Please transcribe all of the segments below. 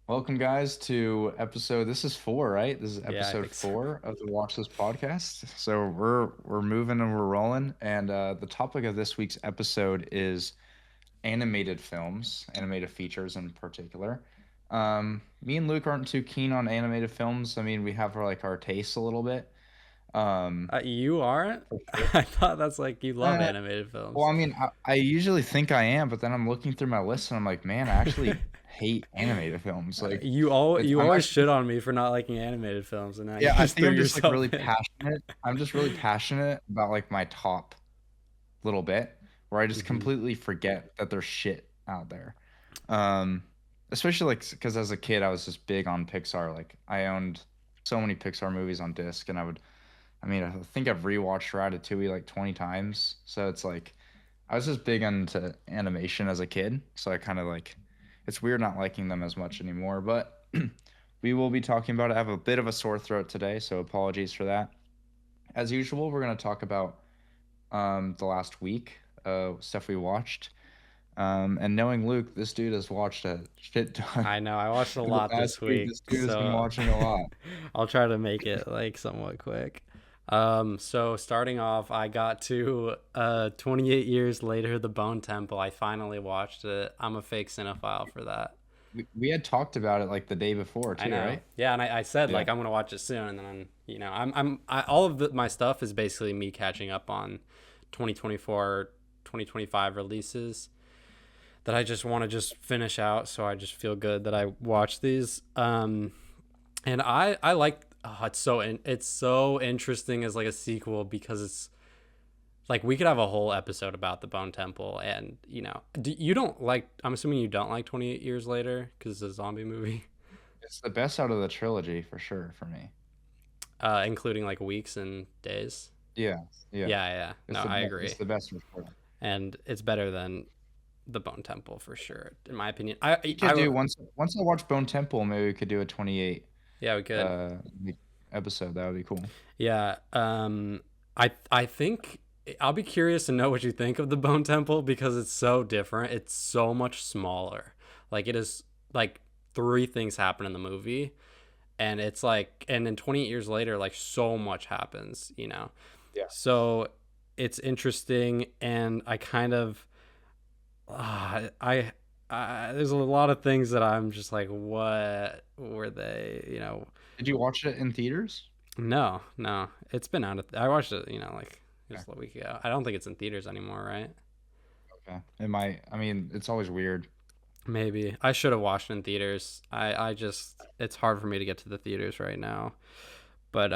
Welcome, guys, to episode. This is four, right? This is Yeah, I episode think so. four of the Watchlist podcast. So we're moving and we're rolling, and the topic of this week's episode is animated films, animated features in particular. Me and Luke aren't too keen on animated films. I mean, we have our tastes a little bit. Um, You aren't? for sure. I thought that's like you love Uh, animated well, films. I mean, I usually think I am, but then I'm looking through my list and I'm like, man, I actually hate animated films. You I'm always actually. shit on me for not liking animated films, and now you Yeah, I just think threw I'm just like yourself really in. passionate. I'm just really passionate about like my top little bit where I just hmm completely forget that there's shit out there. Um, Especially like because as a kid I was just big on Pixar. Like I owned so many Pixar movies on disc, and I mean, I think I've rewatched Ratatouille like 20 times. So it's like I was just big into animation as a kid. So I kind of like it's weird not liking them as much anymore, but we will be talking about it. I have a bit of a sore throat today, so apologies for that. As usual, we're going to talk about the last week, stuff we watched. And knowing Luke, this dude has watched a shit ton. I know I watched a In the lot past this week, week, this dude has been so watching a lot. I'll try to make it like somewhat quick. So starting off, I got to 28 years later, The Bone Temple. I finally watched it. I'm a fake cinephile for that. We had talked about it like the day before I too, know. right? Yeah, and I said Yeah. like I'm gonna watch it soon, and then all of my stuff is basically me catching up on 2024, 2025 releases that I just want to just finish out. So I just feel good that I watched these. And I like it's so interesting as like a sequel because it's like we could have a whole episode about the Bone Temple, and you don't like. I'm assuming you don't like 28 Years Later because it's a zombie movie. It's the best out of the trilogy for sure for me. Including like weeks and days. Yeah, yeah. Yeah. No, I It's agree. the best for sure. And it's better than the Bone Temple for sure, in my opinion. We could do once I watch Bone Temple, maybe we could do a 28 Yeah, we could. uh episode. That would be cool. Yeah. I think I'll be curious to know what you think of the Bone Temple because it's so different. It's so much smaller. Like it is like three things happen in the movie, and it's like, and then 28 years later, like so much happens. Yeah. So it's interesting, and I kind of there's a lot of things that I'm just like, what were they? Did you watch it in theaters? No, it's been I watched it, like Okay. just a week ago. I don't think it's in theaters anymore, right? Okay. It might. I mean, it's always weird. Maybe I should have watched it in theaters. I just it's hard for me to get to the theaters right now. But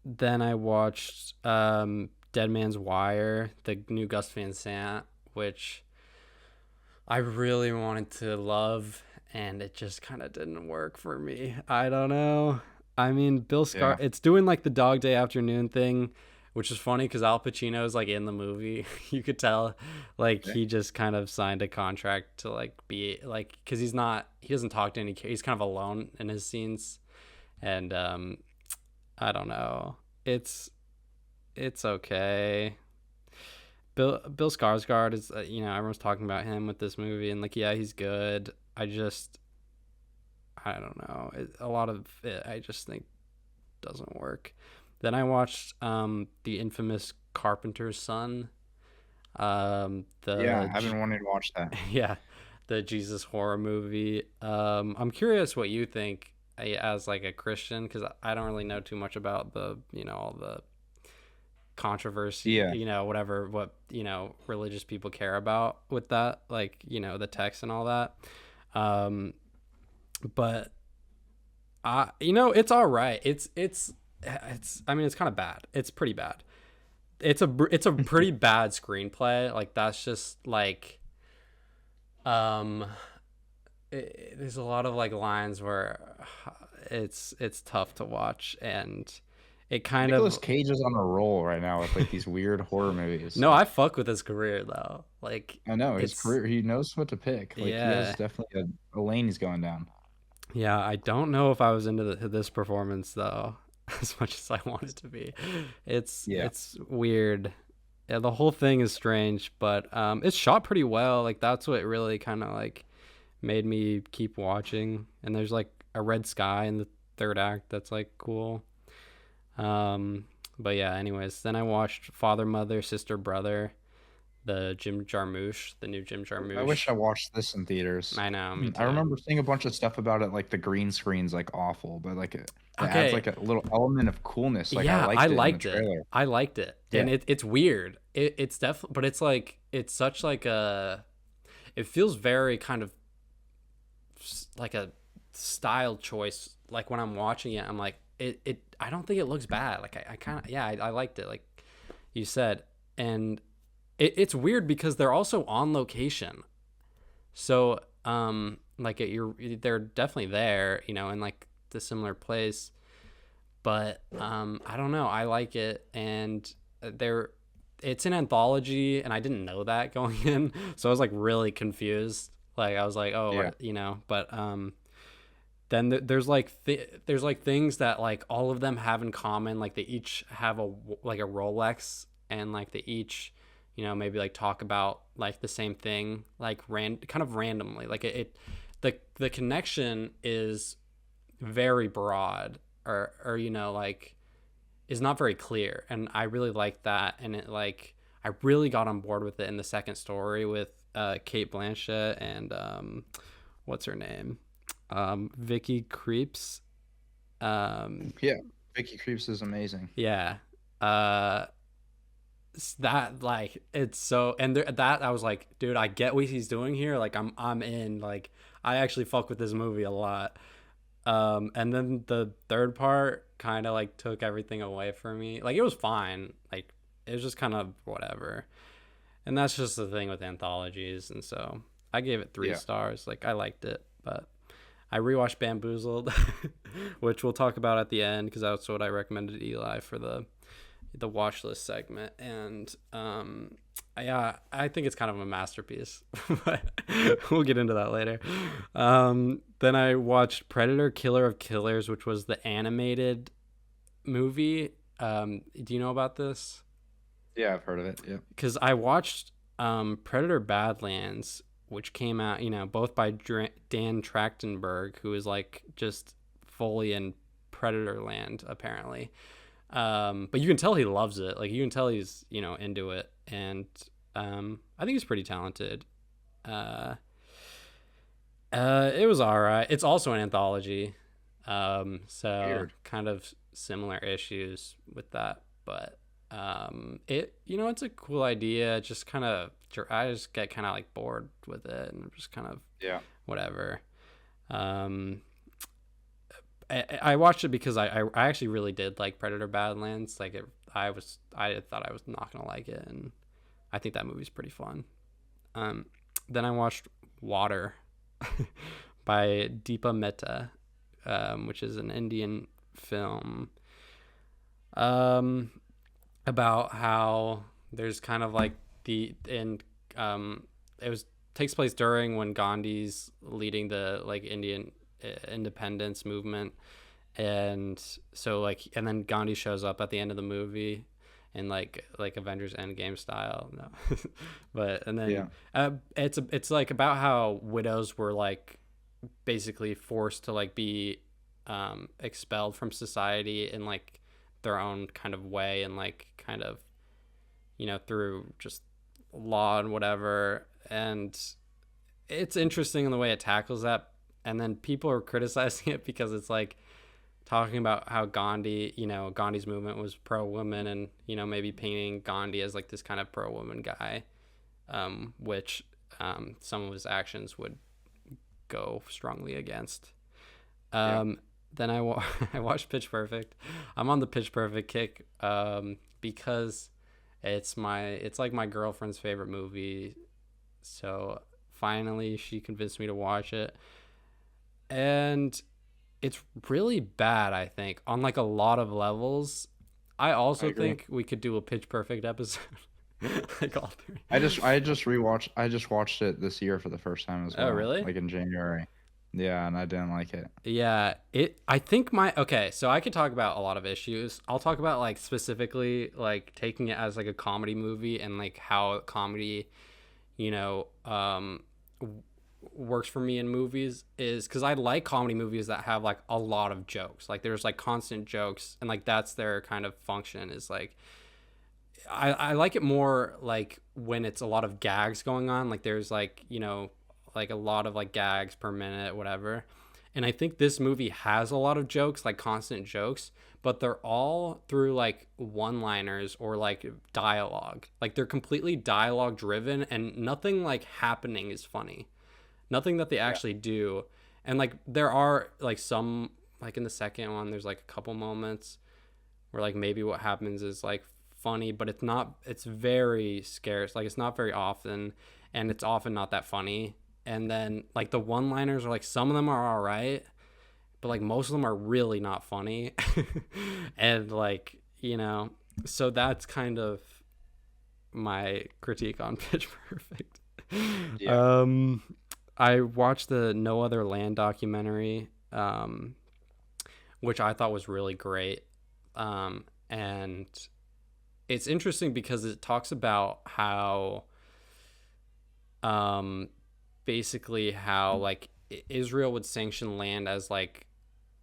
then I watched Dead Man's Wire, the new Gus Van Sant, which I really wanted to love, and it just kind of didn't work for me. I don't know. I mean, Yeah. it's doing like the Dog Day Afternoon thing, which is funny because Al Pacino is like in the movie. You could tell, like Okay. he just kind of signed a contract to like be like, because he doesn't talk to any, he's kind of alone in his scenes, and I don't know. It's okay. Bill Skarsgård is, everyone's talking about him with this movie, and like, yeah, he's good. I don't know. A lot of it, I just think doesn't work. Then I watched the infamous Carpenter's Son, Yeah, I've been wanting to watch that. yeah, the Jesus horror movie. I'm curious what you think as like a Christian because I don't really know too much about the all the controversy, Yeah. whatever what religious people care about with that, like the text and all that. Um, but it's all right. It's I mean it's kind of bad. It's pretty bad. It's a pretty bad screenplay. Like that's just like um there's a lot of like lines where it's tough to watch, and it kind Nicolas of Cage is on a roll right now with like these weird horror movies. no, I fuck with his career though. Like I know his it's career. He knows what to pick. Like he has yeah. definitely a lane he's going down. Yeah, I don't know if I was into this performance though, as much as I want it to be. Yeah. It's weird. Yeah, the whole thing is strange, but it's shot pretty well. Like that's what really kind of like made me keep watching. And there's like a red sky in the third act that's like cool. Um, but yeah, anyways, then I watched Father, Mother, Sister, Brother, the new Jim I wish Jarmusch. I watched this in theaters. I know, me I too. remember seeing a bunch of stuff about it, like the green screen's like awful, but like it adds Okay, like a little element of coolness. Like I yeah, I liked it in the liked it. trailer. I liked it, Yeah, and it's weird. It's definitely, but it's like it's such like a. It feels very kind of like a style choice. Like when I'm watching it, I'm like, it. I don't think it looks bad. Like I kind of, yeah, I liked it. Like you said, and it's weird because they're also on location. So like they're definitely there, in like the similar place. But I don't know. I like it, and they're it's an anthology, and I didn't know that going in, so I was like really confused. Like I was like, oh, yeah, but then there's like things that like all of them have in common. Like they each have like a Rolex, and like they each, maybe like talk about like the same thing, like kind of randomly. Like the connection is very broad, or like is not very clear, and I really like that. And it like I really got on board with it in the second story with Kate Blanchett and what's her name, Vicky Creeps. yeah. Vicky Creeps is amazing. Yeah. uh that like it's so, and that I was like, dude, I get what he's doing here. Like I'm in. Like I actually fuck with this movie a lot. And then the third part kind of like took everything away from me. Like it was fine. Like it was just kind of whatever. And that's just the thing with anthologies. And so I gave it three Yeah, stars. Like I liked it, but I rewatched Bamboozled, which we'll talk about at the end because that's what I recommended Eli for the watch list segment. And yeah, I think it's kind of a masterpiece, but we'll get into that later. Then I watched Predator Killer of Killers, which was the animated movie. Do you know about this? yeah, I've heard of it. Yeah, Because I watched Predator Badlands, which came out, both by Dan Trachtenberg, who is like just fully in Predator land, apparently. But you can tell he loves it. Like you can tell he's, into it. And I think he's pretty talented. Uh, it was all right. It's also an anthology. So weird. kind of similar issues with that, but it's a cool idea. Just kind of, I just get kind of like bored with it, and just kind of Yeah, whatever. Um, I watched it because I actually really did like Predator Badlands. Like I thought I was not gonna like it, and I think that movie's pretty fun. Um, then I watched Water by Deepa Mehta, which is an Indian film, um, about how there's kind of like it was takes place during when Gandhi's leading the like Indian independence movement. And so like, and then Gandhi shows up at the end of the movie in like Avengers Endgame style. No. But and then yeah, it's like about how widows were like basically forced to like be expelled from society in like their own kind of way, and like kind of, through just law and whatever. And it's interesting in the way it tackles that. And then people are criticizing it because it's like talking about how Gandhi's movement was pro woman, and maybe painting Gandhi as like this kind of pro woman guy, which some of his actions would go strongly against. yeah. Then I watched Pitch Perfect. I'm on the Pitch Perfect kick, because it's like my girlfriend's favorite movie. So finally she convinced me to watch it, and it's really bad, I think, on like a lot of levels. I I also agree. think we could do a Pitch Perfect episode. Like all three. I just watched it this year for the first time as Oh, well, really? like in January. Yeah, and I didn't like it. Yeah, I think okay, so I could talk about a lot of issues. I'll talk about like specifically like taking it as like a comedy movie, and like how comedy, you know, works for me in movies is because I like comedy movies that have like a lot of jokes. Like there's like constant jokes, and like that's their kind of function is like I like it more like when it's a lot of gags going on. Like there's like, like a lot of like gags per minute, whatever. And I think this movie has a lot of jokes, like constant jokes, but they're all through like one liners or like dialogue. Like they're completely dialogue driven and nothing like happening is funny. Nothing that they Yeah. actually do. And like there are like some, like in the second one, there's like a couple moments where like maybe what happens is like funny, but it's very scarce. Like it's not very often, and it's often not that funny. And then like the one liners are like some of them are all right, but like most of them are really not funny. And like, so that's kind of my critique on Pitch Perfect. Yeah. um I watched the No Other Land documentary, which I thought was really great. And it's interesting because it talks about how um basically how like Israel would sanction land as like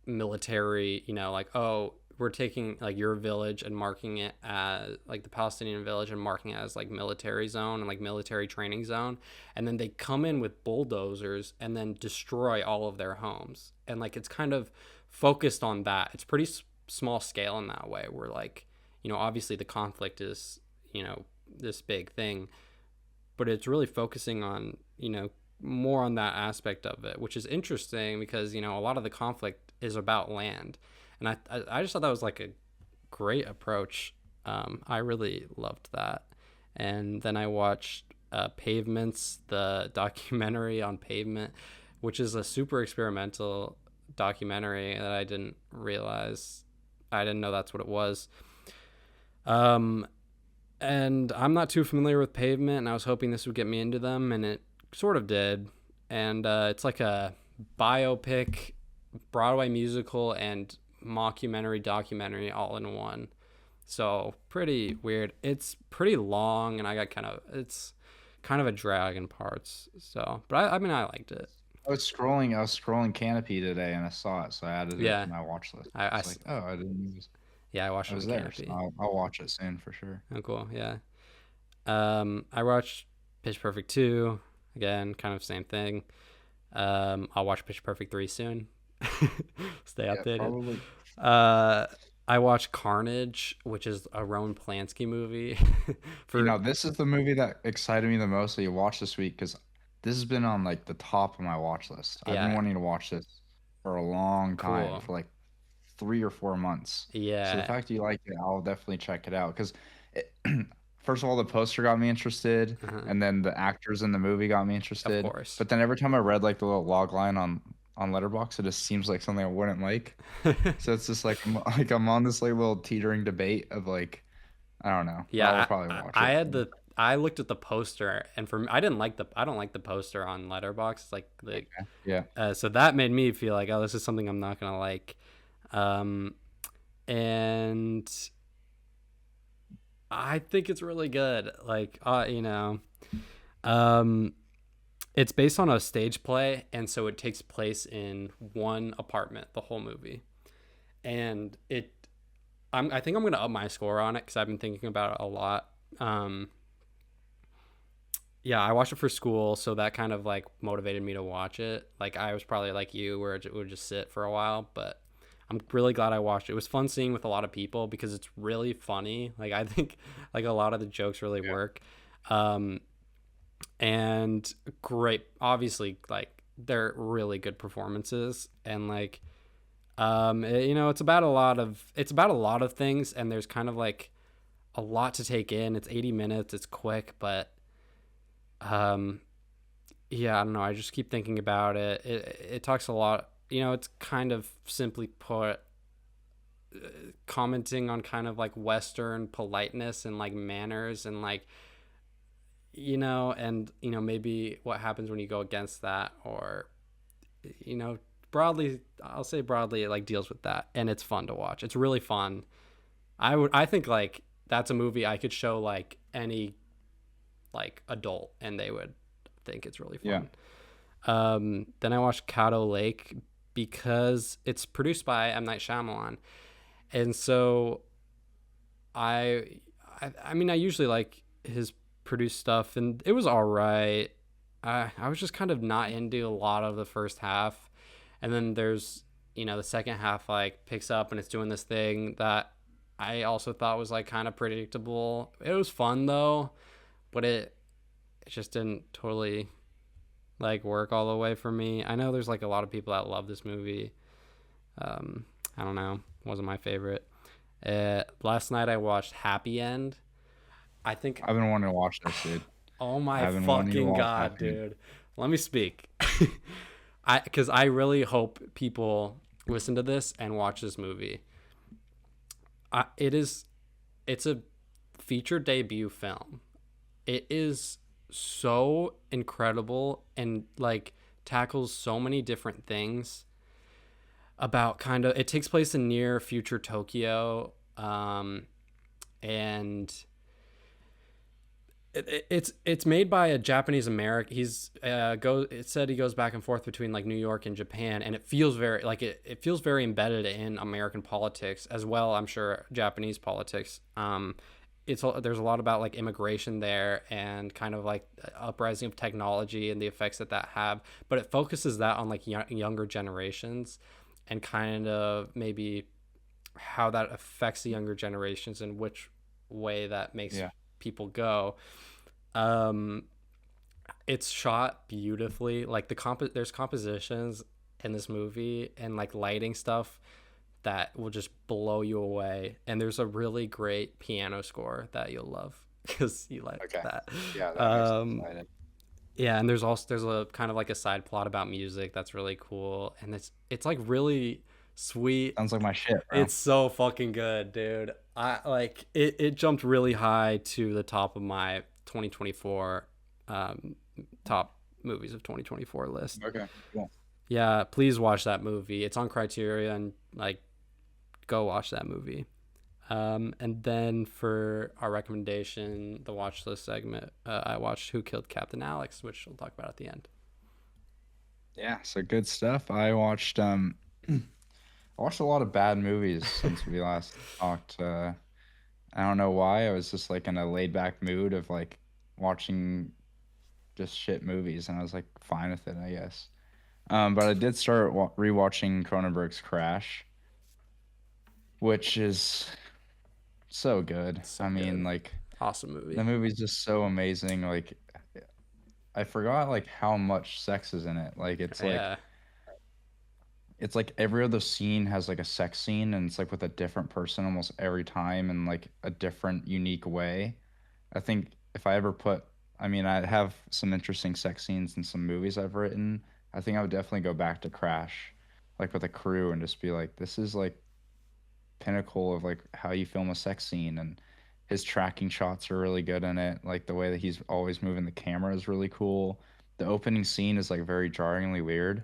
military, like, oh, we're taking like your village and marking it as like the Palestinian village and marking it as like military zone and like military training zone, and then they come in with bulldozers and then destroy all of their homes. And like it's kind of focused on that. It's pretty small scale in that way where like, obviously the conflict is, this big thing, but it's really focusing on, more on that aspect of it, which is interesting because, a lot of the conflict is about land. And I just thought that was like a great approach. I really loved that. And then I watched Pavements, the documentary on pavement, which is a super experimental documentary that I didn't realize. I didn't know that's what it was. Um, and I'm not too familiar with Pavement, and I was hoping this would get me into them, and it sort of did. And it's like a biopic, Broadway musical, and mockumentary documentary all in one. So pretty weird. It's pretty long, and it's kind of a drag in parts. So, but I mean, I liked it. I was scrolling Canopy today and I saw it, so I added it to Yeah, my watch list. I It's like, oh, I didn't know this. yeah, I watched I it was on there, so Canopy. I'll watch it soon for sure. Oh, cool. Yeah. I watched Pitch Perfect 2. Again, kind of same thing. I'll watch Pitch Perfect 3 soon. Stay Yeah, updated. probably. Uh, I watched Carnage, which is a Roman Polanski movie. For This is the movie that excited me the most that you watched this week because this has been on like the top of my watch list. I've been Yeah, wanting to watch this for a long time, cool. for like 3 or 4 months. So the Yeah, fact you like it, I'll definitely check it out because first of all, the poster got me interested, uh and then the actors in the movie got me of interested. course. But then every time I read like the little log line on Letterboxd, it just seems like something I wouldn't like. So it's just like like I'm on this like little teetering debate of like I don't know, but I'll Yeah, probably watch I it. had the I looked at the poster, and for me, I don't like the poster on Letterboxd. Like Yeah, so that made me feel like, oh, this is something I'm not gonna like. Um, and I think it's really good. Like, um, it's based on a stage play, and so it takes place in one apartment, the whole movie. And I think I'm gonna up my score on it because I've been thinking about it a lot. Um, yeah, I watched it for school, so that kind of like motivated me to watch it. Like I was probably like you, where it would just sit for a while, but I'm really glad I watched it. It was fun seeing with a lot of people because it's really funny. Like I think like a lot of the jokes really yeah, work. Um, and great, obviously like they're really good performances, and like it's about a lot of things, and there's kind of like a lot to take in. It's 80 minutes, it's quick, but um yeah, I don't know, I just keep thinking about it. It talks a lot, it's kind of simply put, commenting on kind of like Western politeness and like manners and like, and maybe what happens when you go against that, or broadly, I'll say broadly, it like deals with that, and it's fun to watch. It's really fun. I think like that's a movie I could show like any like adult, and they would think it's really yeah. fun. Then I watched Kato Lake because it's produced by M Night Shyamalan, and so I, I mean, I usually like his produced stuff, and it was all right. I was just kind of not into a lot of the first half, and then there's the second half like picks up and it's doing this thing that I also thought was like kind of predictable. It was fun though, but it just didn't totally like work all the way for me. I know there's like a lot of people that love this movie. I don't know, wasn't my favorite. Last night I watched Happy End. I think, I've been wanting to watch this, dude. oh my I've been wanting to fucking watch god, Happy. dude. Let me speak. Because I really hope people listen to this and watch this movie. It's a feature debut film. It is so incredible and like tackles so many different things about kind of, it takes place in near future Tokyo, and it's made by a Japanese American. He's it said he goes back and forth between like New York and Japan, and it feels very like it feels very embedded in American politics as well. I'm sure Japanese politics. There's a lot about like immigration there and kind of like uprising of technology and the effects that have, but it focuses that on like younger generations and kind of maybe how that affects the younger generations and which way that makes Yeah. people go. Um, it's shot beautifully. Like there's compositions in this movie and like lighting stuff that will just blow you away. And there's a really great piano score that you'll love because you like Okay. that. Yeah, that makes me Um, excited. yeah, and there's a kind of like a side plot about music that's really cool, and it's like really sweet. Sounds like my shit, bro. It's so fucking good, dude. I like it. It jumped really high to the top of my 2024 um, top movies of 2024 list. Okay. Cool. Yeah, please watch that movie. It's on Criteria, and like go watch that movie. And then for our recommendation, the watch list segment, I watched Who Killed Captain Alex, which we'll talk about at the end. Yeah, so good stuff. I watched a lot of bad movies since we last talked. I don't know why. I was just like in a laid back mood of like watching just shit movies, and I was like fine with it, I guess. But I did start rewatching Cronenberg's Crash, which is so good. So I mean, good. like Awesome the movie. movie's just so amazing. Like I forgot like how much sex is in it. Yeah. It's like every other scene has like a sex scene, and it's like with a different person almost every time in like a different unique way. I think if I ever put, I mean, I have some interesting sex scenes in some movies I've written. I think I would definitely go back to Crash, like with a crew, and just be like, this is like pinnacle of like how you film a sex scene. And his tracking shots are really good in it. Like the way that he's always moving the camera is really cool. The opening scene is like very jarringly weird.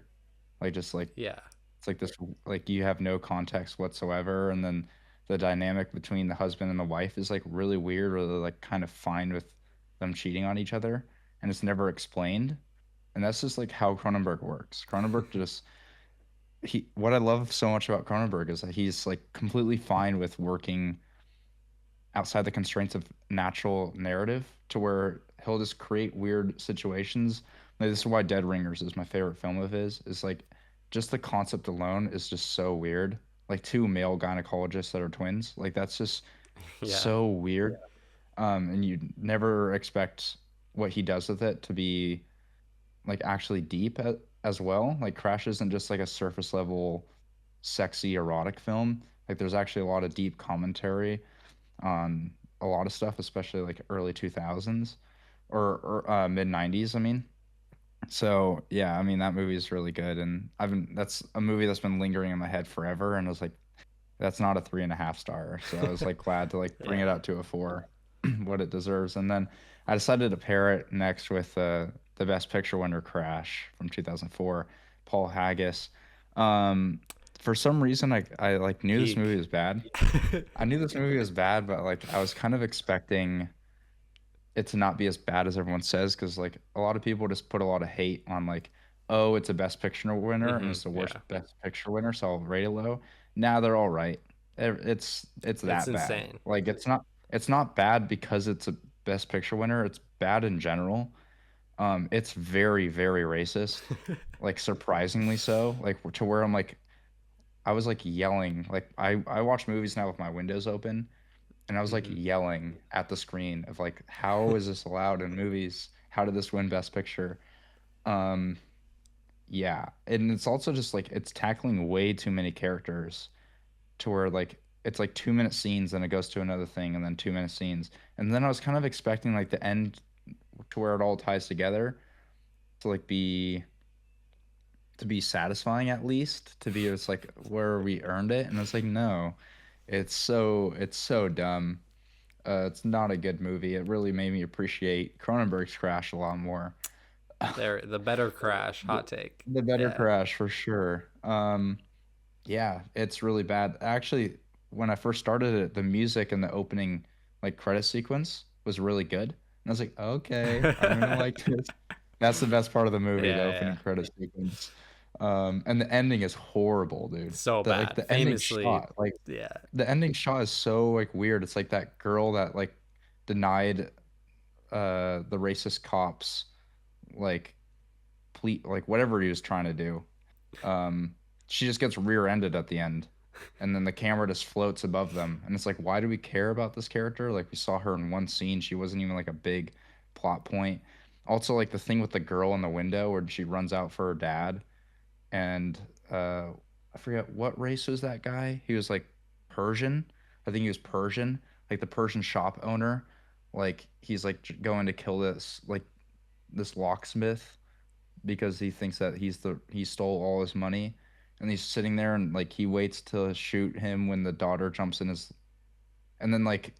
Like just like Yeah. it's like this, like you have no context whatsoever, and then the dynamic between the husband and the wife is like really weird, or they're like kind of fine with them cheating on each other, and it's never explained. And that's just like how Cronenberg works. Cronenberg just he what I love so much about Cronenberg is that he's like completely fine with working outside the constraints of natural narrative to where he'll just create weird situations. Like, this is why Dead Ringers is my favorite film of his. Is like just the concept alone is just so weird. Like two male gynecologists that are twins. Like that's just Yeah. so weird. And you never expect what he does with it to be like actually deep as well. Like Crash isn't just like a surface level sexy erotic film. Like there's actually a lot of deep commentary on a lot of stuff, especially like early 2000s or mid 90s, I mean. So, yeah, I mean that movie is really good, and I've been that's a movie that's been lingering in my head forever, and I was like, that's not a 3.5 star. So I was like glad to like bring it Yeah. up to a 4, what it deserves. And then I decided to pair it next with the Best Picture winner Crash from 2004, Paul Haggis. Um, for some reason, I like knew this movie Peak. was bad. I knew this movie was bad, but like I was kind of expecting it to not be as bad as everyone says, because like a lot of people just put a lot of hate on like oh, it's a Best Picture winner and it's the worst Yeah. Best Picture winner, so I'll rate it low. Now they're all right. It's It's that bad. insane. Like it's not bad because it's a Best Picture winner. It's bad in general. It's very, very racist, like surprisingly so. Like to where I'm like, I was like yelling. Like I watch movies now with my windows open, and I was like hmm yelling at the screen of like, how is this allowed in movies? How did this win Best Picture? Um, yeah, and it's also just like it's tackling way too many characters to where like it's like 2 minute scenes, and it goes to another thing, and then 2 minute scenes, and then I was kind of expecting like the end to where it all ties together to like be satisfying at least to be it's like where we earned it, and it's like no, it's so dumb. It's not a good movie. It really made me appreciate Cronenberg's Crash a lot more. There, the better Crash. the, Hot take. the better Yeah. Crash for sure. Yeah, it's really bad. Actually, when I first started it, the music in the opening like credit sequence was really good. And I was like, okay, I'm gonna like this. That's the best part of the movie, the Yeah, opening credit sequence. And the ending is horrible, dude. so The like bad. the ending Famously, shot, like yeah. the ending shot is so like weird. It's like that girl that like denied the racist cops like like whatever he was trying to do. um, she just gets rear-ended at the end, and then the camera just floats above them, and it's like, why do we care about this character? Like we saw her in one scene, she wasn't even like a big plot point. Also, like the thing with the girl in the window where she runs out for her dad, and I forget what race was that guy. He was like Persian. I think he was Persian, like the Persian shop owner. Like he's like going to kill this locksmith because he thinks that he stole all his money, and he's sitting there and like he waits to shoot him when the daughter jumps in his, and then like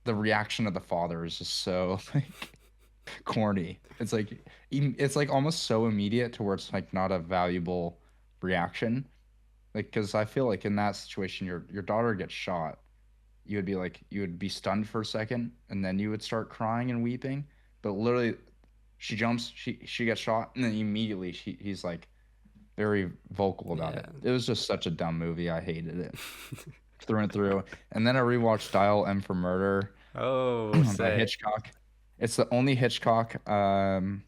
the reaction of the father is just so like corny. It's like almost so immediate to where it's like not a valuable reaction. Like because I feel like in that situation your daughter gets shot, you would be stunned for a second, and then you would start crying and weeping. But literally, she jumps, she gets shot, and then immediately he's like very vocal about Yeah. it. It was just such a dumb movie. I hated it through and through. And then I rewatched Dial M for Murder Oh, by say. Hitchcock. It's the only Hitchcock. I've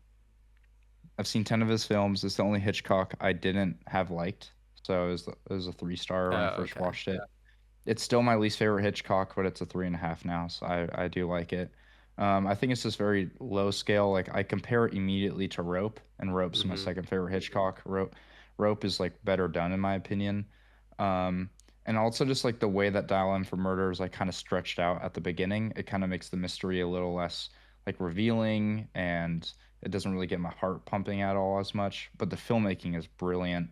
seen 10 of his films. It's the only Hitchcock I didn't have liked. So it was a 3 star when I Oh, first okay. watched it. It's still my least favorite Hitchcock, but it's a 3.5 now, so I do like it. I think it's just very low scale. Like I compare it immediately to Rope, and Rope's my hmm second favorite Hitchcock. Rope is like better done in my opinion. Um, and also just like the way that Dial M for Murder is like kind of stretched out at the beginning. It kind of makes the mystery a little less like revealing, and it doesn't really get my heart pumping at all as much. But the filmmaking is brilliant.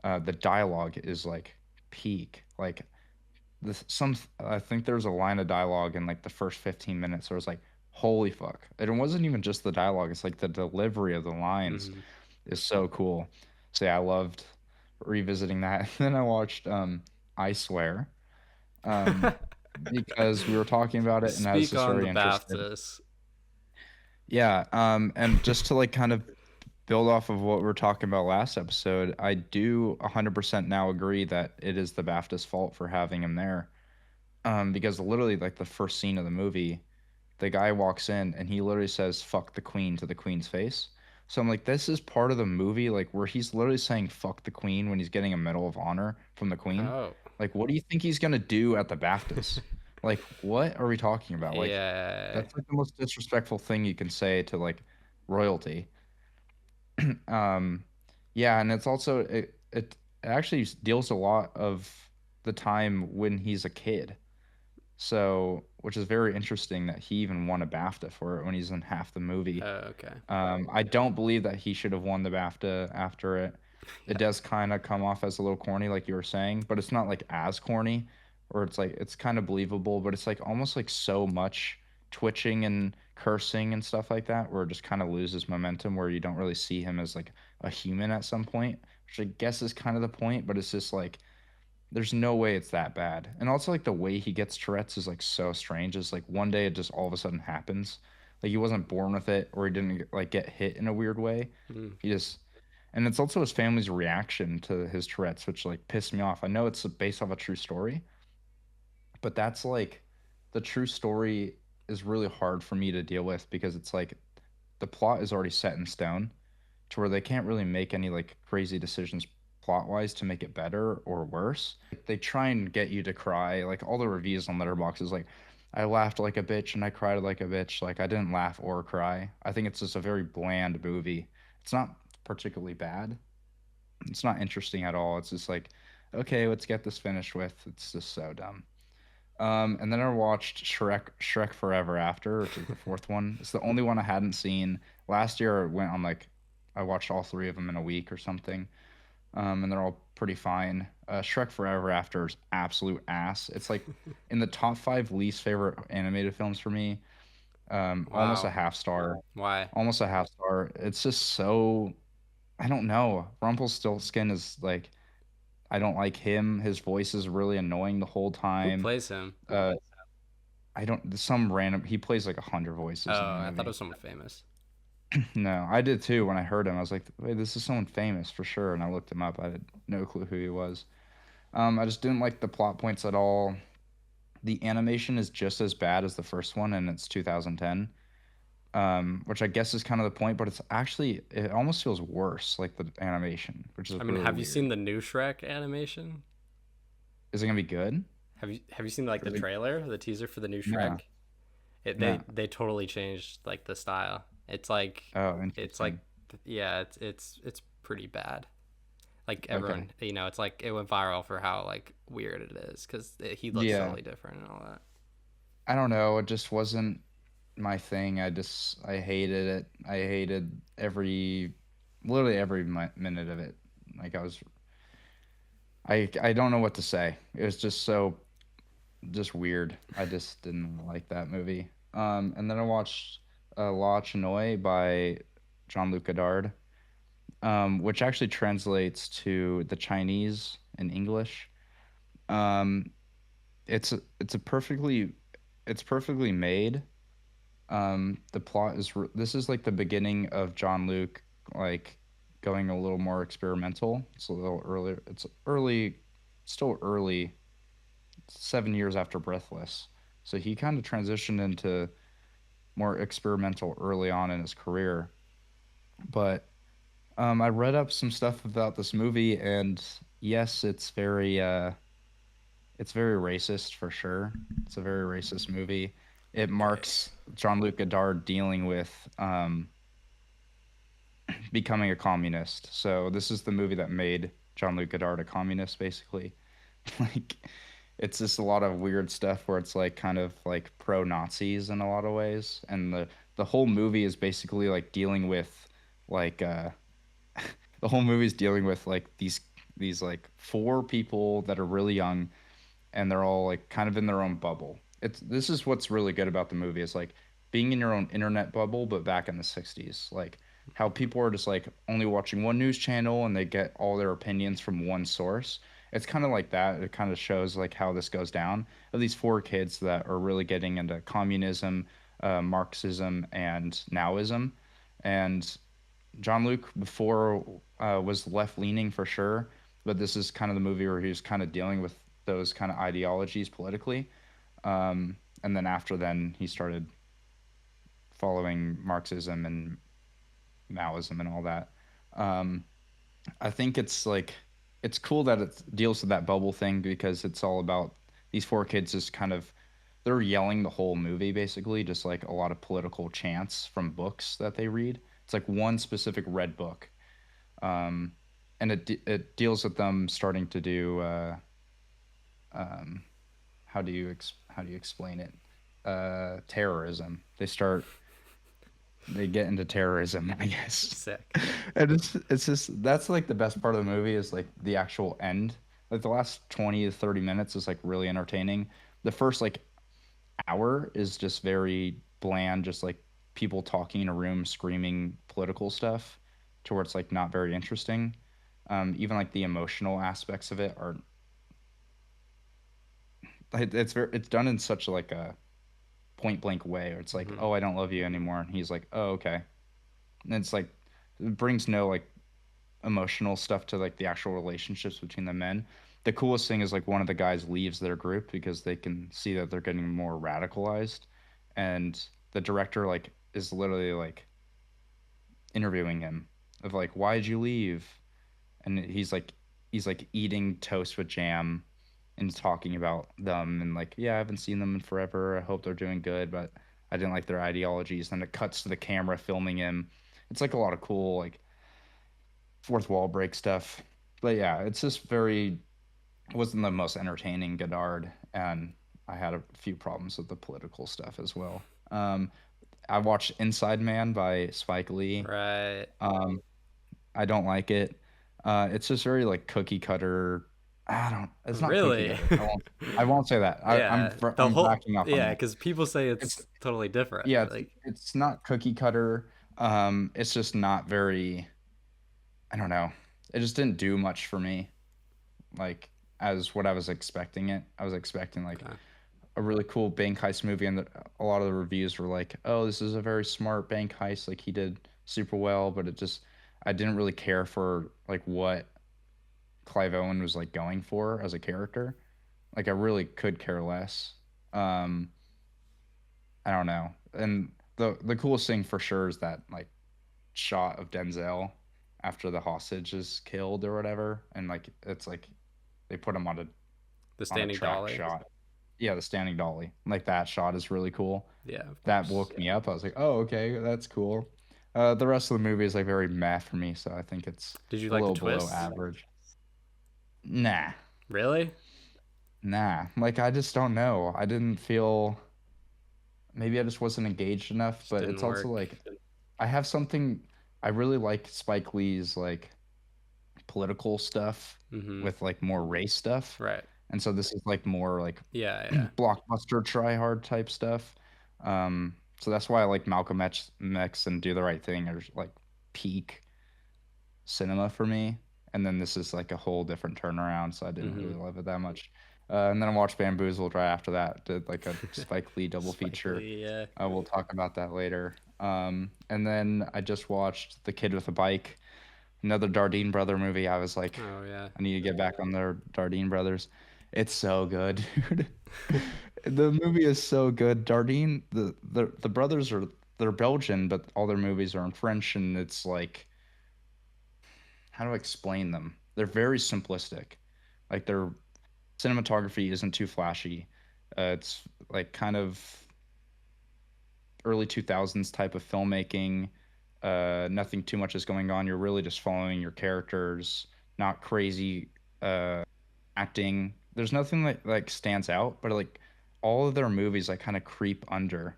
The dialogue is like peak. Like this some I think there's a line of dialogue in like the first 15 minutes where it's like, holy fuck. And it wasn't even just the dialogue, it's like the delivery of the lines hmm is so cool. So yeah, I loved revisiting that. And then I watched I Swear, um, because we were talking about it and I was Speak just on very the interested. BAFTAs. Yeah, and just to like kind of build off of what we were talking about last episode, I do 100% now agree that it is the BAFTA's fault for having him there. Because literally, like the first scene of the movie, the guy walks in and he literally says "fuck the queen" to the queen's face. So I'm like, this is part of the movie, like where he's literally saying "fuck the queen" when he's getting a Medal of Honor from the queen. Oh. Like, what do you think he's gonna do at the BAFTAs? Like, what are we talking about? Like, Yeah. that's like the most disrespectful thing you can say to like royalty. Um, yeah, and it's also it actually deals a lot of the time when he's a kid. So, which is very interesting that he even won a BAFTA for it when he's in half the movie. Oh, okay. I don't believe that he should have won the BAFTA after it. It Yeah. does kind of come off as a little corny, like you were saying, but it's not like as corny, or it's like it's kind of believable, but it's like almost like so much twitching and cursing and stuff like that, where it just kind of loses momentum, where you don't really see him as like a human at some point, which I guess is kind of the point, but it's just like there's no way it's that bad. And also like the way he gets Tourette's is like so strange. It's like one day it just all of a sudden happens. Like he wasn't born with it or he didn't like get hit in a weird way. Mm. He just And it's also his family's reaction to his Tourette's, which like pissed me off. I know it's based off a true story, but that's like the true story is really hard for me to deal with because it's like the plot is already set in stone to where they can't really make any like crazy decisions plot wise to make it better or worse. Like, they try and get you to cry. Like all the reviews on Letterboxd is like, I laughed like a bitch and I cried like a bitch. Like I didn't laugh or cry. I think it's just a very bland movie. It's not particularly bad. It's not interesting at all. It's just like, okay, let's get this finished with. It's just so dumb. And then I watched Shrek Forever After, which is the fourth one. It's the only one I hadn't seen. Last year I went on like I watched all three of them in a week or something. And they're all pretty fine. Shrek Forever After is absolute ass. It's like in the top five least favorite animated films for me. Almost a Wow. half star. Why? Almost a half star. It's just so I don't know. Rumpelstiltskin is like I don't like him. His voice is really annoying the whole Who time. plays him? Uh, I don't some random he plays like 100 voices in the Oh, I thought it movie. was someone famous. No, I did too when I heard him. I was like, wait, this is someone famous for sure. And I looked him up. I had no clue who he was. I just didn't like the plot points at all. The animation is just as bad as the first one, and it's 2010. Which I guess is kind of the point, but it's actually it almost feels worse, like the animation, which is I mean, really have you weird. seen the new Shrek animation? Is it gonna be good? Have you seen like the Is it, trailer, the teaser for the new no, Shrek? It no. they totally changed like the style. Oh, It's like interesting. yeah, it's pretty bad. Like Okay. everyone, it's like it went viral for how like weird it is because he looks Yeah. totally different and all that. I don't know. It just wasn't my thing. I hated it. I hated literally every minute of it. Like I don't know what to say. It was just so just weird. I just didn't like that movie. And then I watched La Chinoy by Jean-Luc Godard, which actually translates to the Chinese in English. Um, it's perfectly made. The plot is this is like the beginning of John Luke like going a little more experimental. It's a little earlier. It's early, still early, 7 years after Breathless. So he kind of transitioned into more experimental early on in his career. But I read up some stuff about this movie, and yes, it's very racist for sure. It's a very racist movie. It Okay. marks Jean-Luc Godard dealing with becoming a communist. So this is the movie that made Jean-Luc Godard a communist, basically. Like, it's just a lot of weird stuff where it's like kind of like pro-Nazis in a lot of ways, and the whole movie is basically like dealing with like the whole movie is dealing with like these like four people that are really young and they're all like kind of in their own bubble. It's this is what's really good about the movie is like being in your own internet bubble, but back in the 60s. Like how people are just like only watching one news channel and they get all their opinions from one source. It's kind of like that. It kind of shows like how this goes down of these four kids that are really getting into communism, Marxism, and Nowism. And John Luke before was left leaning for sure, but this is kind of the movie where he was kind of dealing with those kind of ideologies politically. And then after then, he started following Marxism and Maoism and all that. Um, I think it's like it's cool that it deals with that bubble thing because it's all about these four kids just kind of they're yelling the whole movie basically, just like a lot of political chants from books that they read. It's like one specific red book, um, and it deals with them starting to do um, how do you explain it? Terrorism. They get into terrorism, I guess. Sick. And it's just that's like the best part of the movie is like the actual end. Like the last 20 to 30 minutes is like really entertaining. The first like hour is just very bland, just like people talking in a room screaming political stuff to where it's like not very interesting. Even like the emotional aspects of it are it's done in such like a point blank way. Where it's like, Hmm. oh, I don't love you anymore, and he's like, oh, okay, and it's like it brings no like emotional stuff to like the actual relationships between the men. The coolest thing is like one of the guys leaves their group because they can see that they're getting more radicalized, and the director like is literally like interviewing him of like, why'd you leave? And he's like eating toast with jam and talking about them and like, yeah, I haven't seen them in forever, I hope they're doing good, but I didn't like their ideologies. Then it cuts to the camera filming him. It's like a lot of cool like fourth wall break stuff. But yeah, it's just very, it wasn't the most entertaining Godard, and I had a few problems with the political stuff as well. I watched Inside Man by Spike Lee. Right. um I don't like it. It's just very like cookie cutter. I don't. It's not cookie Really? cutter. I won't say that. Yeah. The I'm whole backing off on yeah, that. because people say It's it's totally different. yeah. Like, It's not cookie cutter. It's just not very. I don't know. It just didn't do much for me. Like as what I was expecting it. I was expecting like okay. a really cool bank heist movie, and a lot of the reviews were like, "Oh, this is a very smart bank heist. Like he did super well," but it just I didn't really care for like what Clive Owen was like going for as a character. Like I really could care less. Um, I don't know. And the coolest thing for sure is that like shot of Denzel after the hostage is killed or whatever, and like it's like they put him The on a standing track dolly. shot. Yeah, the standing dolly. Like that shot is really cool. Yeah, of That course. woke me up. I was like, oh okay, that's cool. The rest of the movie is like very meh for me, so I think it's Did you a like the little below twists? average. Nah, Really? nah. Like I just don't know. I didn't feel maybe I just wasn't engaged enough, Just but it's didn't also work. like I have something I really like Spike Lee's like political stuff Mm-hmm. with like more race stuff. Right. And so this is like more like Yeah, yeah. blockbuster try hard type stuff. So that's why I like Malcolm X and Do the Right Thing are like peak cinema for me. And then this is like a whole different turnaround, so I didn't Mm-hmm. really love it that much. And then I watched Bamboozled right after that. Did like a Spike Lee double Spike feature. Lee, yeah. We'll talk about that later. And then I just watched The Kid with a Bike, another Dardine brother movie. I was like, Oh yeah. I need to get back on their Dardine brothers. It's so good, dude. The movie is so good. Dardine, the brothers are they're Belgian, but all their movies are in French, and it's like how do I explain them? They're very simplistic. Like their cinematography isn't too flashy. It's like kind of early 2000s type of filmmaking. Nothing too much is going on. You're really just following your characters, not crazy acting. There's nothing that like stands out, but like all of their movies like kind of creep under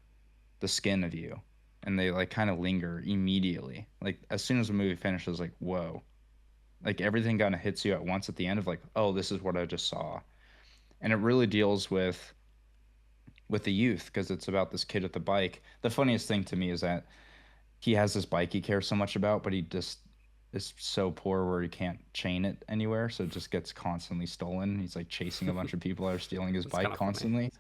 the skin of you, and they like kind of linger immediately. Like as soon as the movie finishes, like whoa, like everything kind of hits you at once at the end of like, oh, this is what I just saw. And it really deals with the youth because it's about this kid with the bike. The funniest thing to me is that he has this bike he cares so much about, but he just is so poor where he can't chain it anywhere, so it just gets constantly stolen. He's like chasing a bunch of people that are stealing his That's bike kind of funny. constantly.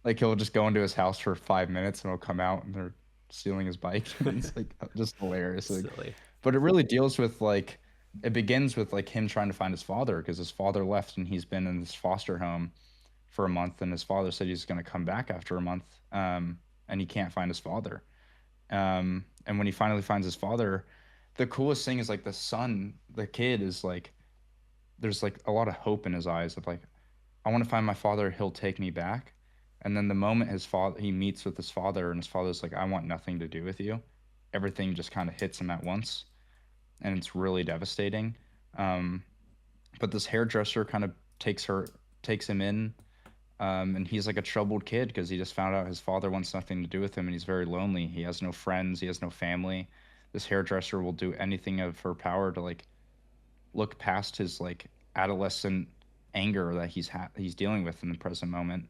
Like he'll just go into his house for 5 minutes and he'll come out and they're stealing his bike. It's like just hilarious. Like, Silly. but it really deals with like it begins with like him trying to find his father because his father left and he's been in this foster home for a month, and his father said he's going to come back after a month, and he can't find his father. And when he finally finds his father, the coolest thing is like the kid is like, there's like a lot of hope in his eyes of like, I want to find my father, he'll take me back. And then the moment his father he meets with his father, and his father's like, I want nothing to do with you. Everything just kind of hits him at once, and it's really devastating. Um, but this hairdresser kind of takes him in, and he's like a troubled kid because he just found out his father wants nothing to do with him, and he's very lonely. He has no friends. He has no family. This hairdresser will do anything of her power to like look past his like adolescent anger that he's dealing with in the present moment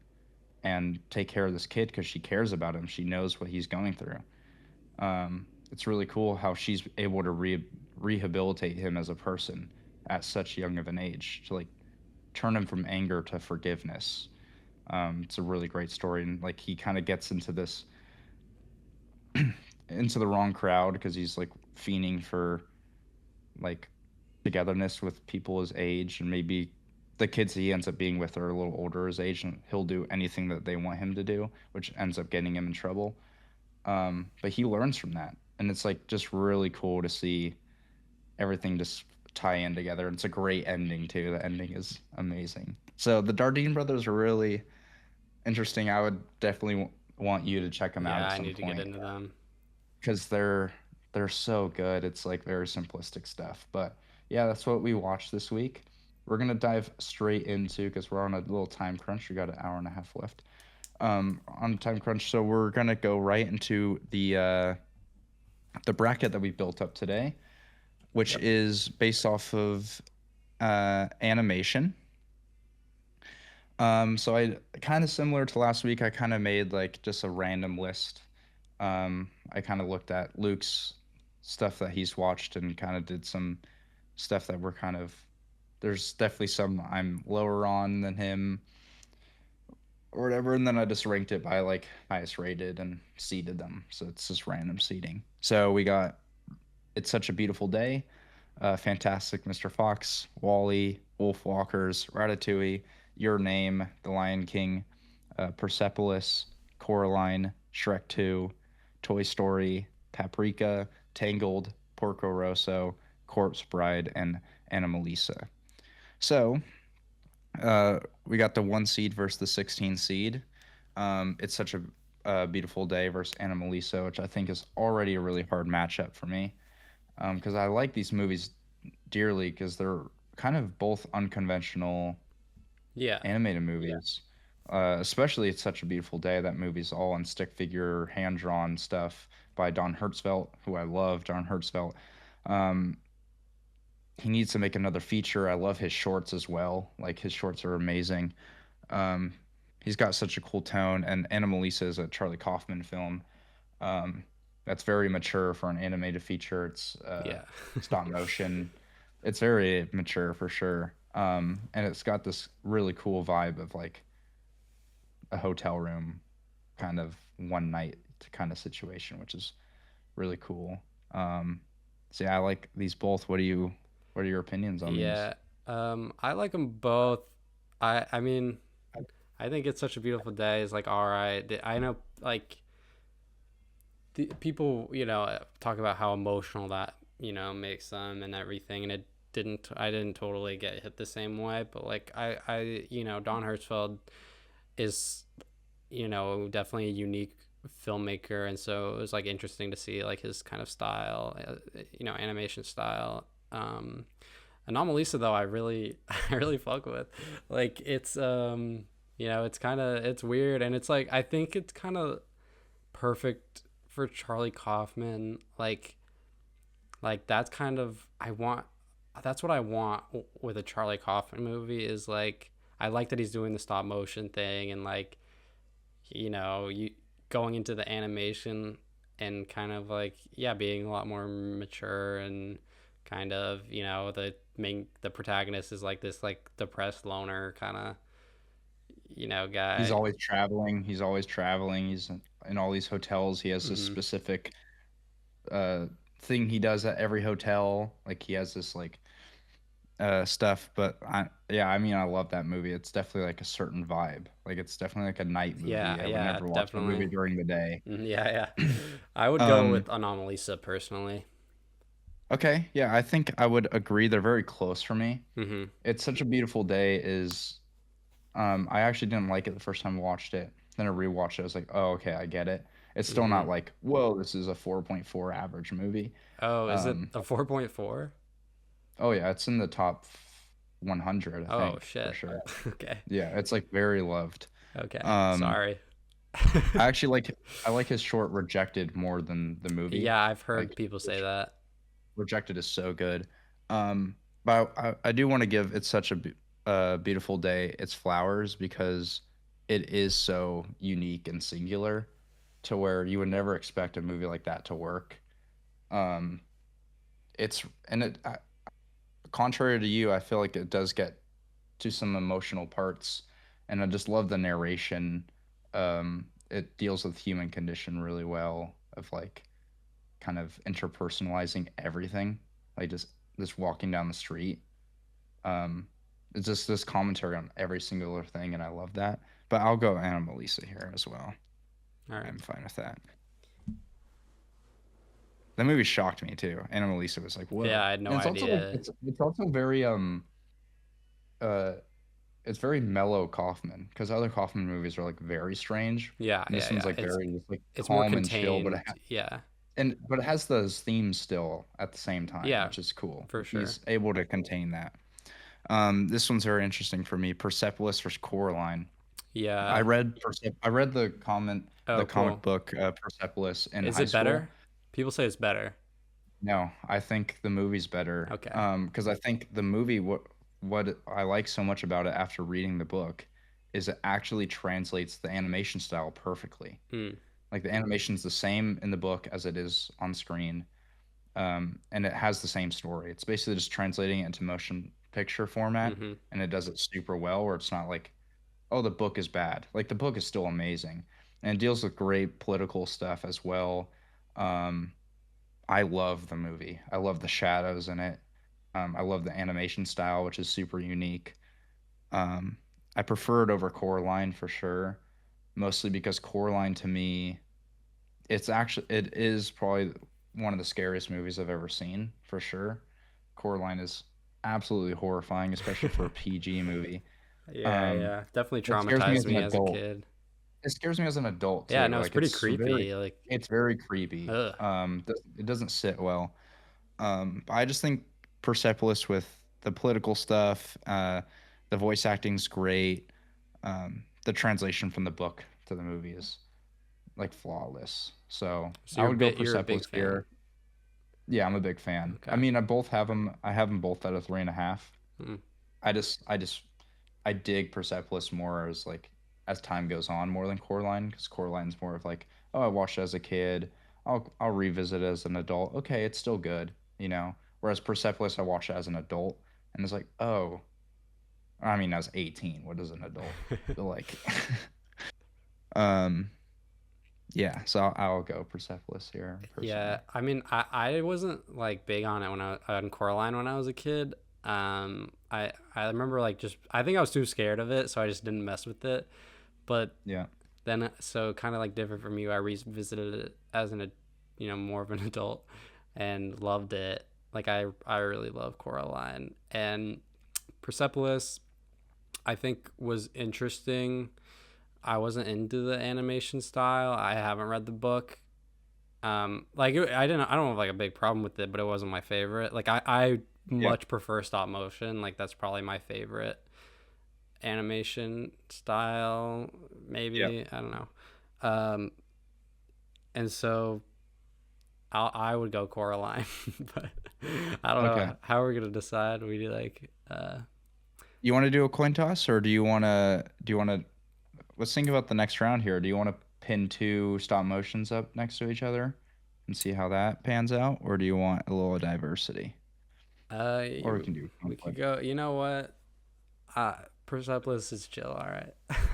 and take care of this kid because she cares about him. She knows what he's going through. It's really cool how she's able to rehabilitate him as a person at such young of an age to like turn him from anger to forgiveness. It's a really great story, and like he kind of gets into the wrong crowd because he's like fiending for like togetherness with people his age, and maybe the kids he ends up being with are a little older his age, and he'll do anything that they want him to do, which ends up getting him in trouble. But he learns from that, and it's like just really cool to see everything just tie in together. It's a great ending too. The ending is amazing. So the Dardine brothers are really interesting. I would definitely want you to check them out Yeah, at I some need to get point into them. because they're so good. It's like very simplistic stuff. But yeah, that's what we watched this week. We're gonna dive straight into because we're on a little time crunch. We got an hour and a half left on time crunch, so we're gonna go right into the bracket that we built up today, which Yep. is based off of animation. So I kind of similar to last week. I kind of made like just a random list. I kind of looked at Luke's stuff that he's watched and kind of did some stuff that we're kind of. There's definitely some I'm lower on than him or whatever, and then I just ranked it by like highest rated and seeded them. So it's just random seeding. So we got It's Such a Beautiful Day, Fantastic Mr. Fox, Wally, Wolf Walkers, Ratatouille, Your Name, The Lion King, Persepolis, Coraline, Shrek 2, Toy Story, Paprika, Tangled, Porco Rosso, Corpse Bride, and Anomalisa. So we got the 1 seed versus the 16 seed. It's Such a Beautiful Day versus Anomalisa, which I think is already a really hard matchup for me because I like these movies dearly because they're kind of both unconventional Yeah. animated movies. Especially It's Such a Beautiful Day. That movie's all on stick figure, hand drawn stuff by Don Hertzfeldt, who I love. Don Hertzfeldt. Um, he needs to make another feature. I love his shorts as well. Like his shorts are amazing. Um, he's got such a cool tone. And Anomalisa is a Charlie Kaufman film. Um, that's very mature for an animated feature. It's Yeah. stop motion. It's very mature for sure. And it's got this really cool vibe of like a hotel room kind of one night kind of situation, which is really cool. Um, so yeah, I like these both. What are your opinions on these? Yeah. I like them both. I mean, I think It's Such a Beautiful Day is like all right. I know like people, talk about how emotional that, makes them and everything, and I didn't totally get hit the same way, but like Don Hertzfeld is, definitely a unique filmmaker, and so it was like interesting to see like his kind of style, animation style. Anomalisa though, I really I really fuck with. Like it's weird, and it's like I think it's kind of perfect for Charlie Kaufman. Like that's kind of I want. That's what I want with a Charlie Kaufman movie. Is like I like that he's doing the stop motion thing, and like you going into the animation and kind of like yeah being a lot more mature, and kind of the protagonist is like this like depressed loner kind of He's guy. always traveling. He's always traveling. He's in all these hotels. He has this Hmm. specific uh thing he does at every hotel. Like he has this like stuff. But I mean, I love that movie. It's definitely like a certain vibe. Like it's definitely like a night movie. Yeah, I would yeah, never watch that movie definitely. during the day. Yeah, yeah. I would go with um, Anomalisa personally. okay, yeah, I think I would agree. They're very close for me. Hmm. It's Such a Beautiful Day is I actually didn't like it the first time I watched it. Then I rewatched it. I was like, oh, okay, I get it. It's still Hmm. not like, whoa, this is a 4.4 average movie. Oh, is it Um, a 4.4? oh yeah, it's in the top 100, I Oh think, for shit. sure. Okay. Yeah, it's like very loved. Okay. Um, Sorry. I like his short Rejected more than the movie. Yeah, I've heard Like people say that. Rejected is so good. But I do want to give It's Such a Beautiful Day its flowers because it is so unique and singular to where you would never expect a movie like that to work. Um, it's and it contrary to you, I feel like it does get to some emotional parts, and I just love the narration. It deals with human condition really well, of like kind of interpersonalizing everything, like just just walking down the street. Um, it's just this commentary on every singular thing, and I love that. But I'll go Anomalisa here as well. All right. I'm fine with that. That movie shocked me too. Anomalisa was like, Yeah, whoa, I had no and it's also like idea. it's also very uh it's very mellow Kaufman because other Kaufman movies are like very strange, Yeah, and yeah, this one's yeah. like very just like It's more calm and chill, but contained. Yeah. but it has those themes still at the same time, Yeah, which is cool. for sure. He's able to contain that. This one's very interesting for me. Persepolis versus Coraline. Yeah. I read the Oh, comic cool. book Persepolis in Is high it school. better? People say it's better. No, I think the movie's better. Okay. Because I think the movie what I like so much about it after reading the book is it actually translates the animation style perfectly. Mm. Like the animation's the same in the book as it is on screen, and it has the same story. It's basically just translating it into motion picture format, Mm-hmm. and it does it super well. Where it's not like, oh, the book is bad. Like the book is still amazing, and it deals with great political stuff as well. Um, I love the movie. I love the shadows in it. I love the animation style, which is super unique. Um, I prefer it over Coraline for sure, mostly because Coraline to me, it is probably one of the scariest movies I've ever seen for sure. Coraline is absolutely horrifying, especially for a PG movie. Yeah, Um, yeah. Definitely it scares me traumatized as an me as a adult. kid. It scares me as an adult Yeah, too. no, it's Like pretty creepy. Like, it's very creepy. ugh. It doesn't sit well. I just think Persepolis with the political stuff, the voice acting's great. The translation from the book to the movie is like flawless. So So I would go you're a big Persepolis fan. here. Yeah, I'm a big fan. I Okay. mean, I both have them. I have them both at a 3.5. Mm. I dig Persepolis more as like as time goes on more than Coraline because Coraline's more of like, oh, I watched it as a kid. I'll revisit it as an adult. Okay, it's still good, you know. Whereas Persepolis, I watched it as an adult and it's like, oh, I mean, I was 18. What is an adult? But like, um, yeah. So I'll go Persepolis here Yeah, personally. I mean, I wasn't like big on it when on Coraline when I was a kid. I remember like just I think I was too scared of it, so I just didn't mess with it. But Yeah. then so kind of like different from you, I revisited it as more of an adult and loved it. Like I really love Coraline and Persepolis. I think was interesting. I wasn't into the animation style. I haven't read the book. I don't have like a big problem with it, but it wasn't my favorite. Like I Yeah. much prefer stop motion. Like that's probably my favorite animation style. Yeah. Maybe I don't know. Um, and so I would go Coraline, but I don't Okay. know how we're gonna decide. We do like You want to do a coin toss or do you want to let's think about the next round here. Do you want to pin two stop motions up next to each other and see how that pans out, or do you want a little diversity? Or we can do we conflict. could go. You know what? Uh, Persepolis is chill. All right,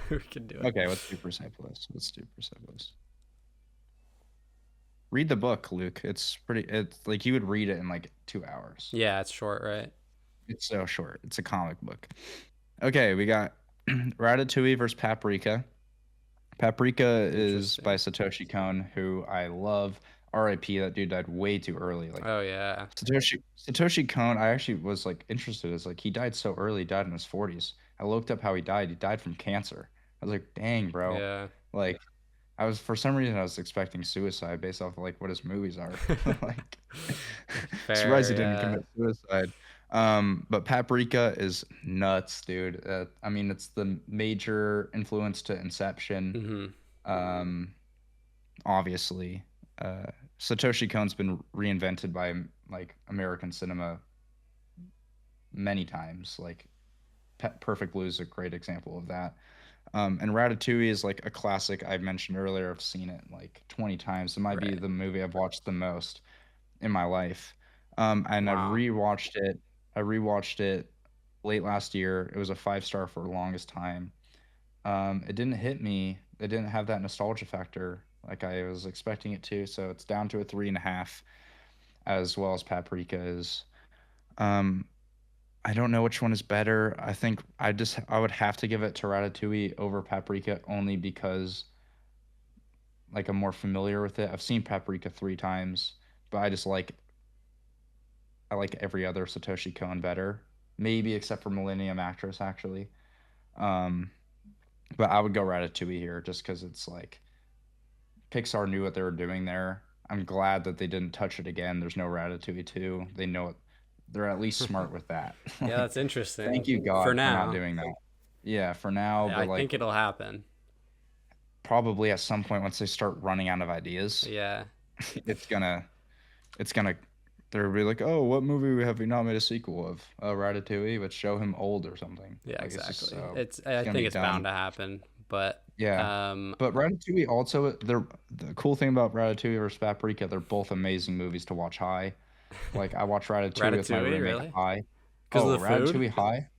we can do it. Okay, let's do Persepolis. Let's do Persepolis. Read the book, Luke. It's like you would read it in like 2 hours. Yeah, it's short, right? It's so short. It's a comic book. Okay, we got Ratatouille versus Paprika. Paprika is by Interesting. Satoshi Kon, who I love. R.I.P. That dude died way too early. Like Oh yeah, Satoshi Kon, I actually was like interested. It's like he died so early, he died in his 40s. I looked up how he died. He died from cancer. I was like, dang, bro. yeah. Like I was for some reason I was expecting suicide based off of like what his movies are. Like surprised Fair, he didn't yeah. commit suicide. But Paprika is nuts, dude. I mean, it's the major influence to Inception. Mm-hmm. Um, obviously, uh, Satoshi Kon's been reinvented by like American cinema many times. Like Perfect Blue is a great example of that. And Ratatouille is like a classic I mentioned earlier. I've seen it like 20 times. It might be Right. the movie I've watched the most in my life. And Wow. I rewatched it late last year. It was a 5 star for the longest time. It didn't hit me. It didn't have that nostalgia factor like I was expecting it to. So it's down to a 3.5, as well as Paprika is. Um, I don't know which one is better. I think I would have to give it to Ratatouille over Paprika only because like I'm more familiar with it. I've seen Paprika 3 times, but I like every other Satoshi Kon better. Maybe except for Millennium Actress actually. Um, but I would go Ratatouille here just because it's like Pixar knew what they were doing there. I'm glad that they didn't touch it again. There's no Ratatouille 2. They know it. They're at least smart with that. Yeah, Like, that's interesting. thank you For God for not now, doing that. Yeah, for now, I but think like it'll happen. probably at some point once they start running out of ideas, Yeah, it's gonna it's gonna they'll be like, oh, what movie have we not made a sequel of? Ratatouille, but show him old or something. yeah, Like it's just exactly. it's I gonna be think it's bound dumb. to happen, but Yeah. um, But Ratatouille also the cool thing about Ratatouille versus Paprika, they're both amazing movies to watch high. Like I watched Ratatouille with my Ratatouille, roommate really? high. Because of Oh, the food? Ratatouille high?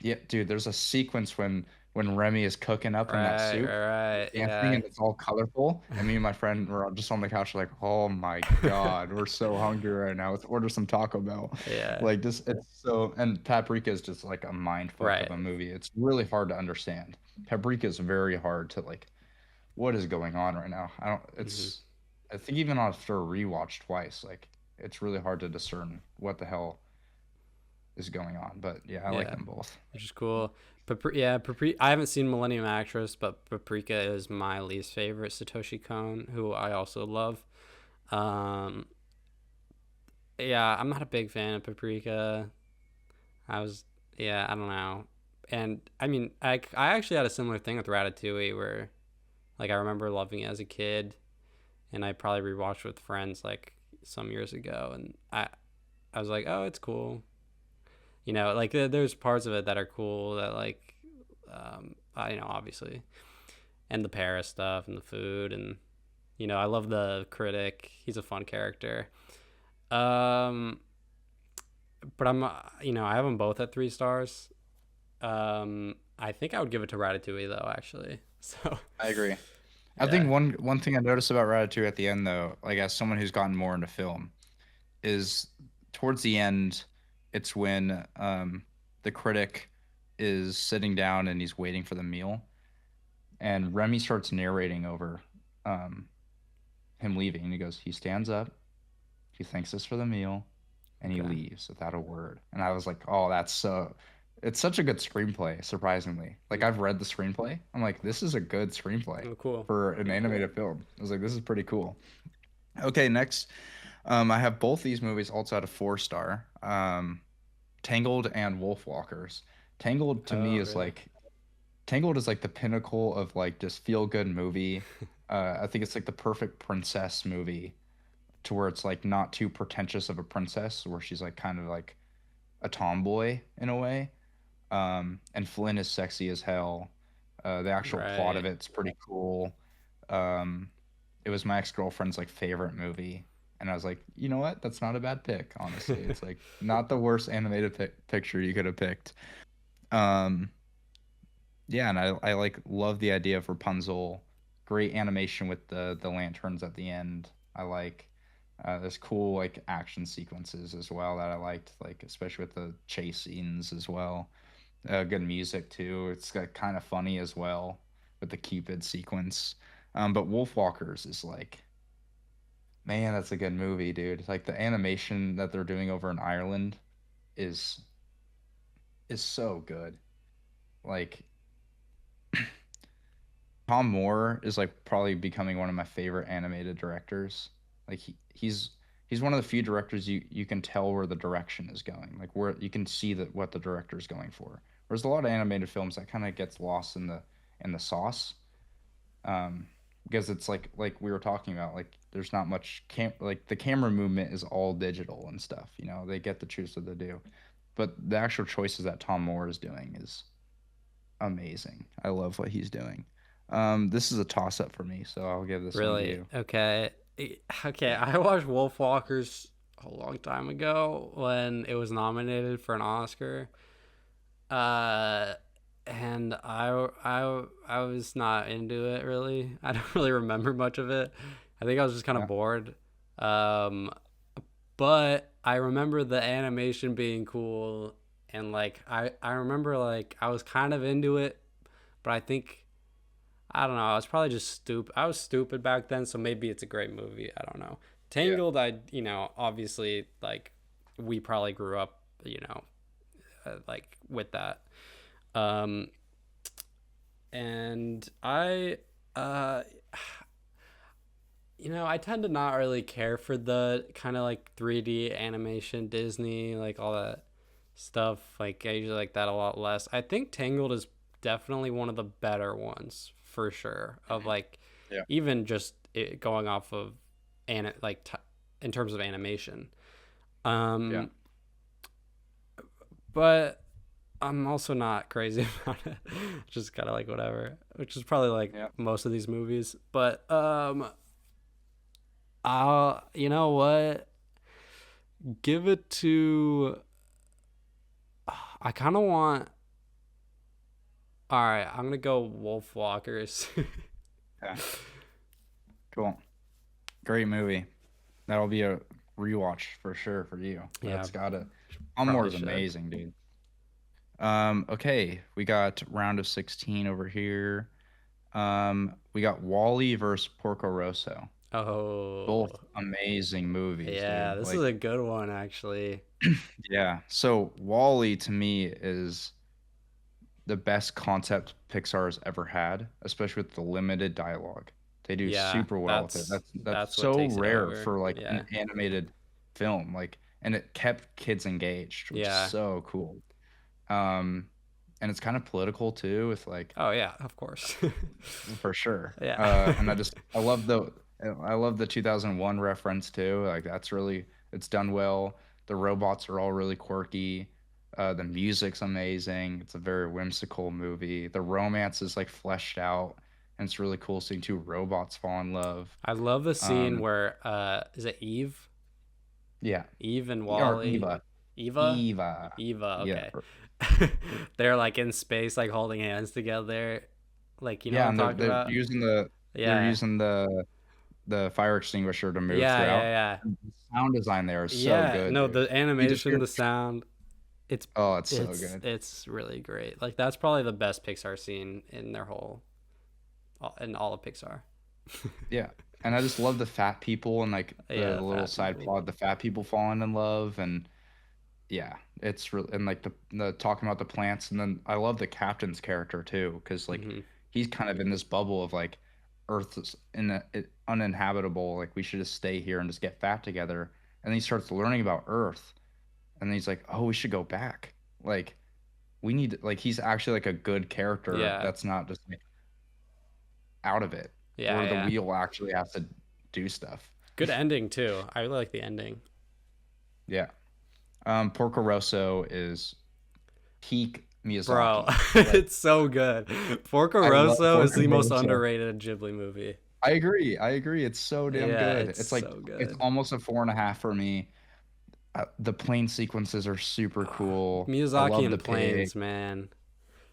Yeah, dude, there's a sequence when Remy is cooking up in that Right, soup, he's right, dancing yeah, and it's all colorful. And me and my friend were all just on the couch like, oh my God, we're so hungry right now. Let's order some Taco Bell. yeah, Like just it's so and Paprika is just like a mind fuck of right. a movie. It's really hard to understand. Paprika is very hard to like what is going on right now? Hmm. I think even after a rewatch twice, like it's really hard to discern what the hell is going on. But yeah, I like Yeah, them both. which is cool. Yeah, I haven't seen Millennium Actress, but Paprika is my least favorite Satoshi Kon, who I also love. Um, yeah, I'm not a big fan of Paprika. I was, yeah, I don't know. And I mean, I actually had a similar thing with Ratatouille where, like, I remember loving it as a kid, and I probably rewatched with friends like some years ago, and I was like, oh, it's cool. Like there's parts of it that are cool that like, obviously, and the Paris stuff and the food and I love the critic. He's a fun character. Um, but I have them both at 3 stars. I think I would give it to Ratatouille though, actually. So I agree. I yeah. think one thing I noticed about Ratatouille at the end though, like as someone who's gotten more into film, is towards the end, it's when the critic is sitting down and he's waiting for the meal, and Remy starts narrating over um him leaving, and he goes, he stands up, he thanks us for the meal, and he Okay. leaves without a word. And I was like, oh, it's such a good screenplay, surprisingly. Like I've read the screenplay. I'm like, this is a good screenplay Oh, cool. for an animated film. I was like, this is pretty cool. Okay, next, I have both these movies also at a 4 star. Tangled and Wolfwalkers. Tangled to me Oh, is really? like Tangled is like the pinnacle of like just feel good movie. I think it's like the perfect princess movie to where it's like not too pretentious of a princess, where she's like kind of like a tomboy in a way. And Flynn is sexy as hell. The actual plot of Right. it's pretty cool. Um, it was my ex-girlfriend's like favorite movie, and I was like, you know what? That's not a bad pick, honestly. It's like not the worst animated picture you could have picked. Um, yeah, and I like love the idea of Rapunzel. Great animation with the lanterns at the end. I like there's cool like action sequences as well that I liked, like especially with the chase scenes as well. Good music too. It's got kind of funny as well with the Cupid sequence. But Wolfwalkers is like, man, that's a good movie, dude. Like the animation that they're doing over in Ireland is is so good. Like Tom Moore is like probably becoming one of my favorite animated directors. Like he's one of the few directors you can tell where the direction is going. Like where you can see that what the director is going for. Whereas a lot of animated films that kind of gets lost in the sauce. Um because it's like we were talking about, like there's not much like the camera movement is all digital and stuff, you know. They get to choose what they do. But the actual choices that Tom Moore is doing is amazing. I love what he's doing. This is a toss up for me, so I'll give this one to Really? you. Okay. Okay, I watched Wolfwalkers a long time ago when it was nominated for an Oscar. Uh and I was not into it really. I don't really remember much of it. I think I was just kind of Yeah. bored. Um but I remember the animation being cool, and like I remember like I was kind of into it, but I think I don't know. I was probably just stupid. I was stupid back then, so maybe it's a great movie. I don't know. Yeah. Tangled, obviously, like we probably grew up, like with that. Um, and uh, I tend to not really care for the kind of like 3D animation Disney, like all that stuff. Like I usually like that a lot less. I think Tangled is definitely one of the better ones for sure. Of Mhm. like Yeah. even just it going off of like in terms of animation. Yeah. Um, but I'm also not crazy about it. Just kind of like whatever, which is probably like Yeah. most of these movies. But you know what? Give it to. I kind of want. All right, I'm gonna go Wolf Walkers. Yeah. Cool. Great movie. That'll be a rewatch for sure for you. Yeah, That's got it. probably Homewor's should. amazing, dude. Okay, we got round of 16 over here. We got Wally versus Porco Rosso. Both Oh, amazing movies, yeah, dude. this is Like, a good one actually. yeah. So Wally to me is the best concept Pixar has ever had, especially with the limited dialogue. They do Yeah, super well with it. that's That's that's what so takes it rare over. for like Yeah, an animated film. Like, and it kept kids engaged, which is yeah. so cool. Um, and it's kind of political too, with like Oh yeah, of course. for sure. Yeah. And I love the 2001 reference too. Like that's really it's done well. The robots are all really quirky. The music's amazing. It's a very whimsical movie. The romance is like fleshed out, and it's really cool seeing two robots fall in love. I love the scene Um, where is it Eve? yeah, Eve and or Wally. Eva, Eva? Eva, Eva, yeah, okay. They're like in space, like holding hands together. Like, you know what yeah, I'm and they're talking they're about? using they're Yeah. using the fire extinguisher to move Yeah, throughout. yeah, And the sound design there is yeah. so Yeah, good, no, dude. the You just animation, hear, the sound, it's oh, it's so it's good. it's really great. Like that's probably the best Pixar scene in their whole in all of Pixar. Yeah. And I just love the fat people and like Yeah, the the little fat side people. plot, the fat people falling in love and yeah, it's really and like the talking about the plants and then I love the captain's character too because like Hmm. he's kind of in this bubble of like Earth is uninhabitable, like we should just stay here and just get fat together. And then he starts learning about Earth and then he's like, "Oh, we should go back." Like we need like he's actually like a good character Yeah, that's not just like out of it yeah, where the yeah. wheel actually has to do stuff. Good ending too. I really like the ending. Yeah. Porco Rosso is peak Bro, Miyazaki. Like it's so good. Porco I love Rosso is Porco the most Rosso. underrated Ghibli movie. I agree. I agree. It's so damn Yeah, good. it's It's like so it's good. almost a 4.5 for me. The plane sequences are super cool. I Miyazaki love and the pig. planes, man.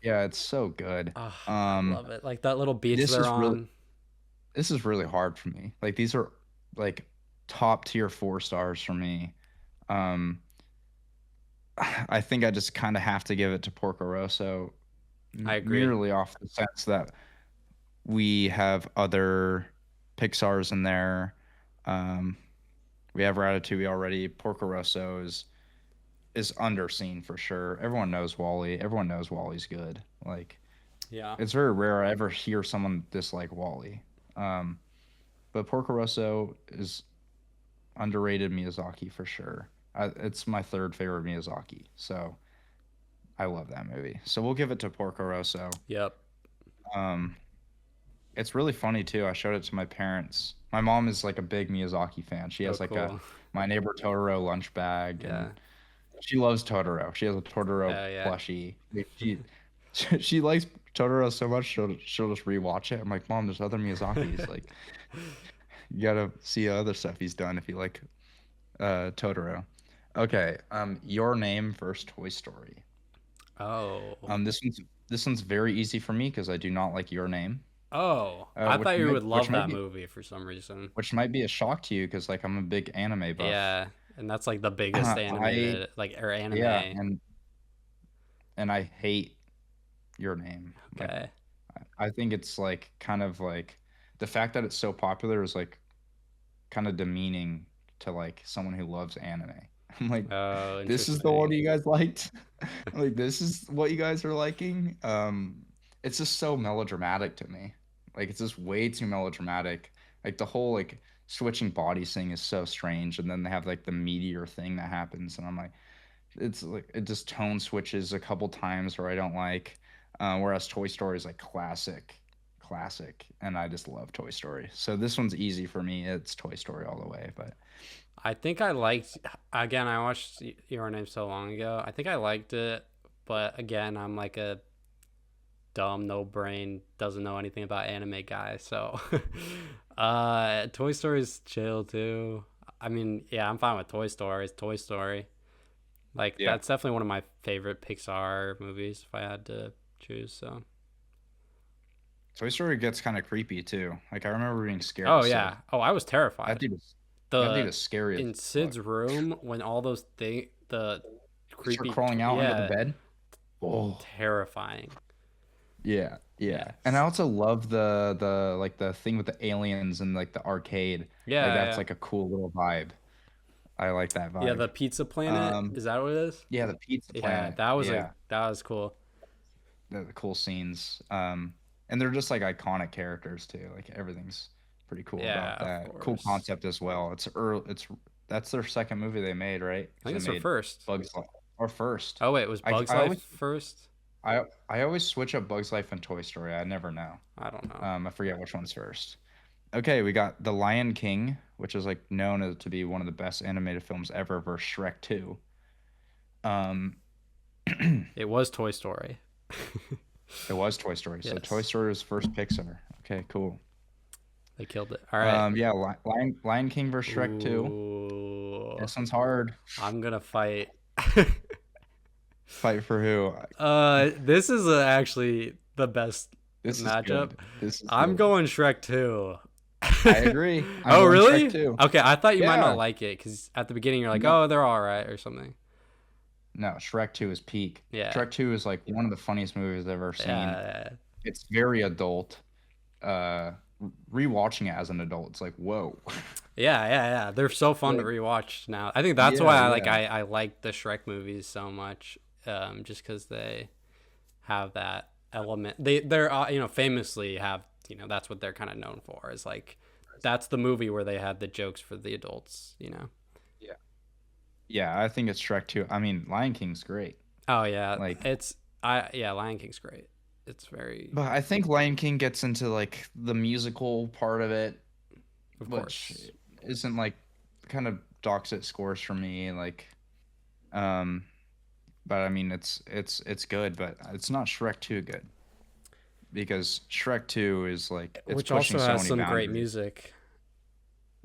Yeah, it's so good. I Um, love it. Like that little beach this they're is really on. this is really hard for me. Like these are like top tier 4 stars for me. Um, I think I just kind of have to give it to Porco Rosso I agree. merely off the sense that we have other Pixar's in there. Um, we have Ratatouille already. Porco Rosso is underseen for sure. Everyone knows Wally. Everyone knows Wally's good. Like Yeah. it's very rare I ever hear someone dislike Wally. Um, but Porco Rosso is underrated Miyazaki for sure. It's my third favorite Miyazaki. So I love that movie. So we'll give it to Porco Rosso. Yep. Um, it's really funny too. I showed it to my parents. My mom is like a big Miyazaki fan. She Oh, has like a cool. My Neighbor Totoro lunch bag, and Yeah. she loves Totoro. She has a Totoro Yeah. plushie. She she likes Totoro so much she'll just rewatch it. I'm like, Mom, there's other Miyazakis. Like you gotta see other stuff he's done if you like Totoro. Okay, Your Name versus Toy Story. Oh. This one's very easy for me because I do not like Your Name, Oh. uh, I which thought you might would which love might that be movie for some reason. which might be a shock to you because like I'm a big anime buff. Yeah. and that's like the biggest I animated like or yeah, anime. and I hate Your Name. Like Okay. I think it's like kind of like the fact that it's so popular is like kind of demeaning to like someone who loves anime. I'm like, Oh, this is the one interesting. you guys liked? Like this is what you guys are liking? It's just so melodramatic to me. Like it's just way too melodramatic. Like the whole like switching bodies thing is so strange, and then they have like the meteor thing that happens, and I'm like, it's like it just tone switches a couple times where I don't like. Whereas Toy Story is like classic, and I just love Toy Story. So this one's easy for me. It's Toy Story all the way. But I think I liked again. I watched Your Name so long ago. I think I liked it, but again, I'm like a dumb, no brain, doesn't know anything about anime guy. So, Toy Story's chill too. I mean, yeah, I'm fine with Toy Story. It's Toy Story. Like yeah, that's definitely one of my favorite Pixar movies if I had to choose. So, Toy Story gets kind of creepy too. Like I remember being scared oh of Sid. yeah, oh I was That terrified. dude is that dude The is scary as in fuck. Sid's room when all those the They start creepy crawling out under the yeah, bed. Oh, terrifying. yeah, yeah. And I Yes. also love the like the thing with the aliens and like the arcade. Like Yeah, that's yeah. like a cool little vibe. I like that Yeah, vibe. the Pizza Planet, Um, is that what it is? yeah, the Pizza Yeah, Planet. Yeah, that was cool. the cool scenes. And they're just like iconic characters too. Like everything's pretty cool Yeah, about of that. Cool course. concept as well. It's early. It's That's their second movie they made, right? I Because think they it's her made first. Bugs Life or first. Oh wait, was Bugs I Life always first? I always switch up Bugs Life and Toy Story. I never know. I don't know. I forget which one's first. Okay, we got The Lion King, which is like known as to be one of the best animated films ever, versus Shrek 2. Um, it It was Toy Story. was Toy Story. So Toy Yes, Story was first Pixar. Okay, cool. they killed it. All right. Yeah, Lion King versus Shrek 2. Ooh, This one's hard. I'm gonna fight. Fight for who? This is actually the best This is matchup. good. This is I'm good. going Shrek 2. I agree. I'm Oh, going Shrek really? 2. Okay, I thought you might not Yeah. like it because at the beginning you're like, No, oh, they're all right or something. no, Shrek 2 is peak. Yeah, Shrek 2 is like one of the funniest movies I've ever seen. yeah, It's very adult. Uh, Rewatching it as an adult, it's like, whoa. yeah. They're so fun to Like, rewatch now. I think that's yeah, why yeah. I like the Shrek movies so much, just because they have that element. They're famously have that's what they're kind of known for is like that's the movie where they had the jokes for the adults. Yeah. Yeah, I think it's Shrek 2. I mean, Lion King's great. Oh yeah, Like, Lion King's great. It's very, but I think Lion King gets into like the musical part of it, of which course. isn't like kind of docks it scores for me. Like, um, but I mean, it's good, but it's not Shrek 2 good because Shrek 2 is like it's Which pushing also so has many some great boundaries. music.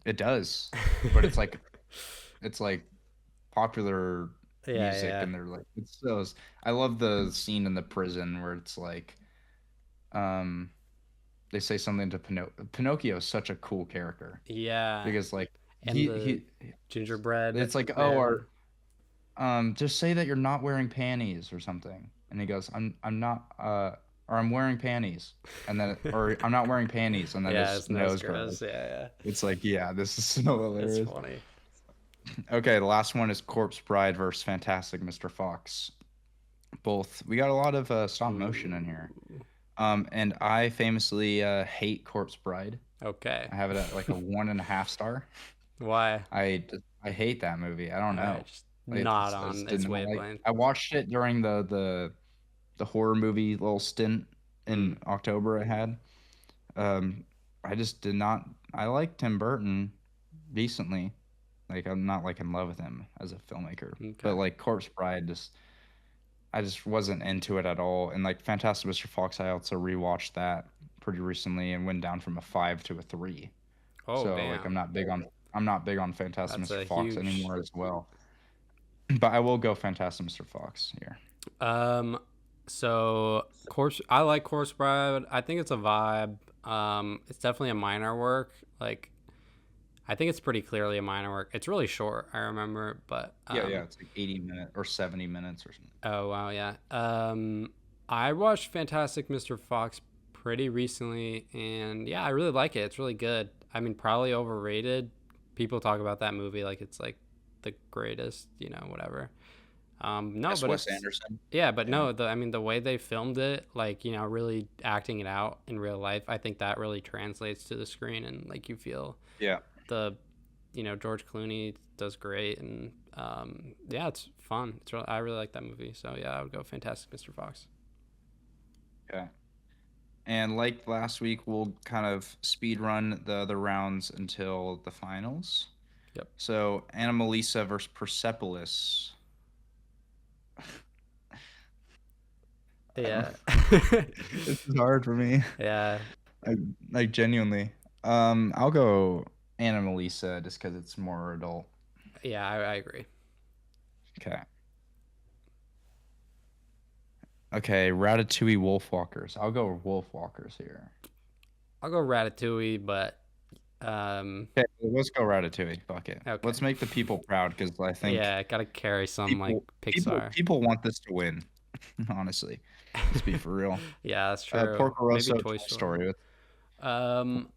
It does, but it's like popular Yeah, music, yeah, and they're like it's so. I love the scene in the prison where it's like, um, they say something to Pinocchio is such a cool character yeah. because like And the he gingerbread it's like, oh, man. or just say that you're not wearing panties or something, and he goes, I'm not or I'm wearing panties, and then or I'm not wearing panties, and then Yeah, his his nose nose grows. grows. Yeah, yeah. It's like, yeah, this is so It's hilarious. funny. Okay, the last one is Corpse Bride versus Fantastic Mr. Fox. Both we got a lot of stop motion in here. Ooh. And I famously hate Corpse Bride. Okay. I have it at like a 1.5 star. Why? I hate that movie. I don't All right, know. just Like not I just on did its not like. wavelength. I watched it during the horror movie little stint Mm. in October I had. Um, I just did not. I like Tim Burton decently. Like I'm not like in love with him as a filmmaker, but Okay. like Corpse Bride just I just wasn't into it at all. And like Fantastic Mr. Fox, I also rewatched that pretty recently and went down from a 5 to a 3. Oh, So like damn. I'm not big on Fantastic That's Mr. a Fox huge. anymore as well. But I will go Fantastic Mr. Fox here. Um. So, course, I like Course Bride. I think it's a vibe. It's definitely a minor work. Like, I think it's pretty clearly a minor work. It's really short, I remember, but Yeah, yeah, it's like 80 minutes or 70 minutes or something. oh wow, yeah. I watched Fantastic Mr. Fox pretty recently, and yeah, I really like it. It's really good. I mean, probably overrated. People talk about that movie like it's like the greatest, whatever. No, That's but Wes it's Anderson. yeah, but Yeah. no, I mean the way they filmed it, like really acting it out in real life, I think that really translates to the screen, and like you feel Yeah. the George Clooney does great, and yeah, it's fun. I really like that movie, so yeah, I would go Fantastic Mr. Fox. Okay. And like last week, we'll kind of speed run the other rounds until the finals. Yep. So Anomalisa versus Persepolis. I don't. Yeah. This is hard for me. Yeah. I, like genuinely. I'll go Anomalisa just because it's more adult. Yeah, I agree. Okay. Okay, Ratatouille Wolfwalkers. I'll go Wolfwalkers here. I'll go Ratatouille, but Okay, let's go Ratatouille. Fuck it. okay. Let's make the people proud because I think Yeah, gotta carry some like people Pixar. people want this to win. Honestly, let's be for real. Yeah, that's true. Porco Maybe Rosso, Toy Toy Story. Story with Um,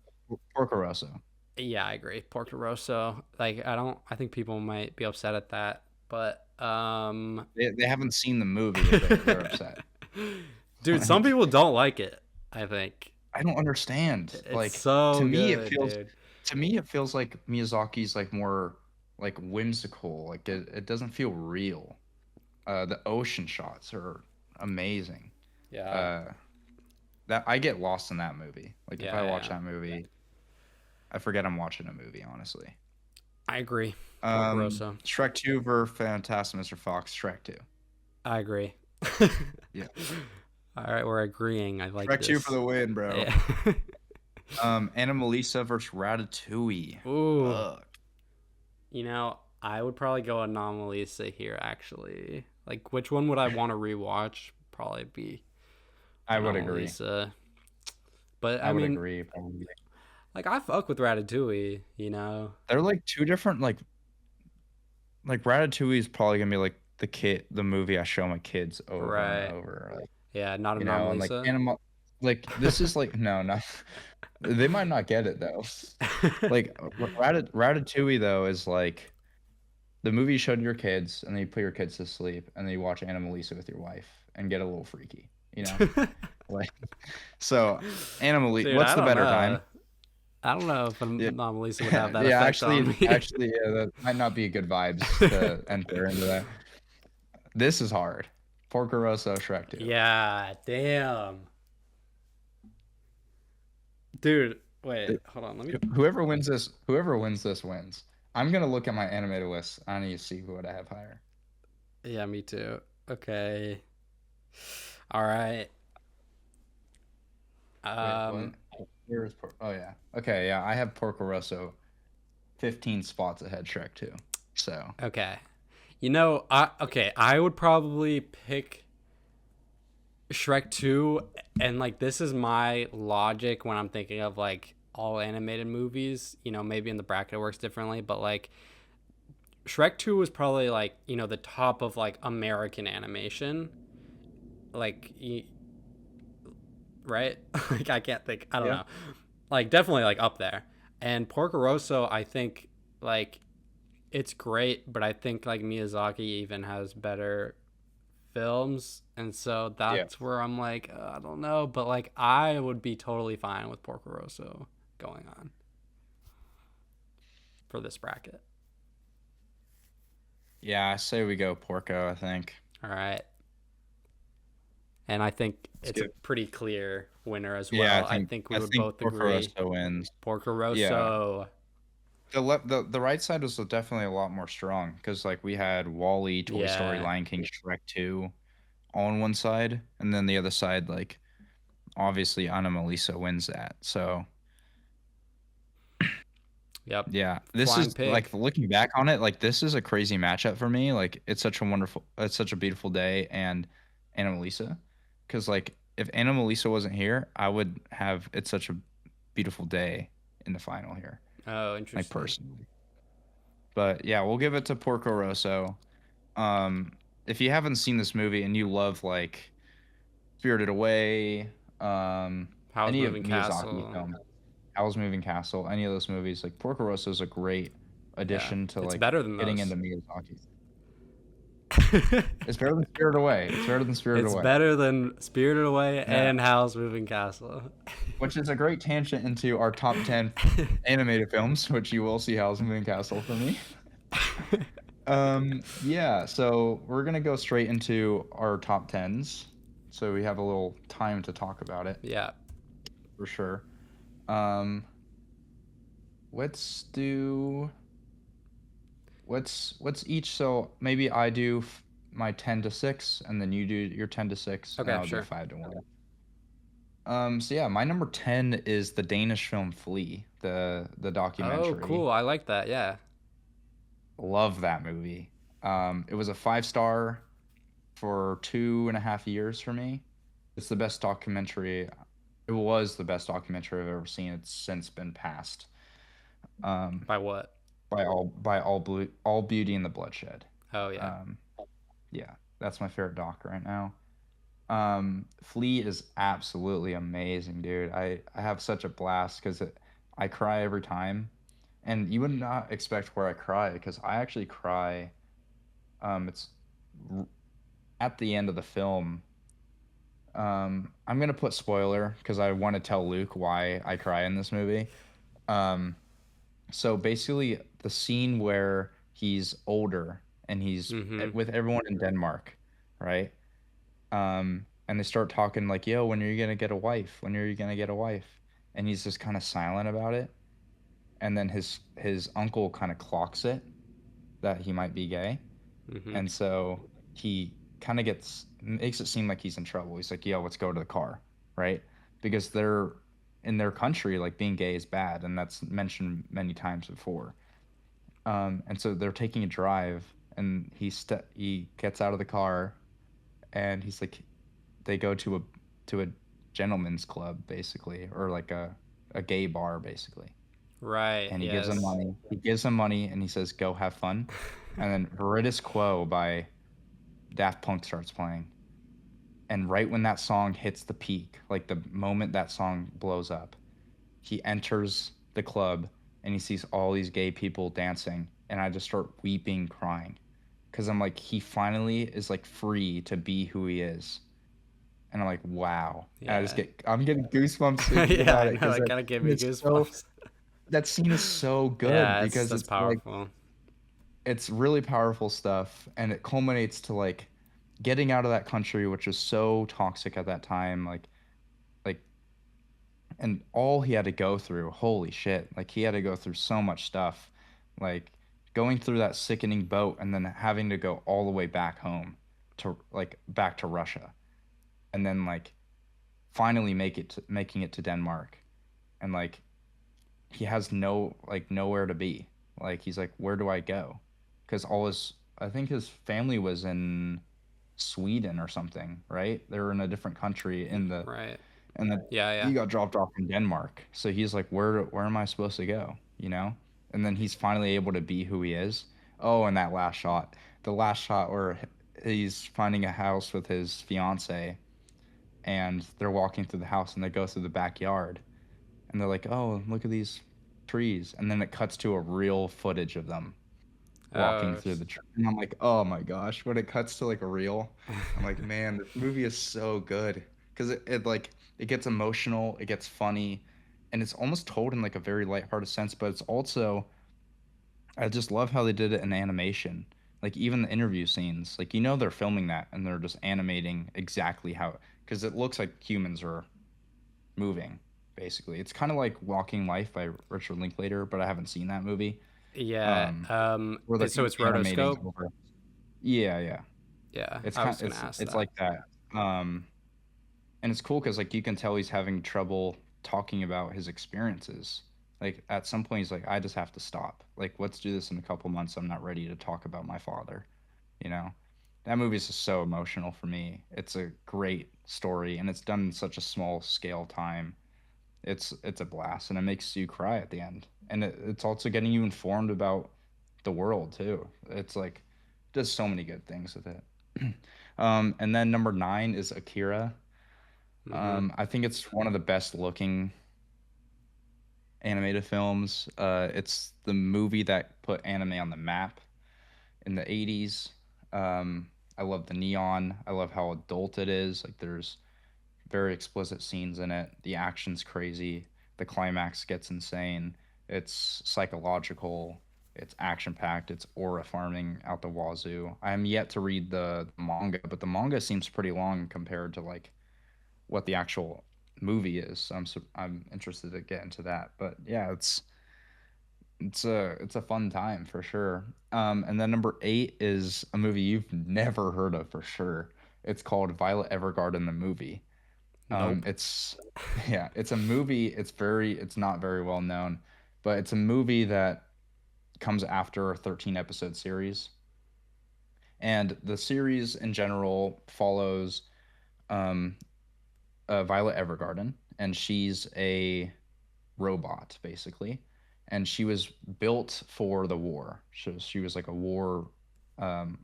Porco Rosso. yeah, I agree. Porco Rosso. Like, I think people might be upset at that, but They haven't seen the movie if they're upset. dude, some Like, people don't like it. I think I don't understand. it's Like so good, dude. to me it feels like Miyazaki's like more like whimsical. Like it doesn't feel real. The ocean shots are amazing. Yeah, Uh, that I get lost in that movie. Like if yeah, I watch yeah. that movie, I forget I'm watching a movie, honestly. I agree. Porco Rosso. Shrek 2 versus Fantastic Mr. Fox, Shrek 2. I agree. Yeah. All right, we're agreeing. I like Shrek 2 for this. the win, bro. Yeah. Anomalisa versus Ratatouille. Ooh, Fuck. I would probably go Anomalisa here. Actually, like, which one would I want to rewatch? Probably be I would agree. Anomalisa. But I I would mean, agree, probably. like, I fuck with Ratatouille. You know, They're like two different like Ratatouille is probably gonna be like the movie I show my kids over and right? over. Like, Yeah, not and like Anomalisa. animal like this is like no, not they might not get it though. Like Ratatouille though is like the movie you showed your kids and then you put your kids to sleep and then you watch Anomalisa with your wife and get a little freaky, you know? Like so Anomalisa, Dude, what's I the don't better know. time? I don't know if Yeah. Anomalisa would have that Yeah, effect on me. yeah, that might not be good vibes to enter into that. This is hard. Porco Rosso, Shrek 2. Yeah, damn. Dude, wait, hold on. Let me. Whoever wins this wins. I'm gonna look at my animated list. I need to see who would I have higher. Yeah, me too. Okay. All right. Wait, what? Um, Where is Oh yeah. Okay, yeah. I have Porco Rosso 15 spots ahead Shrek 2. So okay. I would probably pick Shrek 2, and like this is my logic when I'm thinking of like all animated movies. Maybe in the bracket it works differently, but like Shrek 2 was probably like, the top of like American animation. Like right? Like I can't think. I don't yeah. know. Like definitely like up there. And Porco Rosso, I think like it's great, but I think like Miyazaki even has better films, and so Yeah. that's where I'm like, I don't know, but like I would be totally fine with Porco Rosso going on for this bracket. Yeah, I say we go Porco, I think. All right. And I think Let's it's a get pretty clear winner as Yeah, well. I think we I would think both Porco agree. Rosso wins. Porco Yeah. Rosso. The right side was definitely a lot more strong because like we had Wall-E, Toy Story, Yeah. Lion King, Shrek 2 all on one side, and then the other side like obviously Anomalisa wins that. So Yep. yeah, this Flying is like pig. looking back on it, like this is a crazy matchup for me. Like it's such a beautiful day and Anomalisa, because like if Anomalisa wasn't here, I would have it's such a beautiful day in the final here. Oh, like interesting. personally. But yeah, we'll give it to Porco Rosso. Um, if you haven't seen this movie and you love like Spirited Away, Howl's any of Moving Miyazaki Castle. films, Howl's Moving Castle, any of those movies, like Porco Rosso is a great Yeah, addition to it's like better than getting those. into Miyazaki. It's better than Spirited Away. It's better than Spirited It's Away. better than Spirited Away Yeah, and Howl's Moving Castle. which is a great tangent into our top 10 animated films, which you will see Howl's Moving Castle for me. Yeah, so we're gonna go straight into our top tens. So we have a little time to talk about it Yeah. for sure. Um, let's do what's each. So maybe I do my 10 to 6, and then you do your 10 to 6, and Okay, I'll do sure. 5 to 1. So yeah, my number 10 is the Danish film Flea, the Oh, documentary. cool. I like that. Yeah. Love that movie. It was a 5 star for 2.5 years for me. It's the best documentary. It was the best documentary I've ever seen. It's since been passed. Um, By what? all Beauty and the Bloodshed. Oh, yeah. Um, yeah, that's my favorite doc right now. Flea is absolutely amazing, dude. I have such a blast because I cry every time, and you would not expect where I cry because I actually cry. It's r- at the end of the film. I'm gonna put spoiler because I want to tell Luke why I cry in this movie. Um, so basically, the scene where he's older and he's Mm-hmm. with everyone in Denmark, right? And they start talking like, "Yo, when are you gonna get a wife? When are you gonna get a wife?" And he's just kind of silent about it. And then his uncle kind of clocks it that he might be gay, Mm-hmm. and so he kind of gets makes it seem like he's in trouble. He's like, "Yo, let's go to the car," right? Because they're in their country, like being gay is bad, and that's mentioned many times before. And so they're taking a drive, and he gets out of the car, and he's like, they go to a gentleman's club basically, or like a gay bar basically, Right. and he gives them Yes. money. He gives them money, and he says, "Go have fun." And then Veritas Quo by Daft Punk starts playing, and right when that song hits the peak, like the moment that song blows up, he enters the club and he sees all these gay people dancing, and I just start weeping, crying, because I'm like, he finally is like free to be who he is, and I'm like, wow. And Yeah. I'm getting goosebumps thinking Yeah, about I it know. because That kind of gave me it's so goosebumps. that scene is so good Yeah, because that's it's like powerful. it's really powerful stuff, and it culminates to like getting out of that country, which was so toxic at that time, like and all he had to go through, holy shit, like he had to go through so much stuff, like going through that sickening boat and then having to go all the way back home to like back to Russia, and then like finally making it to Denmark, and like he has nowhere to be. Like he's like, where do I go? Because all his I think his family was in Sweden or something, right? They were in a different country Right. and then Yeah, yeah. he got dropped off in Denmark. So he's like, where am I supposed to go? You know? And then he's finally able to be who he is. Oh, and that last shot, the last shot where he's finding a house with his fiance, and they're walking through the house and they go through the backyard, and they're like, "Oh, look at these trees," and then it cuts to a real footage of them walking Oh, through the tree, and I'm like, "Oh my gosh!" When it cuts to like a reel, I'm like, "Man, this movie is so good," because it like it gets emotional, it gets funny, and it's almost told in like a very lighthearted sense, but it's also I just love how they did it in animation. Like even the interview scenes, like they're filming that and they're just animating exactly how because it looks like humans are moving, basically. It's kind of like Walking Life by Richard Linklater, but I haven't seen that movie. yeah. Um, where they're So kind it's of animating rotoscope. over. Yeah, yeah. Yeah, I was gonna ask It's that. like that. Um, and it's cool because like you can tell he's having trouble talking about his experiences. Like at some point he's like, I just have to stop. Like let's do this in a couple months. I'm not ready to talk about my father. You know, that movie is just so emotional for me. It's a great story, and it's done in such a small scale time. It's a blast, and it makes you cry at the end, and it's also getting you informed about the world too. It's like does so many good things with it. And then number 9 is Akira. Mm-hmm. I think it's one of the best looking animated films. It's the movie that put anime on the map in the 80s. I love the neon. I love how adult it is. Like there's very explicit scenes in it. The action's crazy. The climax gets insane. It's psychological. It's action packed. It's aura farming out the wazoo. I am yet to read the manga, but the manga seems pretty long compared to like what the actual movie is. So I'm interested to get into that. But yeah, it's a fun time for sure. And then number 8 is a movie you've never heard of for sure. It's called Violet Evergarden the movie. Nope. It's yeah, it's a movie. It's not very well known, but it's a movie that comes after a 13 episode series, and the series in general follows um, Violet Evergarden, and she's a robot basically, and she was built for the war. So she was like a war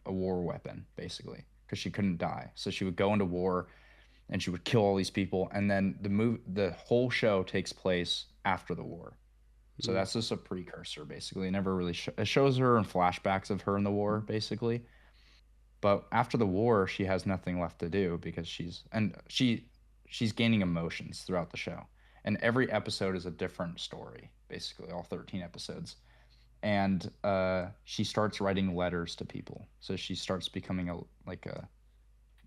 weapon basically because she couldn't die. So she would go into war and she would kill all these people, and then the whole show takes place after the war. So Mm. that's just a precursor basically. It never really it shows her in flashbacks of her in the war basically, but after the war she has nothing left to do because she's gaining emotions throughout the show, and every episode is a different story basically, all 13 episodes. And she starts writing letters to people, so she starts becoming a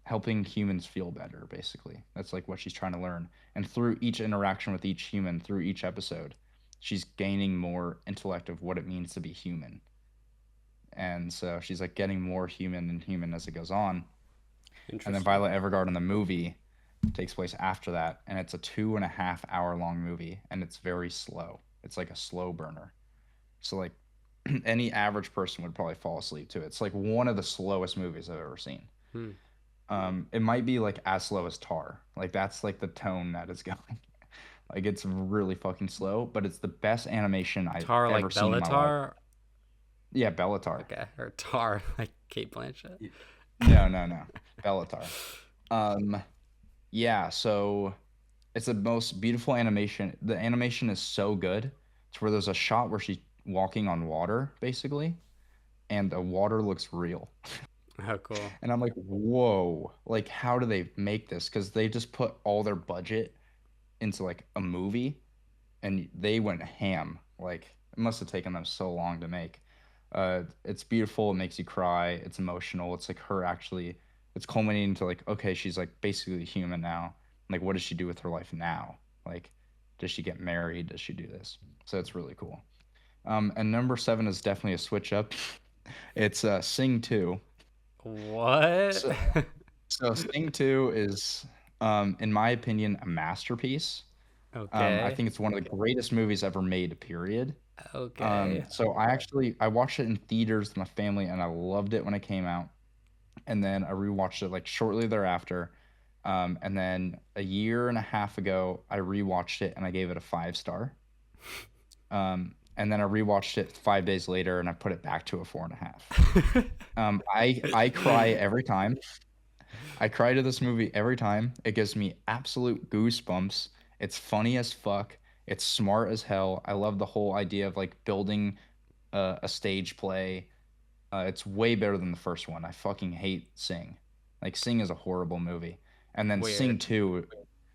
helping humans feel better basically. That's like what she's trying to learn, and through each interaction with each human, through each episode, she's gaining more intellect of what it means to be human. And so she's like getting more human and human as it goes on. And then Interesting. Violet Evergarden the movie takes place after that, and it's a 2.5 hour long movie, and it's very slow. It's like a slow burner. So like any average person would probably fall asleep to it. It's like one of the slowest movies I've ever seen. Hmm. It might be like as slow as Tar. Like that's like the tone that is going. Like it's really fucking slow, but it's the best animation I've Tar ever like seen in my life. Bellatar? Yeah, Bellatar. Okay. Or Tar like Kate Blanchett. No, no, no. Bellatar. Um, yeah, so it's the most beautiful animation. The animation is so good to where there's a shot where she's walking on water, basically, and the water looks real. Oh, cool. And I'm like, whoa, like how do they make this? Because they just put all their budget into like a movie, and they went ham. Like it must have taken them so long to make. It's beautiful. It makes you cry. It's emotional. It's like her actually. It's culminating to like, okay, she's like basically human now. Like, what does she do with her life now? Like, does she get married? Does she do this? So it's really cool. And number 7 is definitely a switch up. It's Sing 2. What? So, so Sing 2 is, in my opinion, a masterpiece. I Okay. think it's one of the greatest movies ever made, period. Okay. So I watched it in theaters with my family, and I loved it when it came out. And then I rewatched it like shortly thereafter. And then a year and a half ago, I rewatched it and I gave it a 5 star. And then I rewatched it 5 days later and I put it back to a 4.5. I cry every time. I cry to this movie every time. It gives me absolute goosebumps. It's funny as fuck. It's smart as hell. I love the whole idea of like building a stage play. It's way better than the first one. I fucking hate Sing. Like Sing is a horrible movie. And then Weird.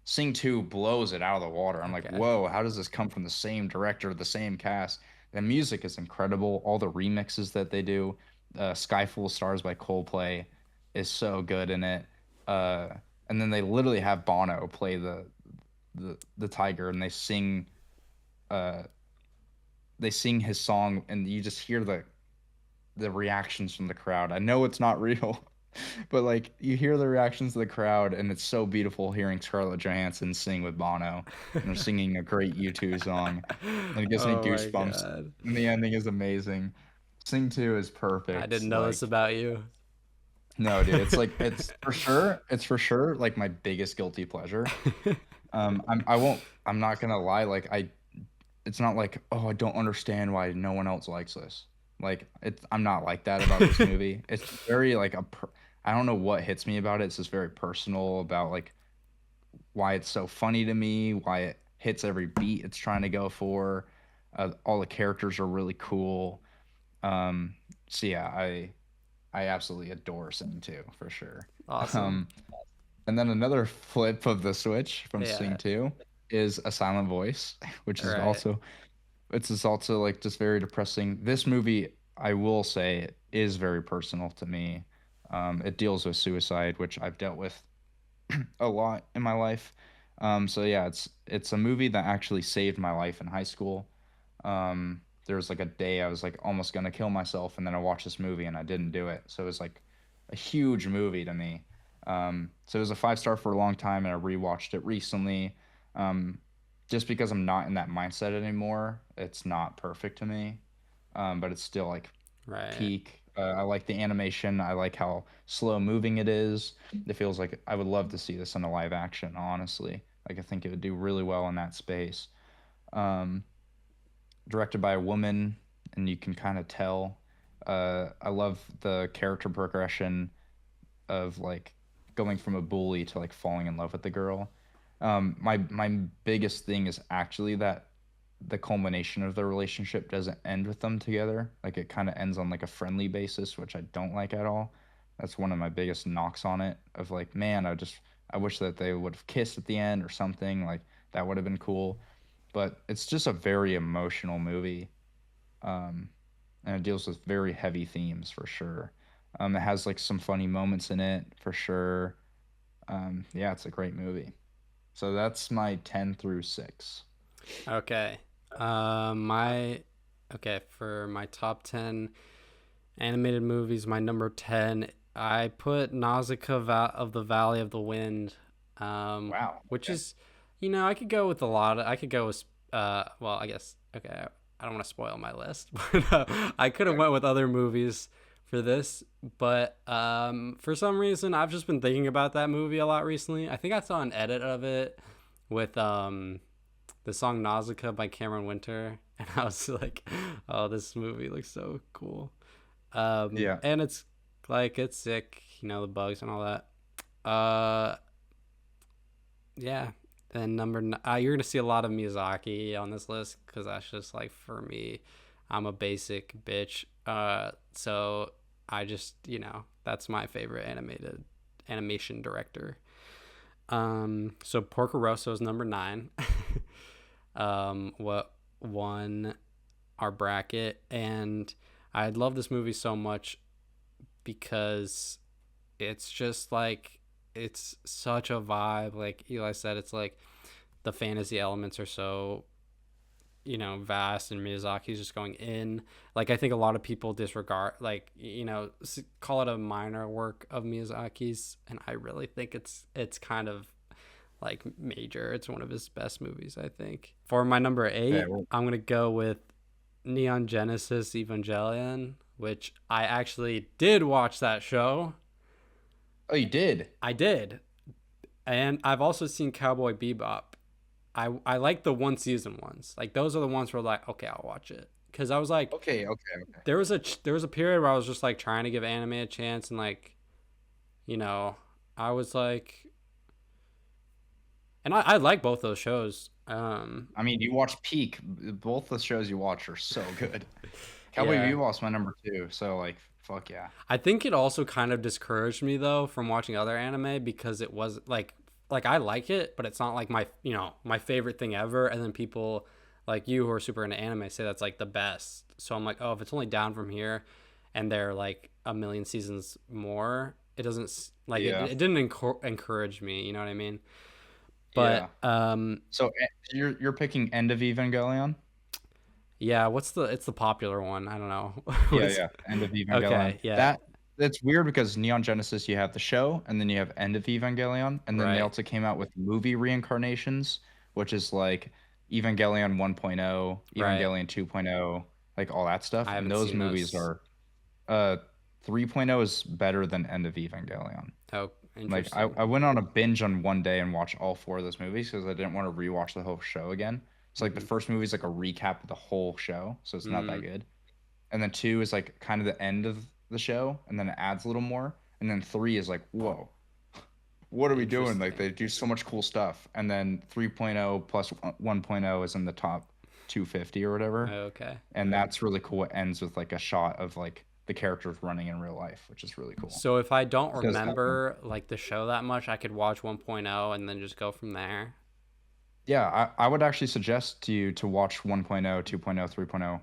Sing 2 blows it out of the water. I'm like, Okay. "Whoa, how does this come from the same director, the same cast?" The music is incredible. All the remixes that they do, Sky Full of Stars by Coldplay is so good in it. Uh, and then they literally have Bono play the tiger, and uh they sing his song, and you just hear the reactions from the crowd. I know it's not real, but like you hear the reactions of the crowd, and it's so beautiful hearing Scarlett Johansson sing with Bono, and they're singing a great U2 song, and it gives me Oh my goosebumps. god. And the ending is amazing. Sing 2 is I perfect. didn't know this Like about you. no, dude, it's like it's for sure like my biggest guilty pleasure. I'm not gonna lie. Like it's not like, oh, I don't understand why no one else likes this. Like I'm not like that about this movie. It's very like I don't know what hits me about it. It's just very personal about like why it's so funny to me, why it hits every beat it's trying to go for. All the characters are really cool. Um, so yeah, I absolutely adore Sing 2 for sure. Awesome. Um, and then another flip of the switch from Sing Yeah. 2 is A Silent Voice, which All is right. also it's just also like just very depressing. This movie, I will say, is very personal to me. It deals with suicide, which I've dealt with a lot in my life. So yeah, it's a movie that actually saved my life in high school. There was like a day I was like almost gonna kill myself, and then I watched this movie and I didn't do it. So it was like a huge movie to me. So it was a 5 star for a long time, and I rewatched it recently. Um, just because I'm not in that mindset anymore, it's not perfect to me. But it's still like Right. peak. I like the animation. I like how slow moving it is. It feels like I would love to see this in a live action, honestly. Like I think it would do really well in that space. Um, Directed by a woman, and you can kind of tell. I love the character progression of like going from a bully to like falling in love with the girl. My biggest thing is actually that the culmination of the relationship doesn't end with them together. Like it kind of ends on like a friendly basis, which I don't like at all. That's one of my biggest knocks on it. Of like, man, I wish that they would have kissed at the end or something. Like that would have been cool. But it's just a very emotional movie, um, and it deals with very heavy themes for sure. It has like some funny moments in it for sure. Yeah, it's a great movie. So that's my 10 through 6. Okay. My okay for my top 10 animated movies. My number 10, I put Nausicaa of the Valley of the Wind, Wow. which Okay. is, you know, I could go with a lot. I could go with, well, I guess, okay, I don't want to spoil my list, but I could have Okay. went with other movies for this. But for some reason, I've just been thinking about that movie a lot recently. I think I saw an edit of it with the song Nausicaa by Cameron Winter, and I was like, oh, this movie looks so cool. Yeah. And it's like it's sick, you know, the bugs and all that. Uh, yeah. And you're gonna see a lot of Miyazaki on this list because that's just like for me, I'm a basic bitch. So I just that's my favorite animated animation director. So Porco Rosso is number 9. What won our bracket, and I love this movie so much because it's just like it's such a vibe. Like Eli said, it's like the fantasy elements are so vast, and Miyazaki's just going in. Like I think a lot of people disregard, like call it a minor work of Miyazaki's, and I really think it's kind of like major. It's one of his best movies, I think. For my number Okay. 8, Well, I'm gonna go with Neon Genesis Evangelion, which I actually did watch that show. oh, you did. I did, and I've also seen Cowboy Bebop. I like the one season ones. Like those are the ones where like okay, I'll watch it because I was like Okay. Okay. Okay. there was a period where I was just like trying to give anime a chance, and like you know I was like, and I like both those shows. I mean, you watch Peak. Both the shows you watch are so good. Cowboy Yeah, Bebop's my number 2. So like, fuck yeah. I think it also kind of discouraged me though from watching other anime because it was like I like it, but it's not like my favorite thing ever. And then people like you who are super into anime say that's like the best. So I'm like, oh, if it's only down from here, and they're like a million seasons more, it doesn't like Yeah. it didn't encourage me. You know what I mean? Yeah. But So you're picking End of Evangelion? yeah, it's the popular one. I don't know. Yeah, What's yeah. End of Evangelion. okay? Yeah, That's weird because Neon Genesis you have the show and then you have End of Evangelion and then they right. also came out with movie reincarnations, which is like Evangelion 1.0, Right. Evangelion 2.0, like all that stuff. I And haven't those seen movies those. are uh 3.0 is better than End of Evangelion. Oh, Like I, Interesting. I went on a binge on one day and watched all four of those movies because I didn't want to rewatch the whole show again. So like the Mm-hmm. first movie is like a recap of the whole show, so it's not that Mm, good. And then two is like kind of the end of the show, and then it adds a little more. And then three is like, whoa, what are we doing? Like interesting. they do so much cool stuff. And then 3.0 plus 1.0 is in the top 250 or whatever. Okay. And that's really cool. It ends with like a shot of like the characters running in real life, which is really cool. So if I don't Because remember like the show that much, I could watch 1.0 and then just go from there. yeah, I would actually suggest to you to watch 1.0, 2.0, 3.0,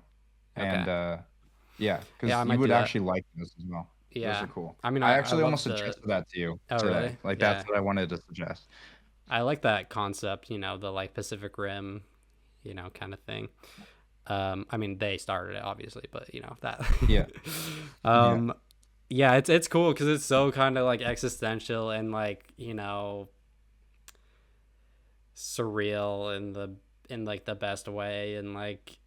Okay. and yeah, Yeah, I because you might would do that. actually like those as well. Those Yeah. are cool. I mean, I I actually love almost the. suggested that to you Oh, today. really? Like that's Yeah. what I wanted to suggest. I like that concept, the like Pacific Rim, kind of thing. I mean, they started it obviously, but that. Yeah, yeah, um, yeah, it's cool because it's so kind of like existential and like surreal in like the best way, and like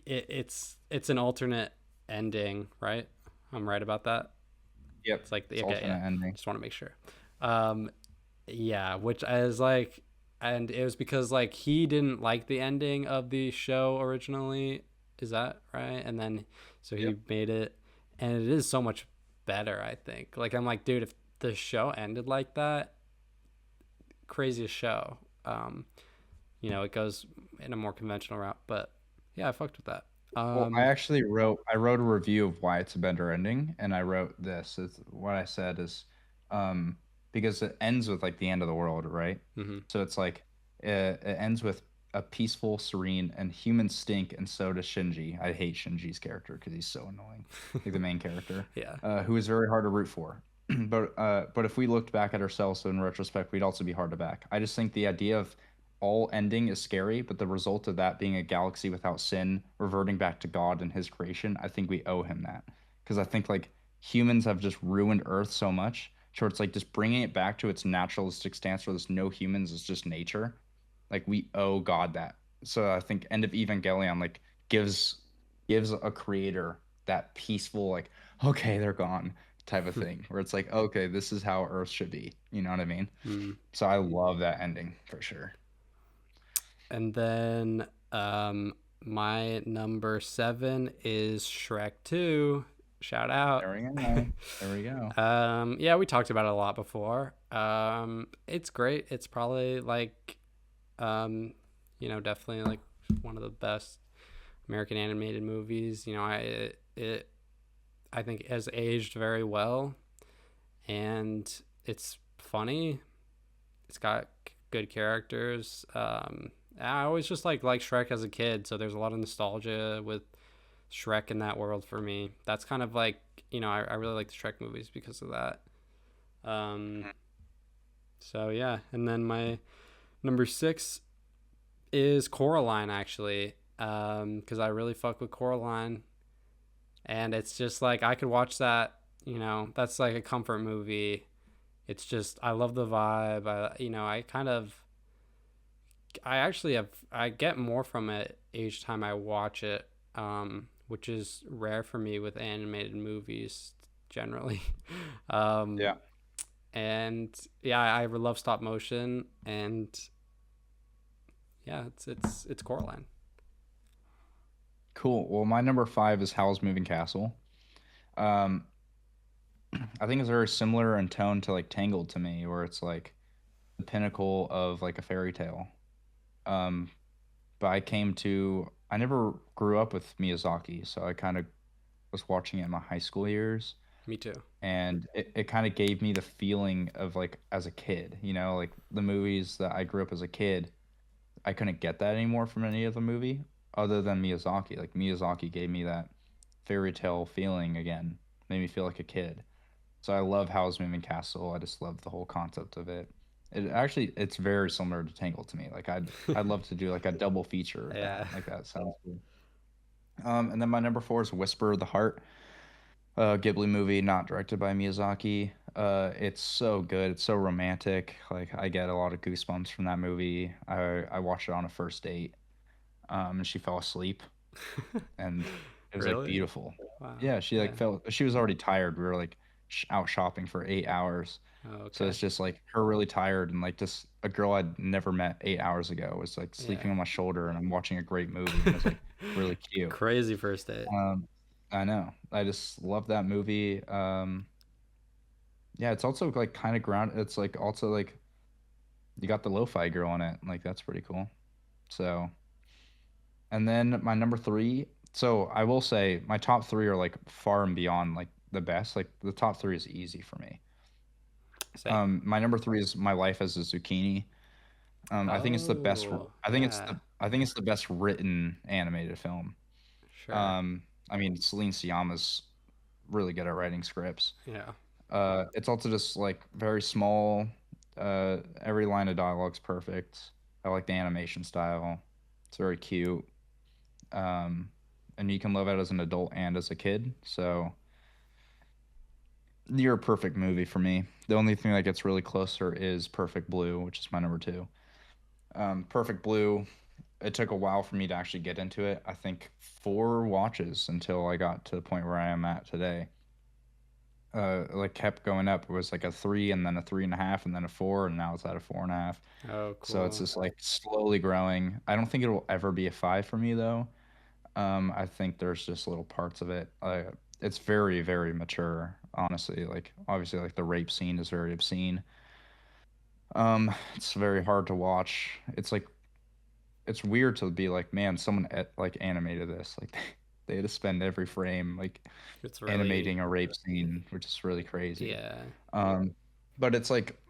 it's an alternate ending, right? I'm right about that. yep. It's like It's okay, yeah. alternate ending. Just want to make sure. Um, yeah, which is like, and it was because like he didn't like the ending of the show originally. Is that right? And then so he Yep. made it, and it is so much better. I think. Like I'm like, dude, if the show ended like that, craziest show. It goes in a more conventional route, but yeah, I fucked with that. Well, I wrote a review of why it's a better ending, and I wrote this. It's, what I said is, um, because it ends with like the end of the world, right? Mm-hmm. So it's like it ends with a peaceful, serene, and humans stink, and so does Shinji. I hate Shinji's character because he's so annoying, like the main character, Yeah. who is very hard to root for. But if we looked back at ourselves, so in retrospect, we'd also be hard to back. I just think the idea of all ending is scary, but the result of that being a galaxy without sin, reverting back to God and His creation, I think we owe Him that. Because I think like humans have just ruined Earth so much, so it's like just bringing it back to its naturalistic stance where there's no humans, it's just nature. Like we owe God that. So I think End of Evangelion like gives gives a creator that peaceful like okay they're gone type of thing where it's like okay this is how Earth should be. You know what I mean? Mm. So I love that ending for sure. And then my number 7 is Shrek 2. Shout out. There we go. There we go. Yeah, we talked about it a lot before. It's great. It's probably like, definitely like one of the best American animated movies. I think it has aged very well, and it's funny. It's got good characters. I always just like Shrek as a kid, so there's a lot of nostalgia with Shrek in that world for me. That's kind of like I really like the Shrek movies because of that. Um, so yeah, and then my number 6 is Coraline actually, because I really fuck with Coraline, and it's just like I could watch that. That's like a comfort movie. It's just I love the vibe. I actually I get more from it each time I watch it, which is rare for me with animated movies generally. um, Yeah. and yeah, I love stop motion, and yeah, it's Coraline. Cool. Well, my number five is Howl's Moving Castle. Um, I think it's very similar in tone to like Tangled to me, where it's like the pinnacle of like a fairy tale. Um, but I never grew up with Miyazaki, so I kind of was watching it in my high school years, Me too. and it kind of gave me the feeling of like as a kid, like the movies that I grew up as a kid. I couldn't get that anymore from any other movie other than Miyazaki. Like Miyazaki gave me that fairy tale feeling again, made me feel like a kid. So I love Howl's Moving Castle. I just love the whole concept of it. It's very similar to Tangled to me. Like I'd love to do like a double feature of that. Yeah. Like that sounds cool. And then my number four is Whisper of the Heart, Ghibli movie, not directed by Miyazaki. It's so good. It's so romantic. Like I get a lot of goosebumps from that movie. I watched it on a first date, and she fell asleep, and it was like Really? beautiful. Wow. Yeah, she like Yeah. felt she was already tired. We were like out shopping for 8 hours. Oh, So okay. it's just like her really tired and like just a girl I'd never met 8 hours ago was like Yeah. sleeping on my shoulder and I'm watching a great movie and it was like really cute. Crazy first date. Um, I know. I just love that movie. Yeah, it's also like kind of ground. It's like also like you got the lo-fi girl in it. Like that's pretty cool. So, and then my number three. So I will say my top three are like far and beyond like the best. Like the top three is easy for me. Same. My number three is My Life as a Zucchini. I think it's the best. Oh, I think it's yeah. the. I think it's the best written animated film. Sure. I mean, Celine Sciamma's really good at writing scripts. Yeah. It's also just like very small. Every line of dialogue's perfect. I like the animation style. It's very cute. Um, and you can love it as an adult and as a kid. So you're a perfect movie for me. The only thing that gets really closer is Perfect Blue, which is my number two. Perfect Blue. It took a while for me to actually get into it. I think 4 watches until I got to the point where I am at today. Like kept going up. It was like a 3 and then a 3.5 and then a 4 and now it's at a 4.5. Oh, So it's cool. just like slowly growing. I don't think it will ever be a 5 for me though. I think there's just little parts of it. It's very, very mature, honestly. Like obviously, like the rape scene is very obscene. It's very hard to watch. It's weird to be like, man, someone like animated this. Like they had to spend every frame like It's really, animating a rape scene, which is really crazy. yeah. Um, but it's like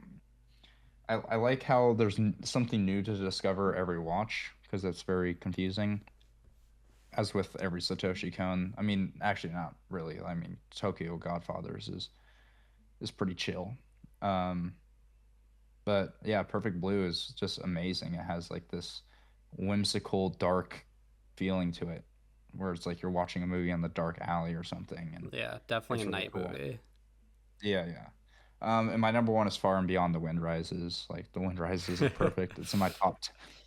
I like how there's something new to discover every watch because it's very confusing. As with every Satoshi Kon. I mean, actually, not really. I mean, Tokyo Godfathers is pretty chill. Um, but yeah, Perfect Blue is just amazing. It has like this whimsical, dark feeling to it, where it's like you're watching a movie on the dark alley or something, and Yeah. Definitely it's a really night cool. movie. Yeah, yeah. And my number one is Far and Beyond the Wind Rises. Like the Wind Rises is perfect. It's in my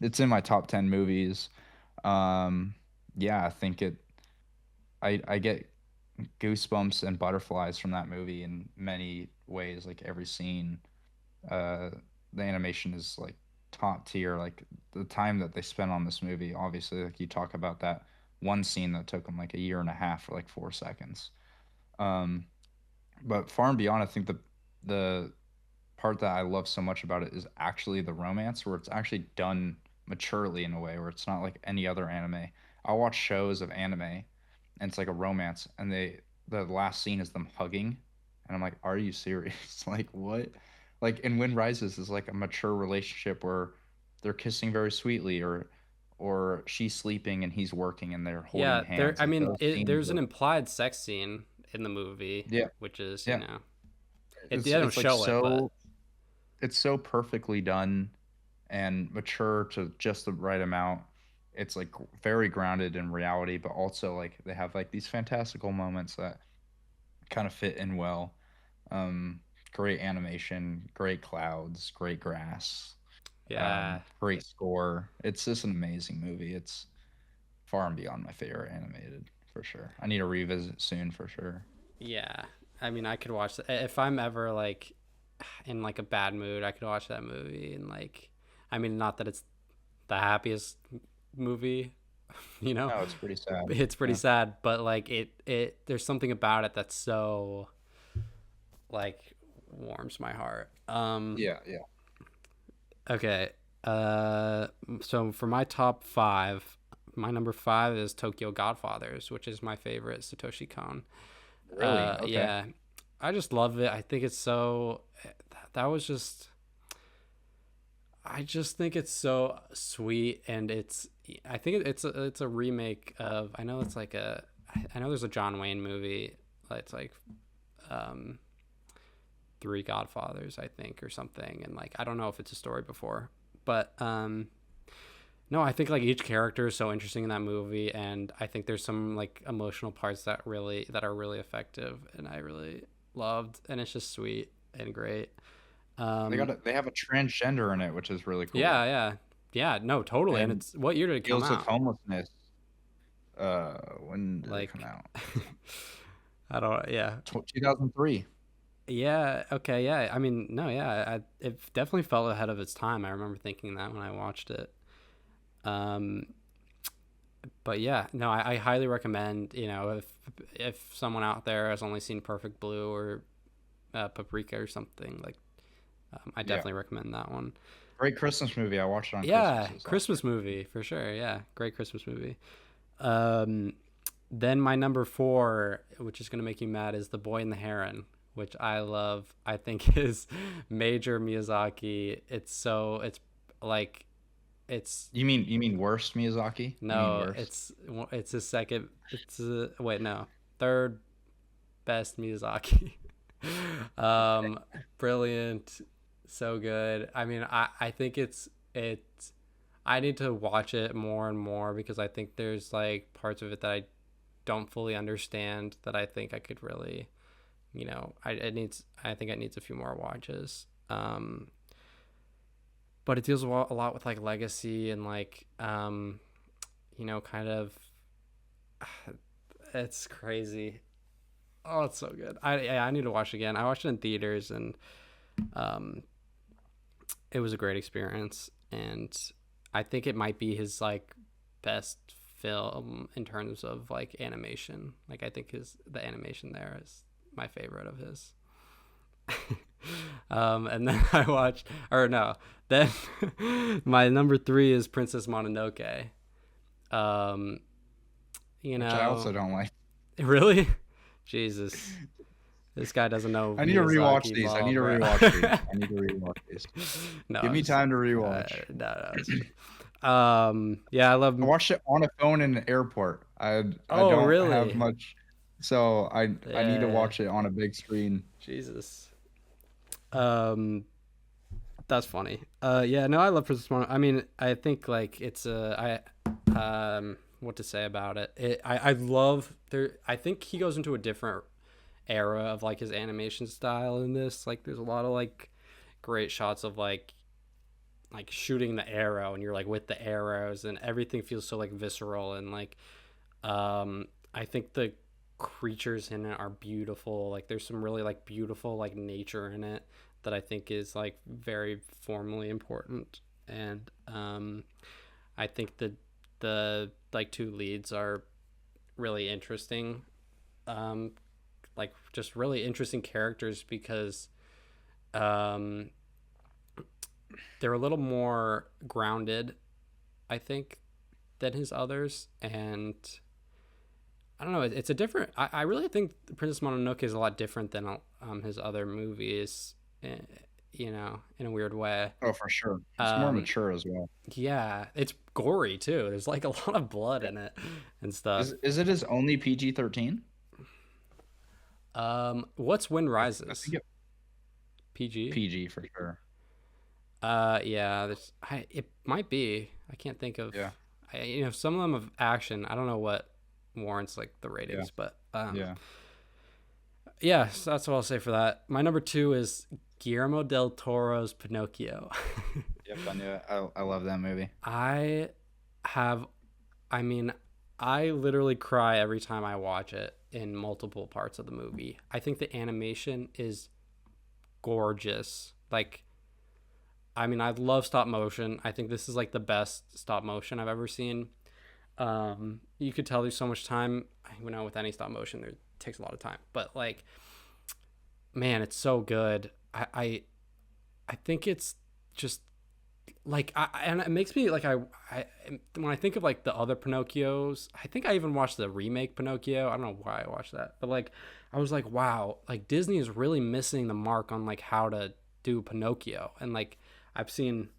it's in my top 10 movies. Um, yeah, I think it. I get goosebumps and butterflies from that movie in many ways. Like every scene, uh, the animation is like top tier. Like the time that they spent on this movie, obviously, like you talk about that one scene that took them like a year and a half for like 4 seconds. Um, but Far and Beyond, I think the part that I love so much about it is actually the romance, where it's actually done maturely in a way where it's not like any other anime. I watch shows of anime and it's like a romance and the last scene is them hugging and I'm like, are you serious? Like what? Like in Wind Rises is like a mature relationship where they're kissing very sweetly or she's sleeping and he's working and they're holding Yeah. There. hands. I Like mean, those scenes there's an are implied sex scene in the movie, yeah, which is, yeah. they don't It's like show it, but it's so perfectly done and mature to just the right amount. It's like very grounded in reality, but also like they have like these fantastical moments that kind of fit in well. Um, Great animation, great clouds, great grass, yeah. great score. It's just an amazing movie. It's far and beyond my favorite animated for sure. I need to revisit soon for sure. Yeah. I mean, I could watch if I'm ever like in like a bad mood, I could watch that movie and like, I mean, not that it's the happiest movie, you know, No, it's pretty sad. it's pretty Yeah, sad, but like there's something about it that's so like warms my heart. yeah, yeah. Okay. So for my top five, my number five is Tokyo Godfathers, which is my favorite Satoshi Kon. Really? Okay. Yeah, I just love it. I think it's so. That was just. I just think it's so sweet, and it's. I think it's a remake of. I know it's like a. I know there's a John Wayne movie. It's like, um, Three Godfathers, I think, or something, and like I don't know if it's a story before, but no, I think like each character is so interesting in that movie, and I think there's some like emotional parts that are really effective, and I really loved, and it's just sweet and great. Um, They have a transgender in it, which is really yeah, cool. yeah, yeah. No, totally. And And it's what year did it come deals with out? homelessness. When did it come Like, out? I don't. Yeah, 2003. Yeah. Okay. Yeah. I mean, no. Yeah. It definitely felt ahead of its time. I remember thinking that when I watched it. Um, but yeah, no. I highly recommend. If someone out there has only seen Perfect Blue or Paprika or something, like, I Yeah, definitely recommend that one. great Christmas movie. I watched it on Yeah, Christmases last year. Christmas movie for sure. Yeah, great Christmas movie. Um, then my number four, which is gonna make you mad, is The Boy and the Heron, which I love. I think is major Miyazaki. It's like it's You mean worst Miyazaki? You mean no, worst? it's his second. Wait, no, third best Miyazaki. um, Brilliant, so good. I mean, I think it's. I need to watch it more and more because I think there's like parts of it that I don't fully understand that I think I could really, I think it needs a few more watches. But it deals a lot with like legacy and like, kind of, it's crazy. Oh, it's so good. I need to watch it again. I watched it in theaters and um, it was a great experience. And I think it might be his like best film in terms of like animation. Like I think the animation there is my favorite of his. And then I watched, or no, then my number three is Princess Mononoke. Um, you Which I know, also don't like. really, Jesus, this guy doesn't know I need to rewatch Miyazaki, these. blah I blah need to blah. rewatch these. I need to rewatch these. No, Give me time to rewatch. no, it's just, yeah, I love. I watched it on a phone in an airport. I Oh, don't have really? much, so I need to Yeah, watch it on a big screen. Jesus. Um, that's funny. Yeah, no, I love Princess Mononoke. I mean, I think like it's what to say about it. I love there. I think he goes into a different era of like his animation style in this. Like, there's a lot of like great shots of like shooting the arrow and you're like with the arrows and everything feels so like visceral and like I think the creatures in it are beautiful. Like there's some really like beautiful like nature in it that I think is like very formally important. And I think the like two leads are really interesting. Um like just really interesting characters because um they're a little more grounded, I think, than his others. And I don't know. It's a different. I really think Princess Mononoke is a lot different than his other movies. eh, in a weird way. Oh, for sure. It's more Um, mature as well. yeah, it's gory too. There's like a lot of blood Yeah. in it and stuff. Is it his only PG-13? What's Wind I Rises? think it PG. PG for sure. Yeah. It might be. I can't think of. Yeah. Some of them have action. I don't know what warrants like the Yeah. ratings, but Yeah. yeah, so that's what I'll say for that. My number two is Guillermo del Toro's Pinocchio. Yep. I knew it. I love that movie. I have, I mean, I literally cry every time I watch it in multiple parts of the movie. I think the animation is gorgeous. Like, I mean, I love stop motion. I think this is like the best stop motion I've ever seen. You could tell there's so much time. With any stop motion, there takes a lot of time, but like, man, it's so good. I think it's just like and it makes me like I when I think of like the other Pinocchios, I think I even watched the remake Pinocchio. I don't know why I watched that, but like I was like, wow, like Disney is really missing the mark on like how to do Pinocchio. And like I've seen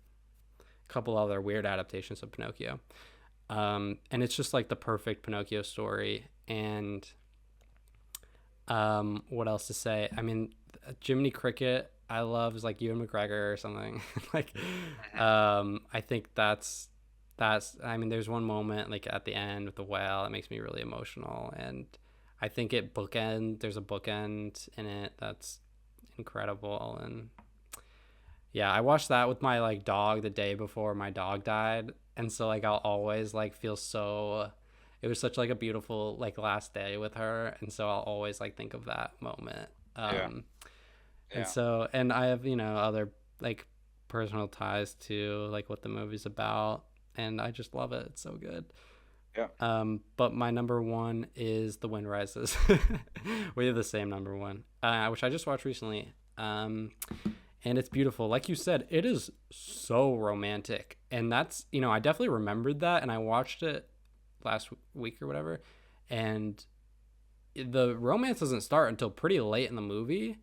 a couple other weird adaptations of Pinocchio, and it's just like the perfect Pinocchio story. And what else to say? I mean, Jiminy Cricket, I love is like Ewan McGregor or something. Like, I think that's. I mean, there's one moment like at the end with the whale that makes me really emotional, and I think There's a bookend in it that's incredible. And yeah, I watched that with my like dog the day before my dog died, and so like I'll always like feel so. It was such like a beautiful like last day with her, and so I'll always like think of that moment. Yeah. Um, And Yeah. so, and I have, other like personal ties to like what the movie's about, and I just love it. It's so good. Yeah. But my number one is The Wind Rises. We have the same number one, which I just watched recently. And it's beautiful. Like you said, it is so romantic. And that's, I definitely remembered that. And I watched it last week or whatever. And the romance doesn't start until pretty late in the movie.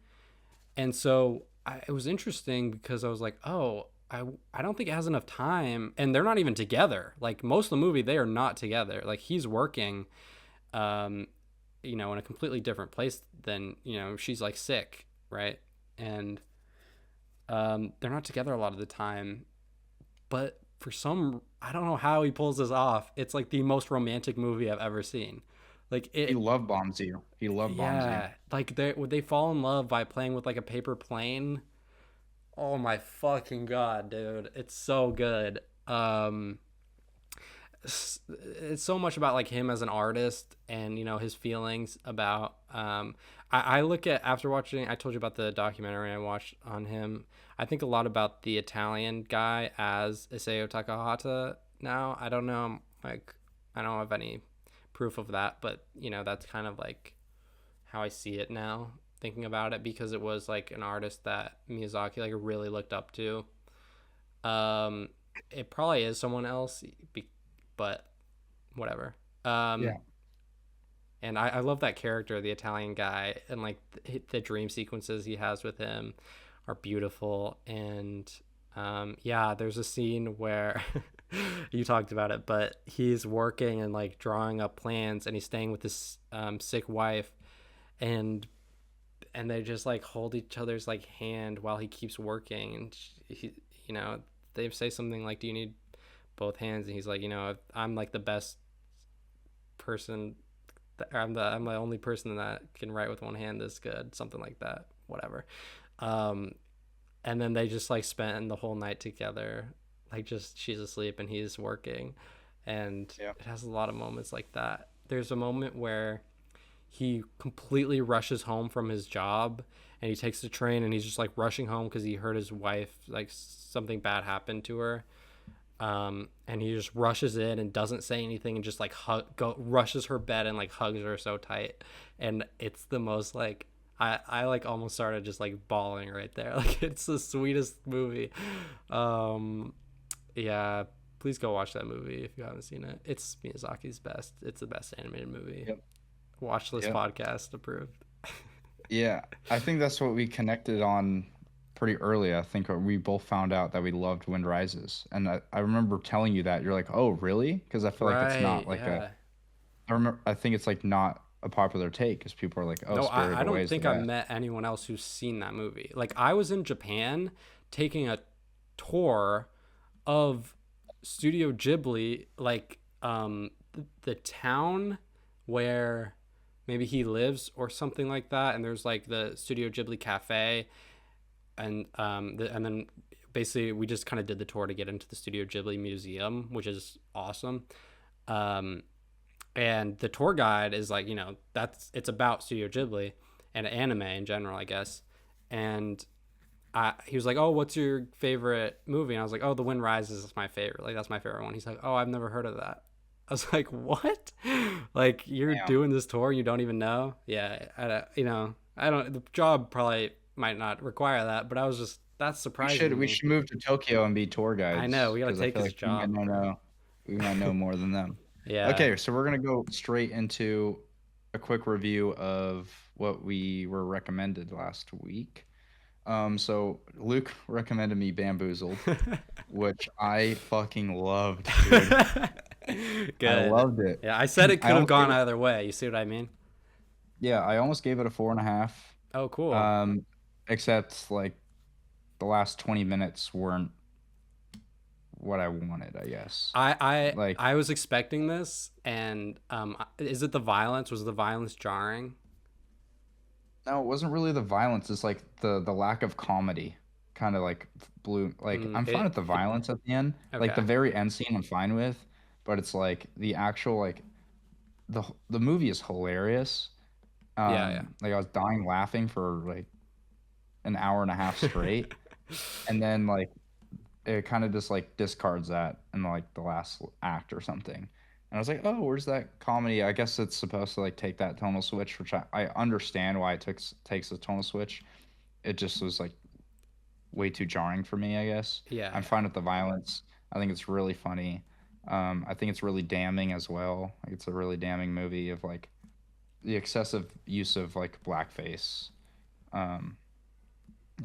And so it was interesting because I was like, oh, I don't think it has enough time. And they're not even together. Like most of the movie, they are not together. Like he's working, um, in a completely different place than, she's like sick, right? And they're not together a lot of the time. But for some, I don't know how he pulls this off. It's like the most romantic movie I've ever seen. Like He it, love bombs you. He love bombs you. yeah. Like they would they fall in love by playing with like a paper plane. Oh my fucking god, dude! It's so good. It's so much about like him as an artist and his feelings about I look at after watching I told you about the documentary I watched on him. I think a lot about the Italian guy as Isao Takahata now. I don't know, like I don't have any proof of that, but that's kind of like how I see it now thinking about it, because it was like an artist that Miyazaki like really looked up to. um it probably is someone else, but whatever. Um, Yeah. and I love that character, the Italian guy, and like the dream sequences he has with him are beautiful. And yeah, there's a scene where you talked about it, but he's working and like drawing up plans, and he's staying with his sick wife, and they just like hold each other's like hand while he keeps working, and he, you know, they say something like, "Do you need both hands?" And he's like, I'm like the best person. I'm the only person that can write with one hand this good, something like that. Whatever. Um, and then they just like spend the whole night together. Like just she's asleep and he's working, and Yeah. it has a lot of moments like that. There's a moment where he completely rushes home from his job, and he takes the train, and he's just like rushing home because he heard his wife, like something bad happened to her. And he just rushes in and doesn't say anything, and just like rushes her bed and like hugs her so tight. And it's the most like I like almost started just like bawling right there. Like it's the sweetest movie. um yeah, please go watch that movie if you haven't seen it. It's Miyazaki's best. It's the best animated movie. Yep. Watchlist Yep. podcast approved. Yeah. I think that's what we connected on pretty early. I think we both found out that we loved Wind Rises. And I remember telling you that. You're like, oh, really? Because I feel like it's Right, not like a, yeah. I think it's like not a popular take because people are like, oh, No, Spirited I Away don't is the think I've best. met anyone else who's seen that movie. Like I was in Japan taking a tour of Studio Ghibli, like the town where maybe he lives or something like that, and there's like the Studio Ghibli cafe, and and then basically we just kind of did the tour to get into the Studio Ghibli museum, which is awesome. Um and the tour guide is like, that's it's about Studio Ghibli and anime in general, I guess. And he was like, "Oh, what's your favorite movie?" And I was like, "Oh, The Wind Rises is my favorite. Like that's my favorite one." He's like, "Oh, I've never heard of that." I was like, "What? Like you're Damn. doing this tour and you don't even know?" Yeah, I don't. The job probably might not require that, but I was just that's We surprising should to we me. should move to Tokyo and be tour I know guides we got to because I take feel his like job. we might know more than them. Yeah. Okay, so we're gonna go straight into a quick review of what we were recommended last week. So Luke recommended me Bamboozled, which I fucking loved, dude. I Good. loved it. Yeah, I said it I could have almost gave gone it, either way. You see what I mean? yeah, I almost gave it a 4.5. Oh, cool. Um, except like the last 20 minutes weren't what I wanted, I guess. I Like, I was expecting this, and is it the violence? Was the violence jarring? no, it wasn't really the violence. It's like the lack of comedy, kind of like blew. Like, I'm fine with the It violence at the end. Like the okay. very end scene, I'm fine with, but it's like the actual like the movie is hilarious. Yeah, yeah. Like I was dying laughing for like an hour and a half straight, and then like it kind of just like discards that in like the last act or something. And I was like, oh, where's that comedy? I guess it's supposed to like take that tonal switch, which I understand why it takes a tonal switch. It just was like way too jarring for me, I guess. Yeah, I'm yeah. fine with the violence. I think it's really funny. I think it's really damning as well. Like it's a really damning movie of like the excessive use of like blackface, um,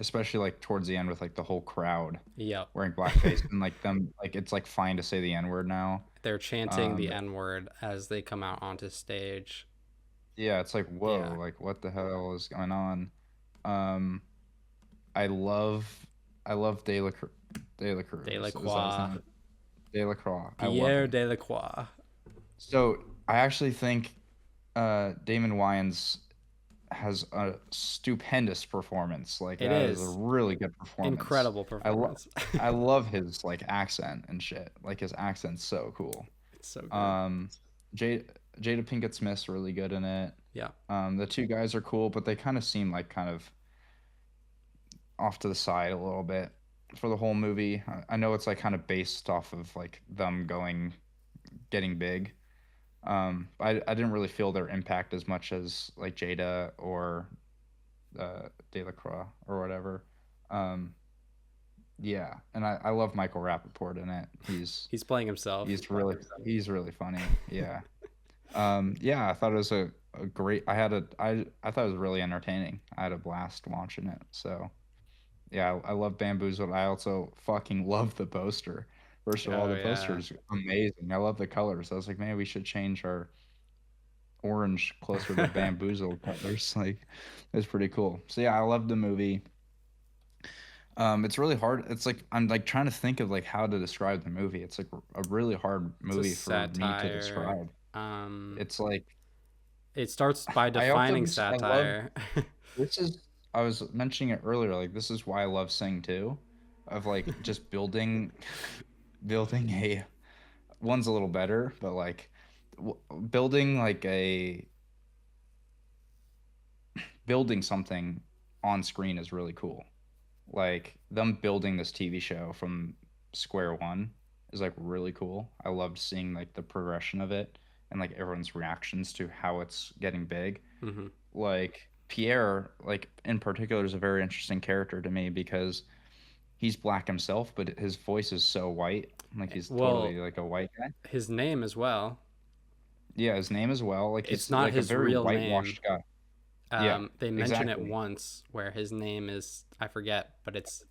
especially like towards the end with like the whole crowd Yep. wearing blackface and like them like it's like fine to say the N word now. They're chanting the Um, N word as they come out onto stage. yeah, it's like Yeah. whoa, like what the hell is going on? Um, I love I love De La Cruz. Is that his Delacroix. name? De La Croix. I love Pierre him. Delacroix. So I actually think Damon Wayans has a stupendous performance. Like It that is a is. really good performance. Incredible I love performance. I love his like accent and shit. Like his accent's so cool. It's so good. Um, Jada Pinkett Smith's really good in it. Yeah. The two guys are cool, but they kind of seem like kind of off to the side a little bit for the whole movie. I know it's like kind of based off of like them getting big. I didn't really feel their impact as much as like Jada or Delacroix or whatever. Um, yeah, and I love Michael Rappaport in it. He's playing himself. He's really funny. Yeah. Yeah, I thought it was a great. I thought it was really entertaining. I had a blast watching it. So yeah, I love Bamboozled. I also fucking love the poster. First of all, Oh the yeah. poster is amazing. I love the colors. I was like, man, we should change our orange closer to bamboozled colors. Like, it's pretty cool. So yeah, I love the movie. It's really hard. It's like I'm like trying to think of like how to describe the movie. It's like a really hard It's a movie for me to satire. describe. Um, It's like it starts by I also defining just I love satire. this is I was mentioning it earlier. Like this is why I love Sing 2, of like just building a one's a little better, but like building like a building something on screen is really cool. Like them building this TV show from square one is like really cool. I loved seeing like the progression of it and like everyone's reactions to how it's getting big. hmm Like Pierre, like in particular, is a very interesting character to me because he's black himself, but his voice is so white. Like he's totally Well, like a white guy. his name as well. Yeah, his name as well. Like It's he's not like a his very real name. whitewashed guy. Yeah, They mention it exactly. once where his name is I forget, but it's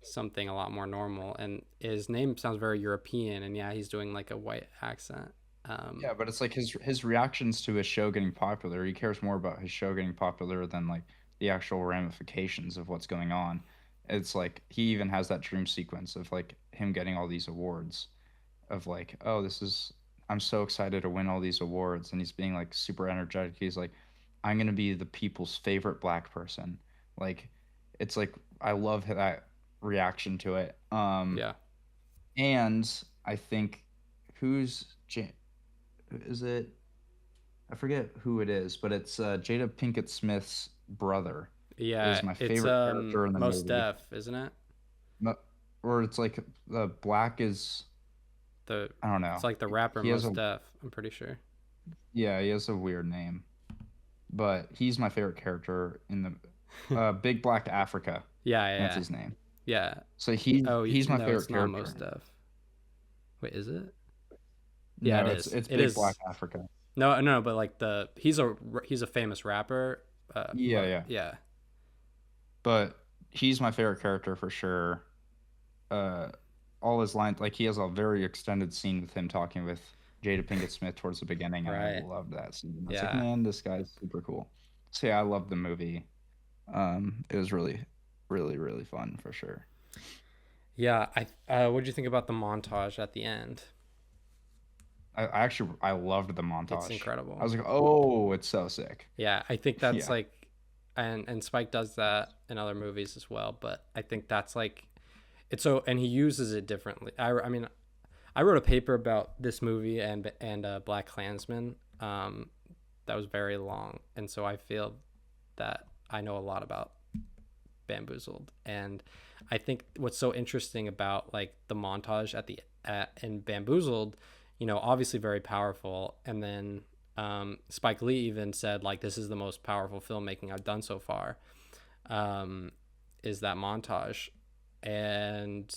something a lot more normal, and his name sounds very European, and yeah, he's doing like a white accent. Um, Yeah, but it's like his reactions to his show getting popular. He cares more about his show getting popular than like the actual ramifications of what's going on. It's like he even has that dream sequence of like him getting all these awards of like, oh, this is I'm so excited to win all these awards, and he's being like super energetic. He's like, I'm gonna be the people's favorite black person. Like, it's like I love that reaction to it. yeah, And I think who's is it? I forget who it is, but it's Jada Pinkett Smith's brother yeah, is my it's favorite character in the Most movie. Def, isn't it? Or it's like the black is The I don't it's know. like the rapper He has Most a Def. I'm pretty sure. yeah, he has a weird name, but he's my favorite character in the Big Black Africa. Yeah, That's yeah, his name. yeah. So Oh he's my no, it's favorite not character. Most Def. Wait, is it? Yeah, it No, is. it's It Big Black is. Africa. No, no, but like he's a famous rapper. Yeah, But yeah. yeah, But he's my favorite character for sure. Uh, all his lines, like he has a very extended scene with him talking with Jada Pinkett Smith towards the beginning, and I right. loved that scene. I was like, Yeah, man, this guy's super cool. So yeah, I loved the movie. It was really, really, really fun for sure. yeah. What do you think about the montage at the end? I actually I loved the It's montage. I incredible. was like, oh, it's so sick. Yeah, I think that's Yeah, like, and Spike does that in other movies as well. But I think that's like, it's so, and he uses it differently. I mean, I wrote a paper about this movie and Black Klansman. That was very long, and so I feel that I know a lot about Bamboozled. And I think what's so interesting about like the montage in Bamboozled, obviously very powerful. And then Spike Lee even said like this is the most powerful filmmaking I've done so far. Is that montage, and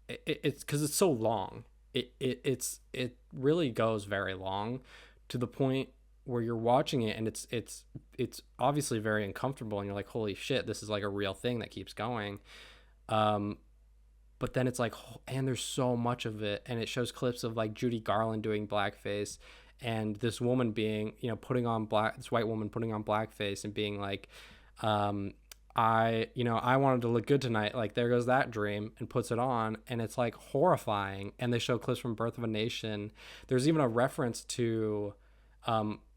it's because it's so long. It really goes very long, to the point where you're watching it and it's obviously very uncomfortable, and you're like, holy shit, this is like a real thing that keeps going. But then it's like, and there's so much of it, and it shows clips of like Judy Garland doing blackface, and this woman being, this white woman putting on blackface and being like, I wanted to look good tonight. Like, there goes that dream, and puts it on, and it's like horrifying. And they show clips from Birth of a Nation. There's even a reference to,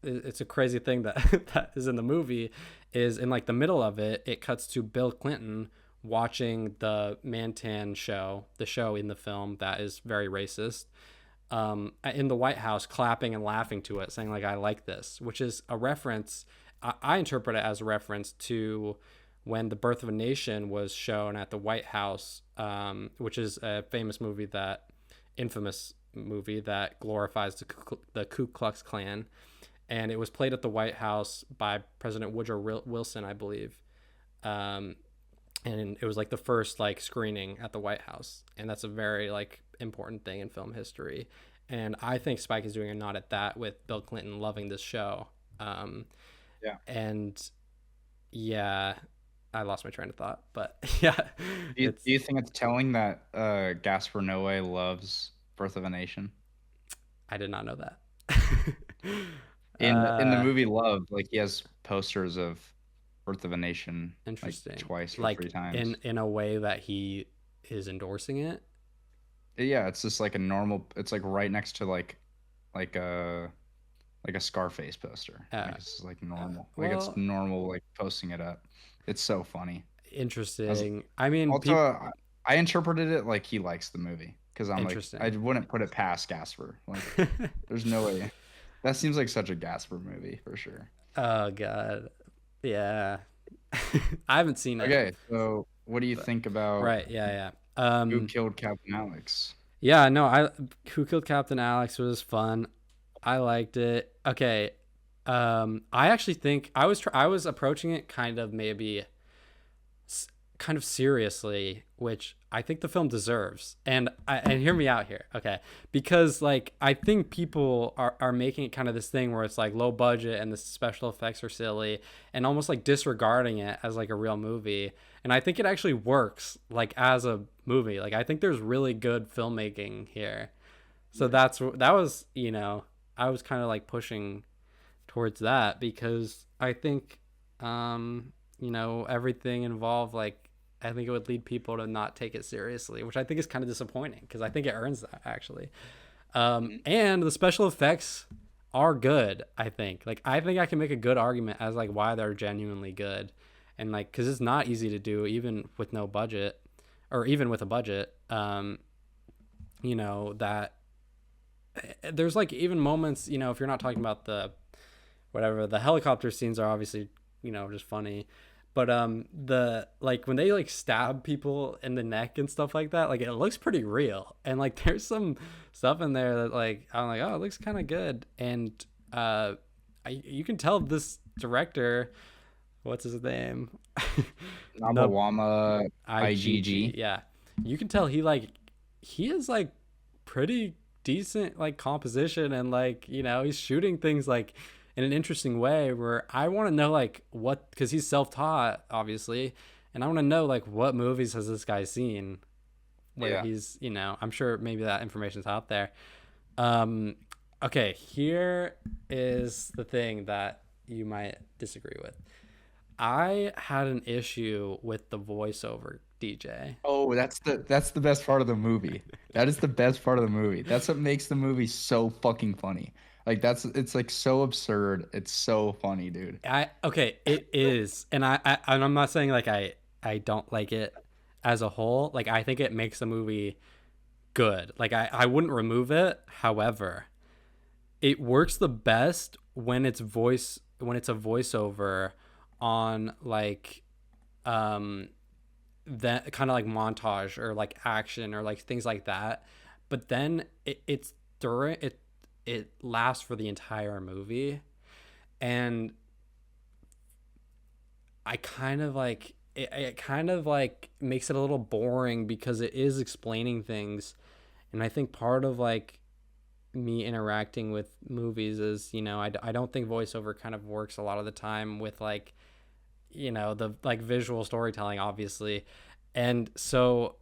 it's a crazy thing that that is in the movie, is in like the middle of it, it cuts to Bill Clinton watching the Mantan show, the show in the film that is very racist, in the White House, clapping and laughing to it, saying like, I like this, which is a reference. I interpret it as a reference to when The Birth of a Nation was shown at the White House, which is a infamous movie that glorifies the Ku Klux Klan. And it was played at the White House by President Woodrow Wilson, I believe. And it was like the first like screening at the White House. And that's a very like important thing in film history. And I think Spike is doing a nod at that with Bill Clinton loving this show. Yeah. And yeah, I lost my train of thought, but yeah. Do you think it's telling that Gaspar Noé loves Birth of a Nation? I did not know that. In the movie Love, like he has posters of Birth of a Nation like Interesting. twice or Like three times. in a way that he is endorsing it. Yeah, it's just like a normal. It's like right next to like a Scarface poster. Like it's just like normal. Like it's Well, normal like posting it up. It's so funny. interesting. I mean, Also, I interpreted it like he likes the movie because I'm like I interesting. wouldn't put it past Gasper. Like there's no way. That seems like such a Gasper movie for sure. Oh God, yeah. I haven't seen it, Okay, so what do you but think about right, yeah, yeah. Who Killed Captain Alex? Yeah, no, Who Killed Captain Alex was fun. I liked it. Okay, I actually think I was approaching it kind of maybe kind of seriously, which I think the film deserves. And hear me out here, okay? Because like I think people are making it kind of this thing where it's like low budget and the special effects are silly, and almost like disregarding it as like a real movie. And I think it actually works like as a movie. Like I think there's really good filmmaking here. So that was, I was kind of like pushing towards that because I think everything involved, like I think it would lead people to not take it seriously, which I think is kind of disappointing because I think it earns that actually. And the special effects are good. I think I can make a good argument as like why they're genuinely good, and like because it's not easy to do even with no budget, or even with a budget. That there's like even moments, if you're not talking about the helicopter scenes are obviously just funny, but the like when they like stab people in the neck and stuff like that, like it looks pretty real, and like there's some stuff in there that like I'm like, oh, it looks kind of good. And you can tell this director, what's his name? Nabawama IGG. IGG. Yeah, you can tell he is like pretty decent like composition, and like he's shooting things like in an interesting way where I want to know like what, because he's self-taught obviously, and I want to know like what movies has this guy seen where Yeah. he's I'm sure maybe that information's out there. Okay, here is the thing that you might disagree with. I had an issue with the voiceover DJ. Oh, that's the best part of the movie. That is the best part of the movie. That's what makes the movie so fucking funny. Like it's like so absurd. It's so funny, dude. It is, and I'm not saying like I don't like it as a whole. Like I think it makes the movie good. Like I wouldn't remove it. However, it works the best when it's a voiceover on like um that kind of like montage or like action or like things like that. But then it's during it lasts for the entire movie, and I kind of like it kind of like makes it a little boring because it is explaining things. And I think part of like me interacting with movies is, I don't think voiceover kind of works a lot of the time with like, the like visual storytelling, obviously. And so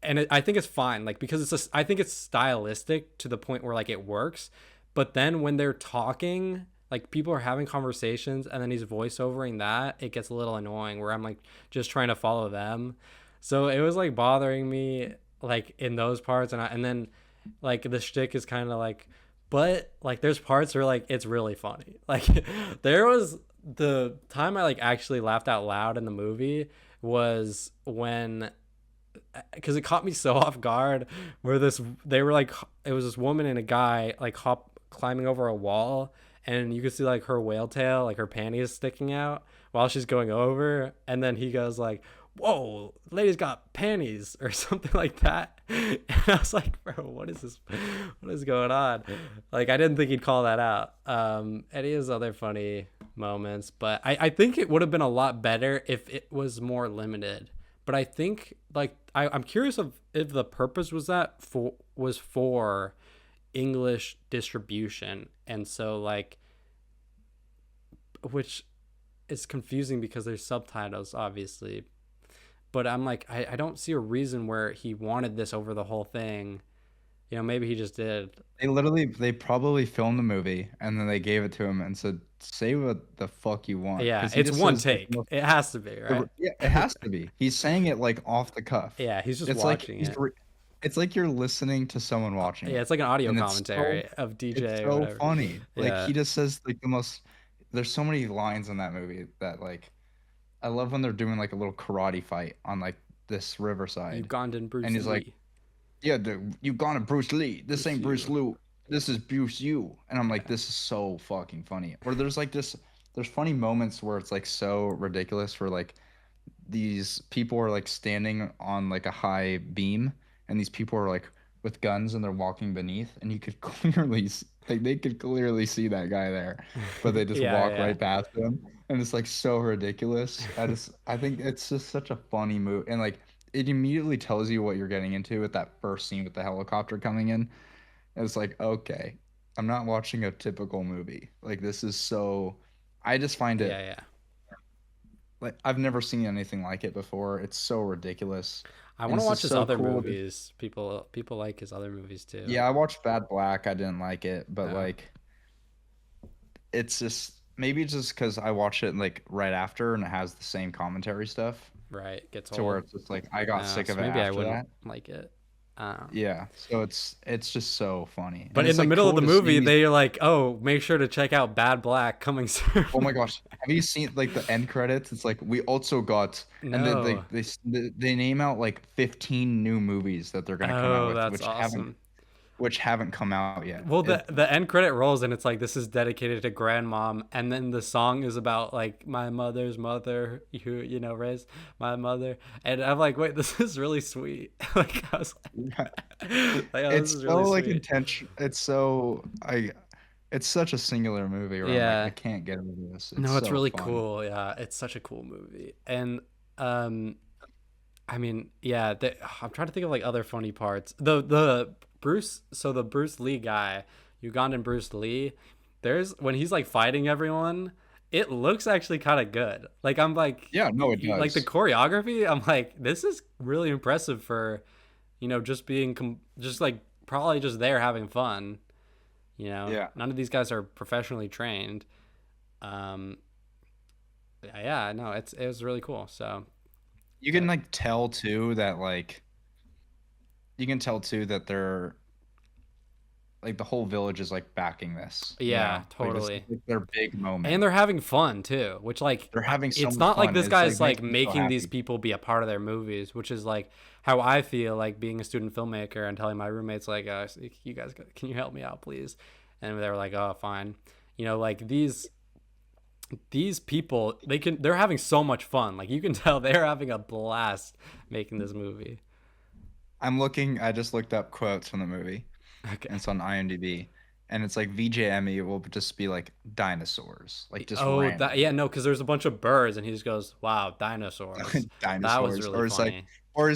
I think it's fine, like, because I think it's stylistic to the point where like it works. But then when they're talking, like people are having conversations and then he's voiceovering that, it gets a little annoying where I'm like just trying to follow them. So it was like bothering me like in those parts, and then like the shtick is kind of like, but like there's parts where like it's really funny. Like there was the time I like actually laughed out loud in the movie was when, because it caught me so off guard, where they were like, it was this woman and a guy like climbing over a wall, and you could see like her whale tail, like her panties sticking out while she's going over, and then he goes like, whoa, lady's got panties or something like that. And I was like, bro, what is this, what is going on? Like I didn't think he'd call that out. And he has other funny moments, but I think it would have been a lot better if it was more limited. But I think like I'm curious of if the purpose was for English distribution, and so like, which is confusing because there's subtitles obviously. But I'm like, I don't see a reason where he wanted this over the whole thing. Maybe he just did. They probably filmed the movie and then they gave it to him and said, "Say what the fuck you want," Yeah, because he it's just one says like the take. most, It has to be, right? yeah, it has to be. He's saying it like off the cuff. Yeah, he's just It's like watching it. it's like you're listening to someone watching Yeah, it, it's like an audio and commentary of it's DJ or so whatever. funny. Like Yeah, he just says like the most. There's so many lines in that movie that like I love when they're doing like a little karate fight on like this riverside, Ugandan and Bruce he's like, Lee. "Yeah, you gone to Bruce Lee. This Bruce ain't Bruce you. Liu. This is Bruce you." And I'm like, Yeah, this is so fucking funny. Or there's like this. There's funny moments where it's like so ridiculous. Where like these people are like standing on like a high beam, and these people are like with guns and they're walking beneath, and you could clearly like they could clearly see that guy there, but they just yeah, walk yeah, right past him, and it's like so ridiculous. I think it's just such a funny move, and like it immediately tells you what you're getting into with that first scene with the helicopter coming in. And it's like, okay, I'm not watching a typical movie. Like this is so I just find yeah, it yeah. like I've never seen anything like it before. It's so ridiculous. I And want to it's watch just his so other cool. movies. People like his other movies too. Yeah, I watched Bad Black. I didn't like it, but Yeah, like it's just maybe just because I watched it like right after and it has the same commentary stuff right. Gets to where old. it's just like I got sick So of it maybe I after wouldn't that. like it. Yeah, so it's just so funny. And But in it's the like middle of cool the to see movie, these. they're like, "Oh, make sure to check out Bad Black coming soon." Oh my gosh, have you seen like the end credits? It's like we also got, and then No. they name out like 15 new movies that they're gonna come out Oh, with, that's awesome. which haven't come out yet. Well, It the end credit rolls and it's like this is dedicated to grandmom, and then the song is about like my mother's mother, who raised my mother, and I'm like, wait, this is really sweet. Like I was like, oh, this it's is so really like sweet. intention. It's so it's such a singular movie where I'm like I Yeah, can't get over this. It's no, it's so really fun. cool. Yeah, it's such a cool movie, and um, I mean, yeah, I'm trying to think of like other funny parts. The Bruce Lee guy, Ugandan Bruce Lee, there's when he's like fighting everyone, it looks actually kind of good. Like I'm Yeah, no, it like the does. choreography, I'm like this is really impressive for, just being just like probably just there having fun. Yeah, None of these guys are professionally trained. Um, yeah, no, it was really cool. So, you can but like tell too that like you can tell too that they're like the whole village is like backing this, you yeah, know? Like this is totally. like their big And moment. they're having fun too, which like They're having so it's much not like fun. this It's like guy's makes like me so making these happy. people be a part of their movies, which is like how I feel like being a student filmmaker and telling my roommates like, you guys, can you help me out, please? And they were like, oh, fine. Like these people, they're having so much fun. Like you can tell they're having a blast making this movie. I just looked up quotes from the movie, and Okay. it's on IMDb, and it's like VJ will just be like dinosaurs, like just Oh, that, random yeah, no, because there's a bunch of birds, and he just goes, "Wow, dinosaurs." That was dinosaurs, really funny.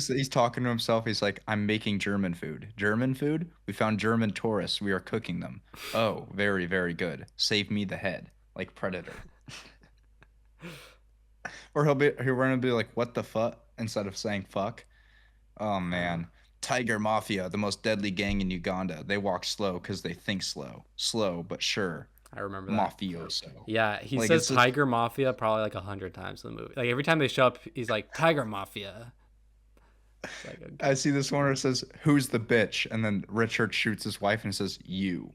he's talking to himself. He's like, "I'm making German food. German food? We found German tourists. We are cooking them. Oh, very, very good. Save me the head, like Predator." Or he'll run and be like, "What the fuck?" instead of saying "fuck." Oh Uh, man. Tiger Mafia, the most deadly gang in Uganda. They walk slow because they think slow. Slow, but sure. I remember that. Mafioso. Yeah, he Like says it's just Tiger Mafia probably like 100 times in the movie. Like every time they show up, he's like Tiger Mafia. It's like I okay. see this one where it says, "Who's the bitch?" And then Richard shoots his wife and says, "You."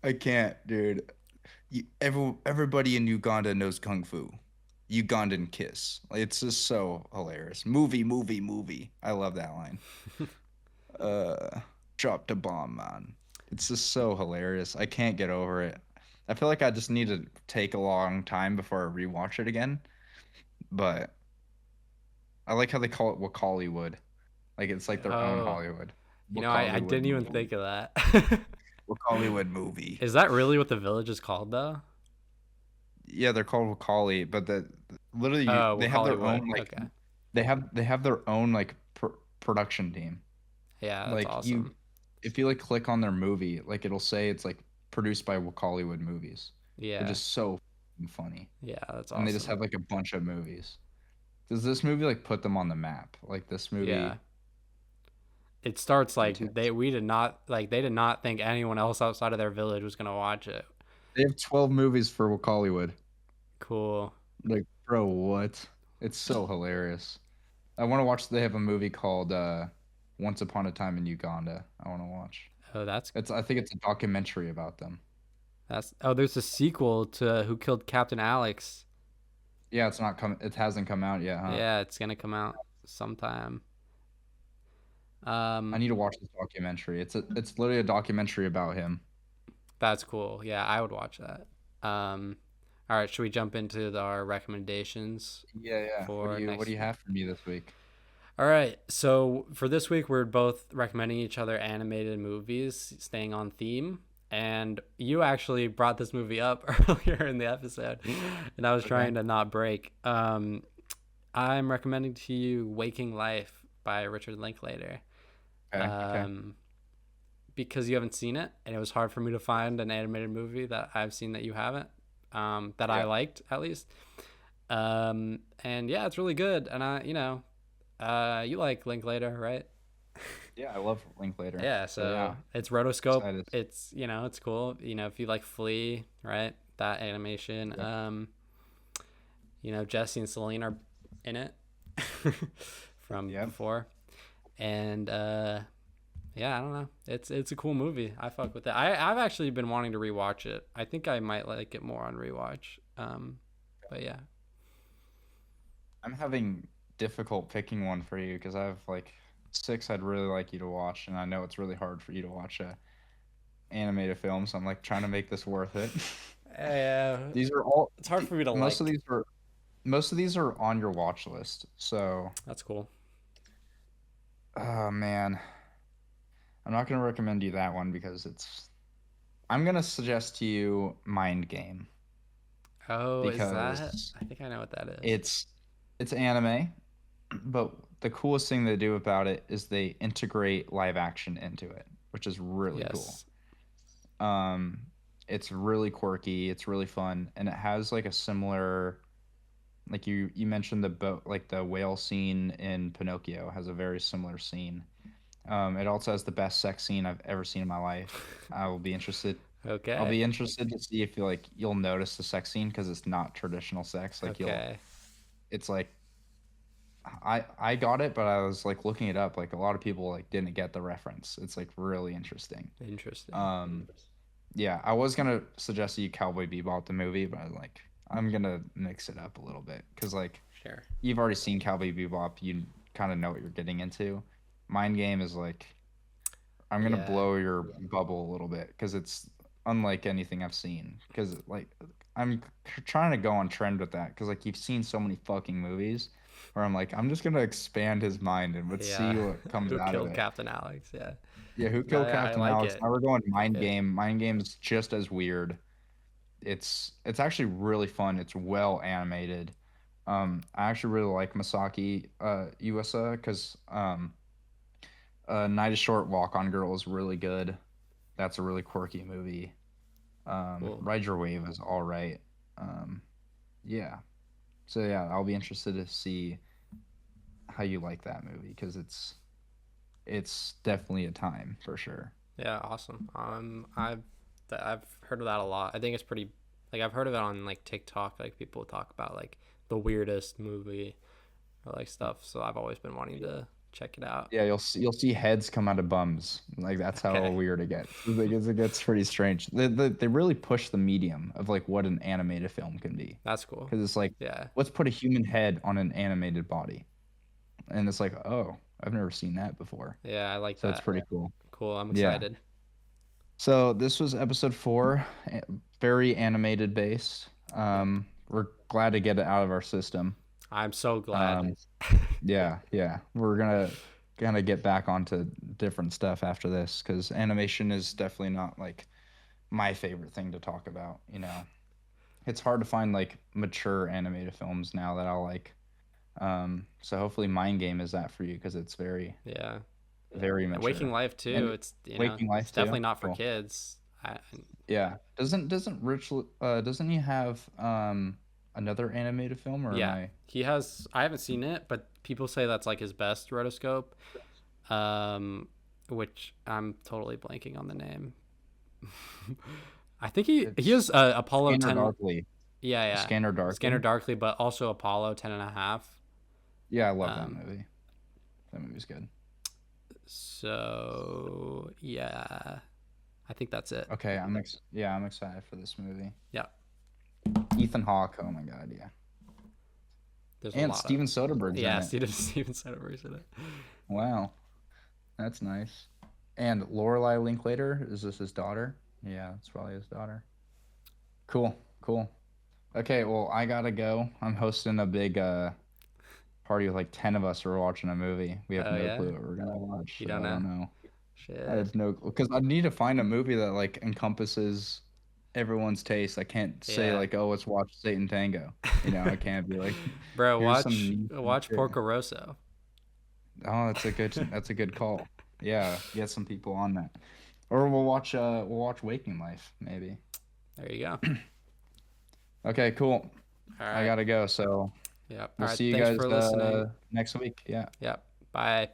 I can't, dude. Everybody in Uganda knows kung fu. Ugandan kiss. Like, it's just so hilarious. Movie, movie, movie. I love that line. Uh, Drop the bomb, man. It's just so hilarious. I can't get over it. I feel like I just need to take a long time before I rewatch it again. But I like how they call it Wakaliwood. Like it's like their own Oh, Hollywood. I Wakaliwood didn't even movie. think of that. Wakaliwood movie. Is that really what the village is called though? Yeah, they're called Wakali, but literally Oh, they have their Hollywood. own like Okay. they have their own like production team. Yeah, that's Like you awesome. if you like click on their movie, like it'll say it's like produced by Wakaliwood Movies, which Yeah. is so funny. Yeah, that's And they just awesome. have like a bunch of movies. Does this movie like put them on the map? Like this Yeah. movie, It starts like fantastic. they did not think anyone else outside of their village was gonna watch it. They have 12 movies for Wakaliwood. Cool. Like, bro, what? It's so hilarious. I want to watch. They have a movie called Once Upon a Time in Uganda. I want to watch. Oh, I think it's a documentary about them. that's oh, there's a sequel to Who Killed Captain Alex. Yeah, it's not come. It hasn't come out yet, huh? Yeah, it's gonna come out sometime. I Um, need to watch this documentary. It's literally a documentary about him. that's cool. Yeah, I would watch that. All right, should we jump into our recommendations Yeah, yeah. for What do next you week? have for me this week? All right, so for this week, we're both recommending each other animated movies, staying on theme. And you actually brought this movie up earlier in the episode, and I was Okay. trying to not break. I'm recommending to you Waking Life by Richard Linklater. Okay. Okay. Um, because you haven't seen it, and it was hard for me to find an animated movie that I've seen that you haven't, that I Yeah. liked at least. And yeah, it's really good. And you like Linklater, right? Yeah, I love Linklater. Yeah, So so yeah, it's rotoscope. excited. It's cool. If you like Flea, right? That animation. Yep. Jesse and Celine are in it from Yep. before. And yeah, I don't know. It's a cool movie. I fuck with it. I've actually been wanting to rewatch it. I think I might like it more on rewatch. But yeah. I'm having difficult picking one for you because I have like six I'd really like you to watch, and I know it's really hard for you to watch a animated film, so I'm like trying to make this worth it. Yeah, These are all it's hard for me to most of like. these are most of these are on your watch list. So, That's cool. oh man, I'm not gonna recommend you that one because I'm gonna suggest to you Mind Game Oh, is that? because I think I know what that is. it's it's anime, but the coolest thing they do about it is they integrate live action into it, which is really cool. Yes. Um, it's really quirky, it's really fun, and it has like a similar like you mentioned the boat like the whale scene in Pinocchio has a very similar scene. It also has the best sex scene I've ever seen in my life. I will be interested. I'll Okay. be interested to see if you'll notice the sex scene because it's not traditional sex. Okay. It's like I got it, but I was like looking it up. Like a lot of people like didn't get the reference. It's like really interesting. Interesting. Um, yeah, I was gonna suggest you Cowboy Bebop the movie, but I was like I'm gonna mix it up a little bit because like Sure. you've already seen Cowboy Bebop, you kind of know what you're getting into. Mind Game is like I'm gonna Yeah. blow your bubble a little bit because it's unlike anything I've seen. Because like I'm trying to go on trend with that. Because like you've seen so many fucking movies, where I'm like I'm just gonna expand his mind and let's Yeah. see what comes Who out of killed it. Captain Alex? Yeah. Yeah, Who No, Killed yeah, I Captain like Alex? it. Now we're going Mind It Game. Mind Game's just as weird. It's actually really fun. It's well animated. I actually really like Masaki Uesa because Night is Short, Walk on Girl is really good. That's a really quirky movie. cool. Ride Your Wave is all right. Um, yeah. So yeah, I'll be interested to see how you like that movie because it's definitely a time for sure. Yeah, awesome. I've heard of that a lot. I think it's pretty like I've heard of it on like TikTok. Like people talk about like the weirdest movie or like stuff. So I've always been wanting to check it out. Yeah, you'll see heads come out of bums. Like that's how Okay, weird it gets. It gets pretty strange. They really push the medium of like what an animated film can be. that's cool. Because it's like, Yeah, let's put a human head on an animated body. And it's like, oh, I've never seen that before. yeah, I like So it's that. pretty cool. Cool. I'm Yeah. excited. So this was episode 4, very animated based. Yep. We're glad to get it out of our system. I'm so glad. Um, yeah, yeah. We're gonna get back onto different stuff after this because animation is definitely not like my favorite thing to talk about. It's hard to find like mature animated films now that I'll like. So hopefully Mind Game is that for you because it's very, Yeah. very And Waking mature. Life too. And It's Waking it's Life too. definitely not for Cool. kids. Yeah. Doesn't he have another animated film or am Yeah, I he has. I haven't seen it, but people say that's like his best rotoscope. Um, which I'm totally blanking on the name. I think he it's has Apollo Scanner 10. Darkly. Yeah, yeah, Scanner Scanner Darkly. Darkly, but also Apollo 10 and a half. Yeah, I love that Um, movie. That movie's good. so yeah, I think that's it. Okay, I'm excited for this movie. Yeah, Ethan Hawke, oh my god, yeah. there's a And lot of Steven Soderbergh's in yeah. it. Steven Soderbergh's in it. Wow, that's nice. And Lorelai Linklater, is this his daughter? Yeah, that's probably his daughter. Cool, cool. Okay, well, I gotta go. I'm hosting a big party with like 10 of us. We're watching a movie. We have Oh no yeah, clue what we're gonna watch, you so don't I know. don't know. I Shit. have no because I need to find a movie that like encompasses everyone's taste. I can't say Yeah. like, oh, let's watch Satan Tango. I can't be like, Bro, here's some niche watch shit. Porco Rosso. Oh, that's a good call. Yeah, get some people on that. Or we'll watch Waking Life, maybe. There you go. Okay, cool. All I right. gotta go, so Yep. All we'll right. see you Thanks guys for listening. next week. Yeah. Yep. Bye.